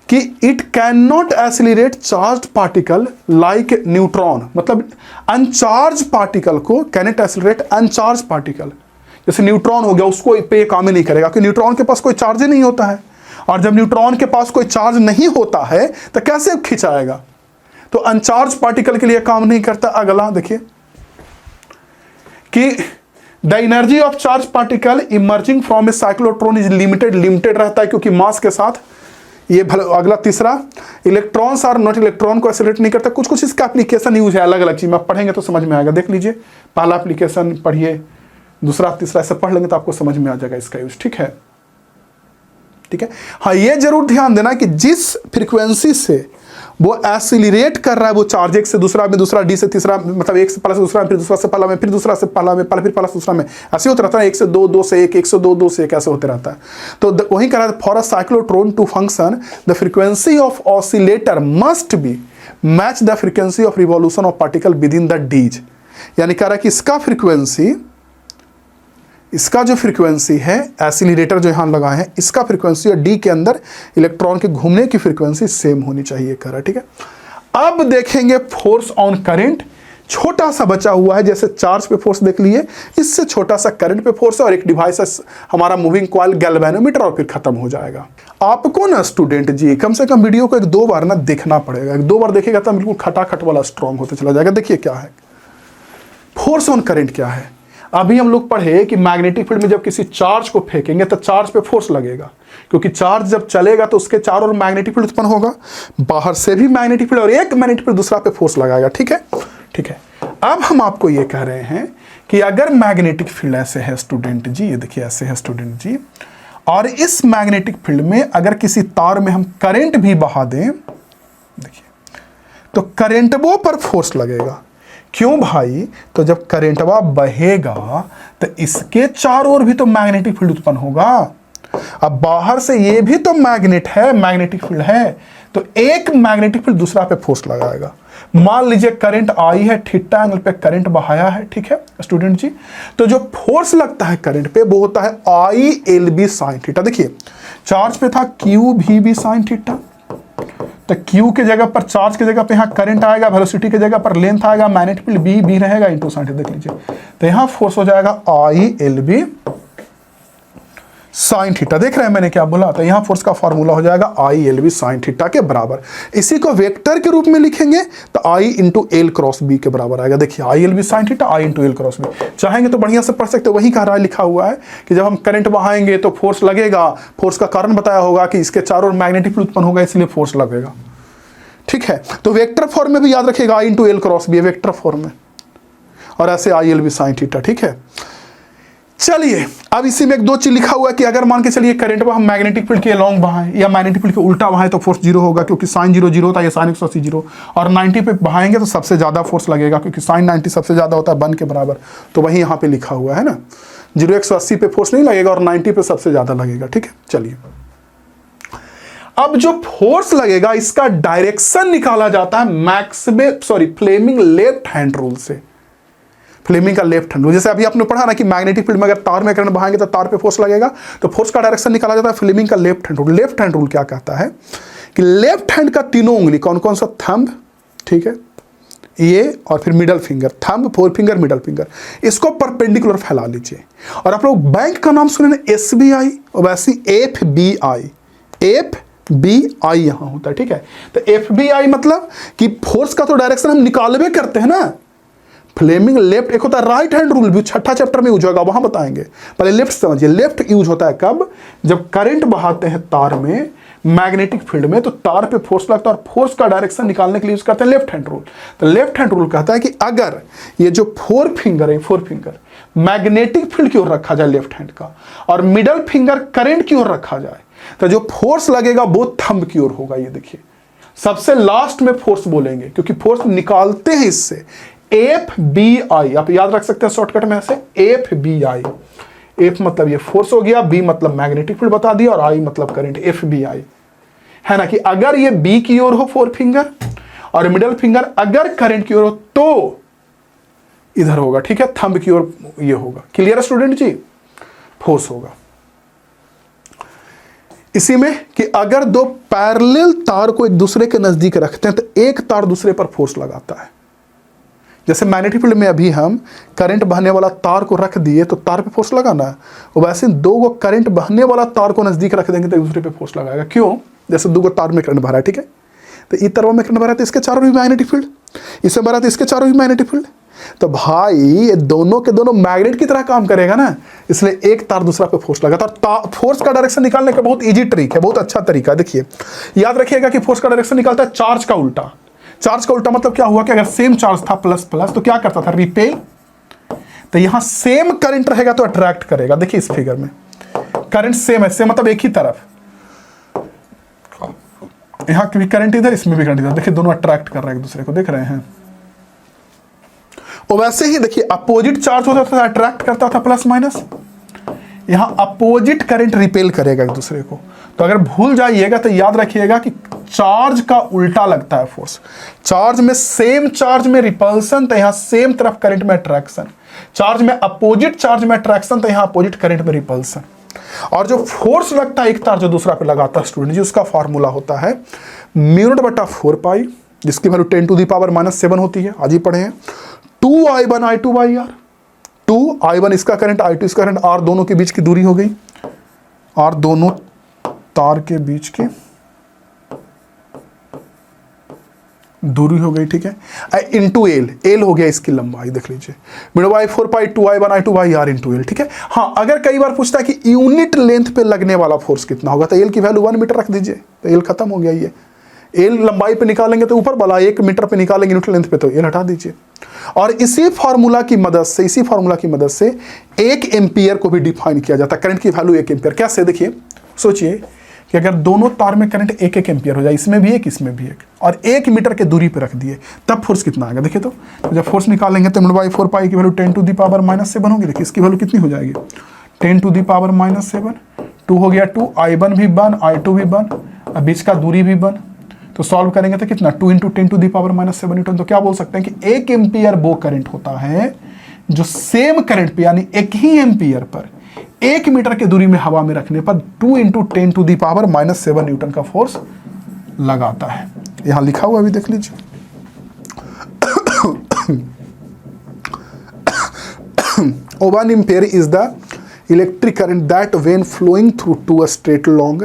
कि it can not accelerate charge particle like neutron. मतलब अनचार्ज पार्टिकल को कैन इट एक्सीलरेट अनचार्ज पार्टिकल, जैसे न्यूट्रॉन हो गया, उसको पे काम ही नहीं करेगा क्योंकि न्यूट्रॉन के पास कोई चार्ज ही नहीं होता है। और जब न्यूट्रॉन के पास कोई चार्ज नहीं होता है तो कैसे खिंचाएगा, तो अनचार्ज पार्टिकल के लिए काम नहीं करता। अगला देखिए कि the energy of charge particle emerging from A cyclotron is limited रहता है क्योंकि मास के साथ। ये अगला तीसरा, इलेक्ट्रॉन्स आर नॉट, इलेक्ट्रॉन को एक्सीलरेट नहीं करता। कुछ कुछ इसका एप्लीकेशन यूज है, अलग अलग चीज में आप पढ़ेंगे तो समझ में आएगा। देख लीजिए, पहला एप्लीकेशन पढ़िए, दूसरा तीसरा ऐसे पढ़ लेंगे तो आपको समझ में आ जाएगा इसका यूज। ठीक है, ठीक है। हाँ, ये जरूर ध्यान देना कि जिस फ्रीक्वेंसी से वो एक्सीलरेट कर रहा है वो चार्ज, एक से दूसरा में, दूसरा डी से तीसरा, मतलब एक से पहला से दूसरा में, फिर दूसरा से पहला में, फिर दूसरा से पहला में, फिर पहला से दूसरा में, ऐसे होता रहता है। एक से दो, दो से एक, एक से दो, दो से एक, ऐसे होते रहता है। तो वही कह रहा है, for a cyclotron to function the frequency of oscillator must be match the frequency of revolution of particle within the dees. यानी कह रहा है कि इसका जो फ्रीक्वेंसी है, एक्सीलरेटर जो यहाँ लगा है, इसका फ्रीक्वेंसी और डी के अंदर इलेक्ट्रॉन के घूमने की फ्रीक्वेंसी सेम होनी चाहिए, कह रहा है। ठीक है, अब देखेंगे फोर्स ऑन करंट। छोटा सा बचा हुआ है, जैसे चार्ज पे फोर्स देख लिए, इससे छोटा सा करंट पे फोर्स है और एक डिवाइस है हमारा मूविंग कॉइल गैल्वेनोमीटर, और फिर खत्म हो जाएगा। आपको ना स्टूडेंट जी कम से कम वीडियो को एक दो बार ना देखना पड़ेगा। एक दो बार देखेगा तो बिल्कुल खटाखट वाला स्ट्रॉन्ग होता चला जाएगा। देखिए क्या है फोर्स ऑन करंट, क्या है। अभी हम लोग पढ़े कि मैग्नेटिक फील्ड में जब किसी चार्ज को फेंकेंगे तो चार्ज पे फोर्स लगेगा, क्योंकि चार्ज जब चलेगा तो उसके चारों ओर मैग्नेटिक फील्ड उत्पन्न होगा, बाहर से भी मैग्नेटिक फील्ड, और एक मैग्नेटिक फील्ड दूसरा पे फोर्स लगाएगा। ठीक है, ठीक है। अब हम आपको ये कह रहे हैं कि अगर मैग्नेटिक फील्ड ऐसे है स्टूडेंट जी, ये देखिए ऐसे है स्टूडेंट जी, और इस मैग्नेटिक फील्ड में अगर किसी तार में हम करंट भी बहा दें, देखिए तो करंटवो पर फोर्स लगेगा। क्यों भाई, तो जब करंटवा बहेगा तो इसके चारों ओर भी तो मैग्नेटिक फील्ड उत्पन्न होगा। अब बाहर से ये भी तो मैग्नेट है, मैग्नेटिक फील्ड है, तो एक मैग्नेटिक फील्ड दूसरा पे फोर्स लगाएगा। मान लीजिए करंट आई है, थीटा एंगल पे करंट बहाया है। ठीक है स्टूडेंट जी, तो जो फोर्स लगता है करंट पे वो होता है ILB साइन थीटा। देखिए चार्ज पे था QVB साइन थीटा, तो Q के जगह पर, चार्ज के जगह पे यहाँ करंट आएगा, वेलोसिटी के जगह पर लेंथ आएगा, मैग्नेटिक फील्ड B रहेगा इंटू साइन थीटा। देख लीजिए, तो यहाँ फोर्स हो जाएगा ILB साइन थीटा। देख रहे हैं मैंने क्या बोला था, यहाँ फोर्स का फॉर्मूला हो जाएगा I L B sine theta के बराबर। इसी को वेक्टर के रूप में लिखेंगे तो I into L cross B के बराबर आएगा। देखिए I L B sine theta, I into L cross B. चाहेंगे तो बढ़िया से पढ़ सकते हो, वही कह रहा है, लिखा हुआ है कि जब हम करंट बहाएंगे तो फोर्स लगेगा। फोर्स का कारण बताया होगा कि इसके चारों ओर मैग्नेटिक फील्ड उत्पन्न होगा, इसलिए फोर्स लगेगा। ठीक है, तो वेक्टर फॉर्म में भी याद रखिएगा I into L cross B vector form में, और ऐसे I L B sine theta. ठीक है, चलिए अब इसी में एक दो चीज लिखा हुआ है कि अगर मान के चलिए करंट हम मैग्नेटिक फील्ड के लॉन्ग बहाएं या मैग्नेटिक फील्ड के उल्टा बहाएं तो फोर्स जीरो होगा, क्योंकि साइन 0 0 होता है, साइन 180 0, और 90 पे बहाएंगे तो सबसे ज्यादा फोर्स लगेगा, क्योंकि साइन 90 सबसे ज्यादा होता है 1 के बराबर। तो वही यहाँ पे लिखा हुआ है ना, 0 180 पे फोर्स नहीं लगेगा और 90 पे सबसे ज्यादा लगेगा। ठीक है, चलिए अब जो फोर्स लगेगा इसका डायरेक्शन निकाला जाता है फ्लेमिंग लेफ्ट हैंड रूल से। फ्लेमिंग का लेफ्ट हैंड रूल, जैसे अभी आपने पढ़ा ना कि मैग्नेटिक फील्ड में अगर तार में करंट बहाएंगे तो तार पे फोर्स लगेगा, तो फोर्स का डायरेक्शन निकाला जाता है फ्लेमिंग का left hand rule. Left hand rule क्या कहता है कि लेफ्ट हैंड का तीनों उंगली कौन कौन सा, थंब, ठीक है, ये और फिर middle finger, thumb, four finger, middle finger, इसको परपेंडिकुलर फैला लीजिए। और आप लोग बैंक का नाम सुने ना, SBI, और वैसे FBI, FBI यहां होता है। ठीक है, तो FBI मतलब कि फोर्स का तो डायरेक्शन हम निकालवे करते हैं ना। फ्लेमिंग लेफ्ट, एक होता है राइट हैंड रूल, भी छठा चैप्टर में यूज होगा, वहां बताएंगे। पहले लेफ्ट समझिए, लेफ्ट यूज होता है कब, जब करंट बहाते हैं तार में मैग्नेटिक फील्ड में, तो तार पे फोर्स लगता है और फोर्स का डायरेक्शन निकालने के लिए यूज करते हैं लेफ्ट हैंड रूल। तो लेफ्ट हैंड रूल कहता है कि अगर ये जो फोर फिंगर है, फोर फिंगर मैग्नेटिक फील्ड की ओर रखा जाए लेफ्ट हैंड का, और मिडल फिंगर करंट की ओर रखा जाए, तो जो फोर्स लगेगा वो थंब की ओर होगा। ये देखिए सबसे लास्ट में फोर्स बोलेंगे, क्योंकि फोर्स निकालते हैं इससे। FBI आप याद रख सकते हैं शॉर्टकट में ऐसे, FBI। F मतलब ये फोर्स हो गया, B मतलब मैग्नेटिक फील्ड बता दिया, और I मतलब करंट, FBI है ना। कि अगर ये B की ओर हो फोर फिंगर और मिडल फिंगर अगर करंट की ओर हो तो इधर होगा। ठीक है, थंब की ओर ये होगा। क्लियर है स्टूडेंट जी, फोर्स होगा। इसी में कि अगर दो पैरेलल तार को एक दूसरे के नजदीक रखते हैं तो एक तार दूसरे पर फोर्स लगाता है। जैसे मैग्नेटिक फील्ड में अभी हम करंट बहने वाला तार को रख दिए तो तार पे फोर्स लगाना है, और वैसे दो गो करंट बहने वाला तार को नजदीक रख देंगे तो एक दूसरे पे फोर्स लगाएगा। क्यों, जैसे दो गो तार में करंट बह रहा है, ठीक है, तो इस तरह में करंट बह रहा है तो इसके चारों भी मैग्नेटिक फील्ड, इसमें बह रहा है तो इसके चारों भी मैग्नेटिक फील्ड। तो भाई ये दोनों के दोनों मैग्नेट की तरह काम करेगा ना, इसलिए एक तार दूसरा पे फोर्स लगाता है। और फोर्स का डायरेक्शन निकालने का बहुत इजी ट्रिक है, बहुत अच्छा तरीका है। देखिए याद रखिएगा कि फोर्स का डायरेक्शन निकालता है चार्ज का उल्टा। चार्ज का उल्टा मतलब क्या हुआ कि अगर सेम चार्ज था प्लस प्लस तो क्या करता था, रिपेल। तो यहां सेम करंट रहेगा तो अट्रैक्ट करेगा। देखिए इस फिगर में करंट सेम है, सेम मतलब एक ही तरफ, यहां भी करंट इधर, इसमें भी करंट इधर, देखिए दोनों अट्रैक्ट कर रहे हैं एक दूसरे को, देख रहे हैं। और वैसे ही देखिए अपोजिट चार्ज होता था अट्रैक्ट करता था प्लस माइनस, यहां अपोजिट करंट रिपेल करेगा एक दूसरे को। तो अगर भूल जाइएगा तो याद रखिएगा कि चार्ज का उल्टा लगता है फोर्स। चार्ज में सेम चार्ज में रिपल्सन तो यहां सेम तरफ करंट में अट्रैक्शन, चार्ज में अपोजिट चार्ज में अट्रैक्शन तो यहां अपोजिट करंट में रिपल्सन। और जो फोर्स लगता है एक तार जो दूसरा पे लगाता है स्टूडेंट जी, उसका फॉर्मूला होता है μ0/4π, जिसकी वैल्यू 10⁻⁻7 होती है, आज ही पढ़े हैं, 2I1 I2/R। 2I1 इसका करंट, I2 इसका करंट, R दोनों के बीच की दूरी हो गई, R दोनों तार के बीच की दूरी हो गई, ठीक है, इंटू एल हो गया इसकी लंबाई, देख लीजिए μ/4π 2I1 I2/R इंटू एल। ठीक है, हाँ अगर कई बार पूछता है कि यूनिट लेंथ पे लगने वाला फोर्स कितना होगा तो एल की वैल्यू 1 मीटर रख दीजिए, तो एल खत्म हो गया। ये एल लंबाई पे निकालेंगे तो ऊपर वाला, 1 मीटर पे निकालेंगे यूनिट लेंथ पे तो एल हटा दीजिए। और इसी फार्मूला की मदद से 1 एम्पियर को भी डिफाइन किया जाता है, करंट की वैल्यू 1 एम्पियर। कैसे, देखिए सोचिए कि अगर दोनों तार में करंट 1 एम्पियर हो जाए, इसमें भी एक इसमें भी एक, और 1 मीटर के दूरी पे रख दिए, तब फोर्स कितना आएगा देखिए। तो जब फोर्स निकालेंगे तो μ/4π की वैल्यू 10⁻⁻7 होगी। देखिए इसकी वैल्यू कितनी हो जाएगी, 10⁻⁻7, 2 हो गया 2, I1 भी 1, I2 भी 1, अब बीच का दूरी भी 1, तो सॉल्व करेंगे तो कितना, 2 × 10⁻⁻7 न्यूटन। तो क्या बोल सकते हैं कि 1 एम्पियर वो करंट होता है जो सेम करंट पे यानी 1 ही एम्पियर पर 1 मीटर के दूरी में हवा में रखने पर 2 × 10⁻⁻7 न्यूटन का फोर्स लगाता है। यहां लिखा हुआ भी देख लीजिए। O1 ampere is the electric current that when flowing through two a straight long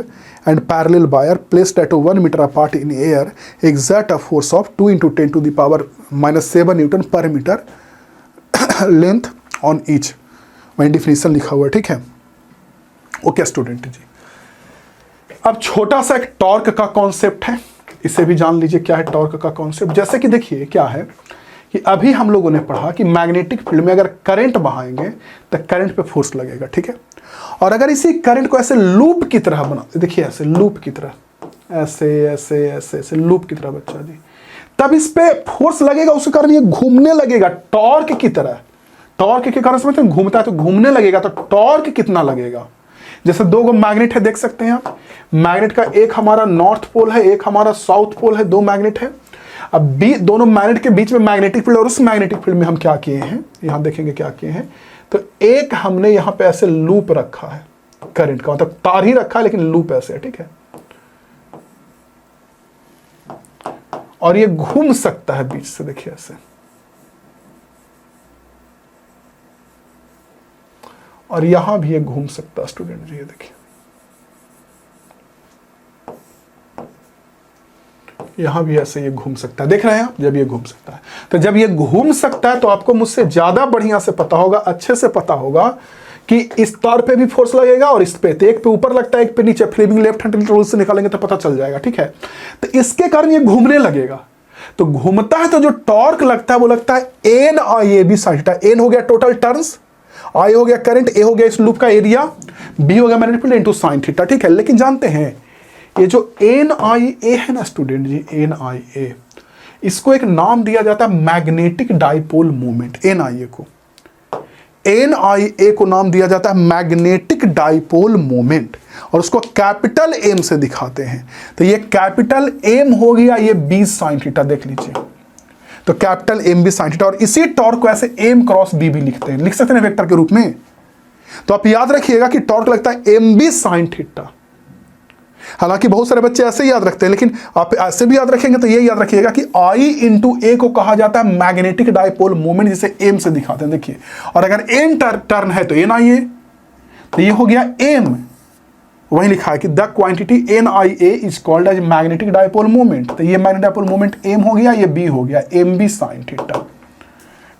and parallel wire placed at 1 meter apart in air exert a force of 2 into 10 to the power minus 7 Newton पर metre length on each. वहीं definition लिखा हुआ है, ठीक है। Okay student जी, अब छोटा सा एक टॉर्क का कॉन्सेप्ट है, इसे भी जान लीजिए क्या है टॉर्क का कॉन्सेप्ट। जैसे कि देखिए क्या है कि अभी हम लोगों ने पढ़ा कि मैग्नेटिक फील्ड में अगर करंट बहाएंगे तो करंट पे फोर्स लगेगा, ठीक है। और अगर इसी करंट को ऐसे लूप की तरह बनाते, देखिए ऐसे लूप की तरह, ऐसे ऐसे ऐसे ऐसे लूप की तरह बच्चा जी, तब इस पे फोर्स लगेगा, उसके कारण ये घूमने लगेगा टॉर्क की तरह। टॉर्क के कारण समझते हैं, घूमता है तो घूमने लगेगा, तो टॉर्क कितना लगेगा। जैसे दो गो मैग्नेट है, देख सकते हैं आप, मैग्नेट का एक हमारा नॉर्थ पोल है, एक हमारा साउथ पोल है, दो मैग्नेट है। अब दोनों मैग्नेट के बीच में मैग्नेटिक फील्ड, और उस मैग्नेटिक फील्ड में हम क्या किए हैं, यहां देखेंगे क्या किए हैं, तो एक हमने यहां पे ऐसे लूप रखा है करंट का, मतलब तार ही रखा है लेकिन लूप ऐसे है, ठीक है। और ये घूम सकता है बीच से, देखिए ऐसे, और यहां भी ये घूम सकता है स्टूडेंट जी, ये देखिए यहां भी ऐसे ये घूम सकता है, देख रहे हैं आप, जब ये घूम सकता है। तो जब ये घूम सकता है तो आपको मुझसे ज्यादा बढ़िया से पता होगा, अच्छे से पता होगा कि इस तार पे भी फोर्स लगेगा और इस पे, तो एक पे ऊपर लगता है एक पे नीचे, फ्लेमिंग लेफ्ट हैंड रूल से निकालेंगे तो पता चल जाएगा, ठीक है। तो इसके कारण ये घूमने लगेगा, तो घूमता है तो जो टॉर्क लगता है वो लगता है N I A B sine theta. N हो गया टोटल टर्न्स, आई हो गया करंट, ए हो गया इस लूप का एरिया, बी हो गया magnetic field into sine theta, ठीक है। लेकिन जानते हैं ये जो एन आई ए है ना स्टूडेंट जी, एन आई ए, इसको एक नाम दिया जाता है magnetic dipole moment. N I ए को, एन आई ए को नाम दिया जाता है मैग्नेटिक डाइपोल मोमेंट, और उसको कैपिटल एम से दिखाते हैं। तो ये कैपिटल एम हो गया ये बी साइन थीटा, देख लीजिए, तो capital M B sine theta. और इसी टॉर्क को ऐसे एम क्रॉस बी भी लिखते हैं, लिख सकते हैं वेक्टर के रूप में। तो आप याद रखिएगा कि टॉर्क लगता है एम बी साइन थीटा। हालांकि बहुत सारे बच्चे ऐसे ही याद रखते हैं, लेकिन आप ऐसे भी याद रखेंगे तो ये याद रखिएगा कि आई इंटू ए को कहा जाता है मैग्नेटिक डाइपोल मोमेंट, जिसे एम से दिखाते हैं, देखिए। और अगर एन टर्न है तो एन आई ए, तो ये हो गया एम, वही लिखा है कि the quantity N I A is called as magnetic dipole moment. तो ये मैग्नेटिक डाइपोल मोमेंट एम हो गया, ये बी हो गया एम बी साइन थीटा,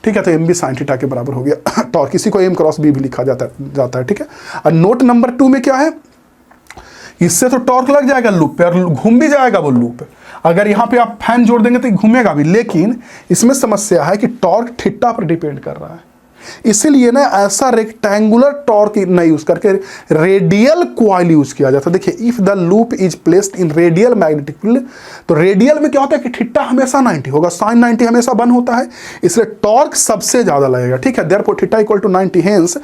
ठीक है। तो एम बी साइन थीटा के बराबर हो गया टॉर्क, किसी को एम क्रॉस बी भी लिखा जाता है, ठीक है। और नोट नंबर 2 में क्या है, इससे तो टॉर्क लग जाएगा लूप पे और घूम भी जाएगा वो लूप। अगर यहां पे आप फैन जोड़ देंगे तो घूमेगा भी, लेकिन इसमें समस्या है कि टॉर्क थीटा पर डिपेंड कर रहा है। इसीलिए ना ऐसा रेक्टेंगुलर टॉर्क न यूज करके रेडियल कॉइल यूज किया जाता है। देखिए, if the loop is placed in radial magnetic field, तो रेडियल में क्या होता है कि थीटा हमेशा 90 होगा, साइन 90 हमेशा 1 होता है, इसलिए टॉर्क सबसे ज्यादा लगेगा, ठीक है। Therefore theta equal to 90, hence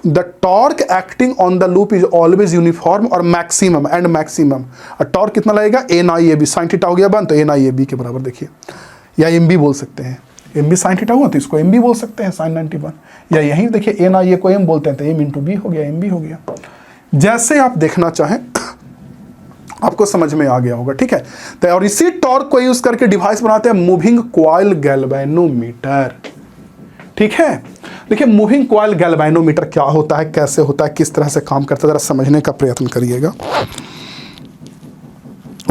the torque acting on the loop is always uniform और maximum and maximum। और टॉर्क कितना लगेगा, N I A B, sine theta हो गया 1 तो एन आई ए बी के बराबर, देखिए, या एम बी बोल सकते हैं, एम बी साइन थीटा हुआ तो इसको एम बी बोल सकते हैं साइन 91, या यहीं देखिए एन आई ए को एम बोलते हैं तो एम इंटू बी हो गया, एम बी हो गया। जैसे आप देखना चाहें आपको समझ में आ गया होगा, ठीक है। तो और इसी टॉर्क को यूज करके डिवाइस बनाते हैं मूविंग कॉइल गैल्वेनोमीटर, ठीक है। देखिए, मूविंग कॉइल गैल्वेनोमीटर क्या होता है, कैसे होता है, किस तरह से काम करता है, जरा समझने का प्रयत्न करिएगा।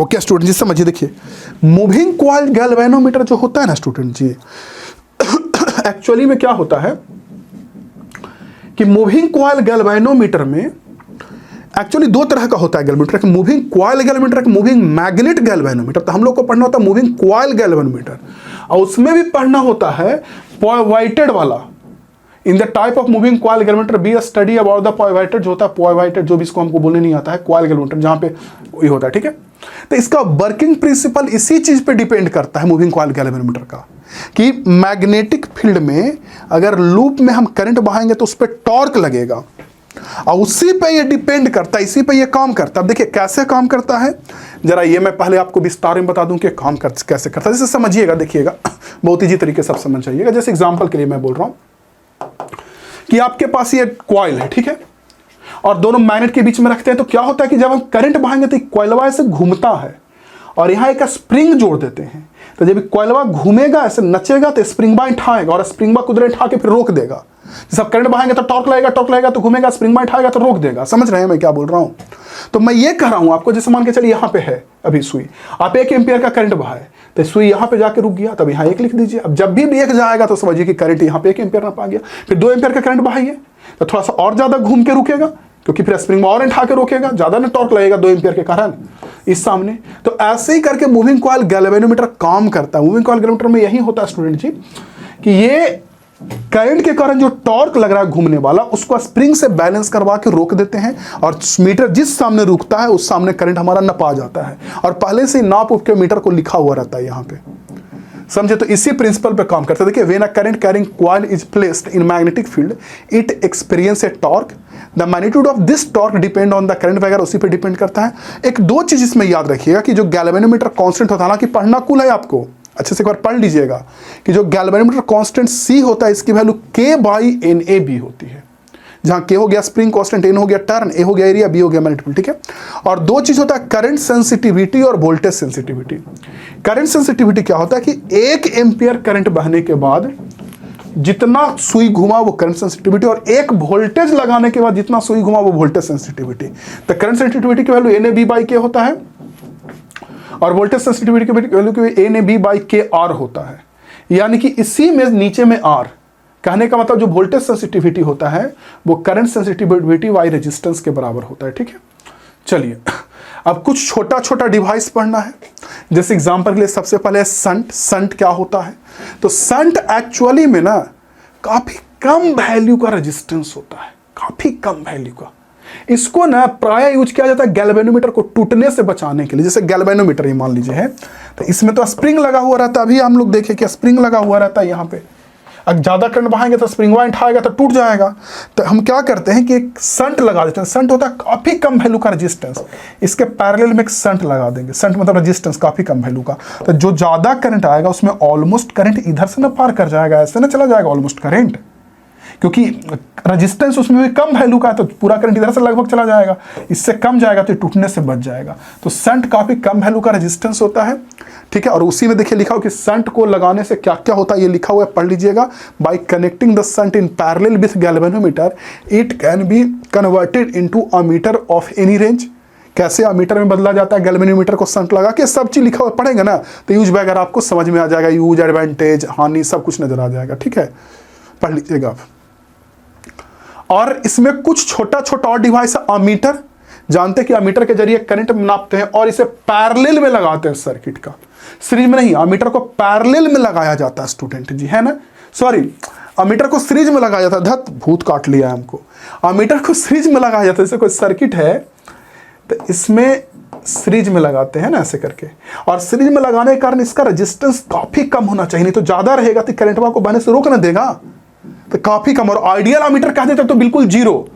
ओके स्टूडेंट जी, समझिए। देखिए, मूविंग कॉइल गैल्वेनोमीटर जो होता है ना स्टूडेंट जी, एक्चुअली में क्या होता है कि मूविंग कॉइल गैल्वेनोमीटर में एक्चुअली 2 तरह का होता है गैल्वेनोमीटर, एक मूविंग कॉइल गैल्वेनोमीटर, एक मूविंग मैग्नेट गैल्वेनोमीटर। तो हम लोग को पढ़ना होता है मूविंग कॉइल गैल्वेनोमीटर, और उसमें भी पढ़ना होता है पॉइंटेड वाला। In the type of moving coil galvanometer be a study about the pointed, जो होता है पॉइंटेड, जो भी इसको हमको बोलने नहीं आता है, कॉइल गैल्वेनोमीटर जहां पे ये होता है, ठीक है। तो इसका वर्किंग प्रिंसिपल इसी चीज पे डिपेंड करता है मूविंग कॉइल गैल्वेनोमीटर का, कि मैग्नेटिक फील्ड में अगर लूप में हम करंट बहाएंगे तो उस पर टॉर्क लगेगा, और उसी पे ये डिपेंड करता है, इसी पे ये काम करता है। अब देखिए कैसे काम करता है, जरा ये मैं पहले आपको विस्तार में बता दूं कि काम कैसे करता है, जैसे समझिएगा, देखिएगा, बहुत ईजी तरीके से आप समझ जाइएगा। जैसे एग्जांपल के लिए मैं बोल रहा हूं कि आपके पास ये कॉइल है, ठीक है, और दोनों मैग्नेट के बीच में रखते हैं, तो क्या होता है कि जब हम करंट बहाएंगे तो कॉइल ऐसे घूमता है, और यहाँ एक स्प्रिंग जोड़ देते हैं। तो जब कॉइलवा घूमेगा ऐसे नचेगा तो स्प्रिंग बार उठाएगा और स्प्रिंग बार कुदरे उठा के फिर रोक देगा। जैसे आप करंट बहाएंगे तो टॉर्क लगेगा तो घूमेगा, स्प्रिंग बार उठाएगा तो रोक देगा। समझ रहे हैं मैं क्या बोल रहा हूँ? तो मैं ये कह रहा हूँ आपको, जैसे मान के चलिए यहाँ पे है अभी सुई, आप 1 एम्पियर का करंट बहाए तो सुई यहाँ पे जाके रुक गया, तब यहाँ 1 लिख दीजिए। अब जब भी 1 जाएगा तो समझिए कि करंट यहाँ पे 1 एम्पियर ना पा गया। फिर 2 एम्पियर का करंट बहाइए तो थोड़ा सा और ज्यादा घूम के रुकेगा, क्योंकि फिर स्प्रिंग और उठा के रोकेगा, ज्यादा ना टॉर्क लगेगा 2 एम्पियर के कारण इस सामने। तो ऐसे ही करके मूविंग कॉइल गैल्वेनोमीटर काम करता है। मूविंग कॉइल गैल्वेनोमीटर में यही होता है स्टूडेंट जी कि ये करंट के कारण जो टॉर्क लग रहा है घूमने वाला, उसको स्प्रिंग से बैलेंस करवा के रोक देते हैं और मीटर जिस सामने रुकता है उस सामने करंट हमारा नपा जाता है और पहले से नाप उप के मीटर को लिखा हुआ रहता है यहाँ पे। समझे? तो इसी प्रिंसिपल पे काम करता है। देखिए, when a current carrying coil is placed in magnetic field it experience A torque, the magnitude of this torque depend on the current वगैरह उसी पे डिपेंड करता है। एक 2 चीज इसमें याद रखिएगा कि जो गैल्वेनोमीटर कांस्टेंट होता है, हालांकि पढ़ना कुल है आपको, अच्छे से एक बार पढ़ लीजिएगा कि जो गैल्वेनोमीटर कांस्टेंट C होता है इसकी वैल्यू K/NAB होती है, जहां K हो गया स्प्रिंग कांस्टेंट, N हो गया टर्न, A हो गया एरिया, B हो गया मैग्नेटिक, ठीक है। और 2 चीज होता है, करंट सेंसिटिविटी और वोल्टेज सेंसिटिविटी। करंट सेंसिटिविटी क्या होता है कि 1 एम्पियर करंट बहने के बाद जितना सुई घुमा वो करंट सेंसिटिविटी, और 1 वोल्टेज लगाने के बाद जितना सुई घुमा वो वोल्टेज सेंसिटिविटी। तो करंट सेंसिटिविटी की वैल्यू NAB/K होता है और वोल्टेज सेंसिटिविटी की वैल्यू NAB/KR होता है। यानी कि इसी में नीचे में R, कहने का मतलब जो वोल्टेज सेंसिटिविटी होता है वो करंट सेंसिटिविटी बाई रेजिस्टेंस के बराबर होता है, ठीक है। चलिए अब कुछ छोटा छोटा डिवाइस पढ़ना है। जैसे एग्जांपल के लिए सबसे पहले संट। संट क्या होता है? तो संट एक्चुअली में ना काफी कम वैल्यू का रेजिस्टेंस होता है, काफी कम वैल्यू का। इसको ना प्राय यूज किया जाता है गैल्वेनोमीटर को टूटने से बचाने के लिए। जैसे गैल्वेनोमीटर ही मान लीजिए है, तो इसमें तो स्प्रिंग लगा हुआ रहता है। अभी हम लोग देखें कि स्प्रिंग लगा हुआ रहता है यहाँ पे। अगर ज़्यादा करंट बहाएंगे तो स्प्रिंग वायर उठाएगा तो टूट जाएगा। तो हम क्या करते हैं कि एक संट लगा देते हैं। संट होता है काफ़ी कम वैल्यू का रेजिस्टेंस, इसके पैरेलल में एक संट लगा देंगे। संट मतलब रेजिस्टेंस काफ़ी कम वैल्यू का। तो जो ज़्यादा करंट आएगा उसमें ऑलमोस्ट करंट इधर से ना पार कर जाएगा, ऐसे ना चला जाएगा ऑलमोस्ट करंट, क्योंकि रेजिस्टेंस उसमें भी कम वैल्यू का है तो पूरा करंट इधर से लगभग चला जाएगा। इससे कम जाएगा तो टूटने से बच जाएगा। तो संट काफ़ी कम वैल्यू का रेजिस्टेंस होता है, ठीक है। और उसी में देखिए लिखा हो कि संट को लगाने से क्या क्या होता है, ये लिखा हुआ है, पढ़ लीजिएगा। By connecting the shunt in parallel with galvanometer it can be converted into a meter of any range. कैसे अमीटर में बदला जाता है गैल्वेनोमीटर को संट लगा के, सब चीज लिखा हुआ पढ़ेंगे ना तो यूज वगैरह आपको समझ में आ जाएगा। यूज, एडवांटेज, हानि सब कुछ नजर आ जाएगा, ठीक है। पढ़ लीजिएगा आप। और इसमें कुछ छोटा छोटा और डिवाइस है। अमीटर, जानते हैं कि अमीटर के जरिए करंट नापते हैं और इसे पैरेलल में लगाते हैं सर्किट का, सीरीज में नहीं। अमीटर को पैरेलल में लगाया जाता है स्टूडेंट जी, है ना। सॉरी, अमीटर को सीरीज में लगाया जाता है। धत भूत काट लिया है हमको। अमीटर को सीरीज में लगाया जाता है। जैसे कोई सर्किट है तो इसमें सीरीज में लगाते हैं ना ऐसे करके, और सीरीज में लगाने के कारण इसका रेजिस्टेंस काफी कम होना चाहिए, नहीं तो ज्यादा रहेगा तो करंट को बहने से रोक ना देगा, तो काफी कम। और आइडियल अमीटर कह देते तो बिल्कुल जीरो।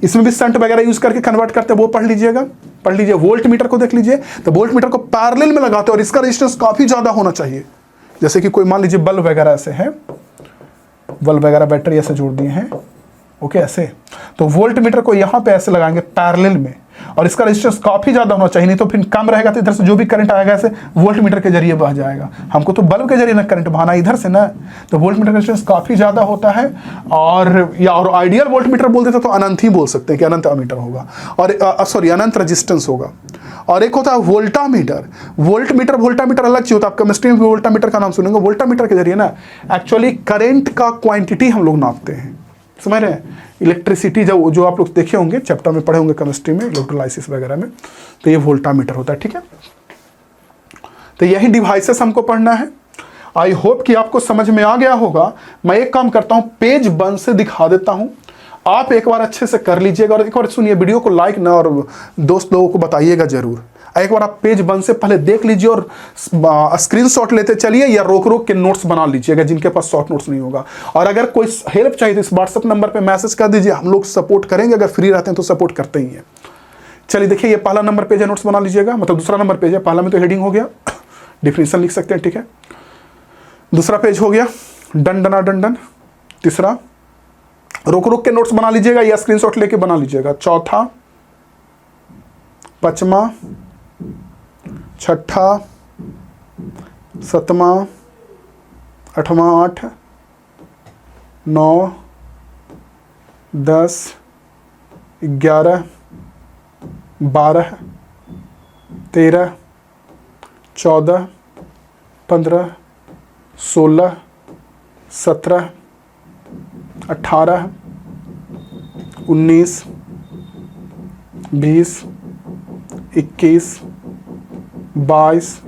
इसमें भी संट वगैरह यूज करके कन्वर्ट करते हैं, वो पढ़ लीजिएगा। पढ़ लीजिए, वोल्ट मीटर को देख लीजिए, तो वोल्ट मीटर को पैरेलल में लगाते हैं और इसका रेजिस्टेंस काफी ज्यादा होना चाहिए। जैसे कि कोई मान लीजिए बल्ब वगैरह ऐसे है, बल्ब वगैरह बैटरी ऐसे जोड़ दिए हैं, ओके ऐसे, तो वोल्ट मीटर को यहां पे ऐसे लगाएंगे पैरेलल में, और इसका रेजिस्टेंस काफी ज्यादा होना चाहिए, नहीं तो फिर कम रहेगा तो इधर से जो भी करंट आएगा ऐसे वोल्ट मीटर के जरिए बह जाएगा। हमको तो बल्ब के जरिए ना करंट बहाना इधर से ना, तो वोल्ट मीटर का रेजिस्टेंस काफी ज्यादा होता है। और आइडियल वोल्ट मीटर बोल देते तो अनंत ही बोल सकते हैं कि अनंत अमीटर होगा, और सॉरी अनंत रेजिस्टेंस होगा। और एक होता है वोल्टामीटर। वोल्टमीटर वोल्टामीटर अलग चीज होता है। आप केमिस्ट्री में वोल्टामीटर का नाम सुनेंगे। वोल्टामीटर के जरिए ना एक्चुअली करंट का क्वांटिटी हम लोग नापते हैं, समझ रहे हैं। इलेक्ट्रिसिटी जो आप लोग देखे होंगे, चैप्टर में पढ़े होंगे केमिस्ट्री में, इलेक्ट्रोलाइसिस वगैरह में, तो ये वोल्टामीटर होता है, ठीक है। तो यही डिवाइसेस हमको पढ़ना है। आई होप कि आपको समझ में आ गया होगा। मैं एक काम करता हूं, पेज 1 से दिखा देता हूं, आप एक बार अच्छे से कर लीजिएगा। और एक बार सुनिए, वीडियो को लाइक ना और दोस्त लोगों को बताइएगा जरूर। एक बार आप पेज 1 से पहले देख लीजिए और स्क्रीनशॉट लेते चलिए, या रोक रोक के नोट्स बना लीजिएगा जिनके पास शॉर्ट नोट्स नहीं होगा। और अगर कोई हेल्प चाहिए तो इस व्हाट्सएप नंबर पे मैसेज कर दीजिए, हम लोग सपोर्ट करेंगे। अगर फ्री रहते हैं तो सपोर्ट करते ही हैं। चलिए देखिए, ये पहला नंबर पेज है, नोट्स बना लीजिएगा, मतलब दूसरा नंबर पेज है। पहला में तो हेडिंग हो गया, डिफिनेशन लिख सकते हैं, ठीक है। दूसरा पेज हो गया डन डना डन डन। तीसरा रोक रोक के नोट्स बना लीजिएगा या स्क्रीनशॉट लेके बना लीजिएगा। चौथा, 5वां, छठा, सतवां, आठवां 8, 9, 10, 11, 12, 13, 14, 15, 16, 17, 18, 19, 20, 21, 22,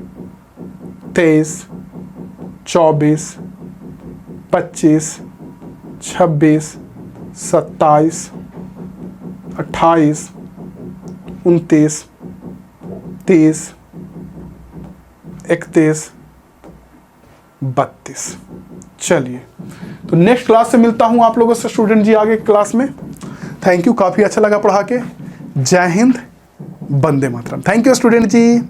23, 24, 25, 26, 27, 28, 29, 30, 31, 32। चलिए, तो नेक्स्ट क्लास से मिलता हूं आप लोगों से स्टूडेंट जी आगे क्लास में। थैंक यू, काफ़ी अच्छा लगा पढ़ा के। जय हिंद, वंदे मातरम। Thank you student ji.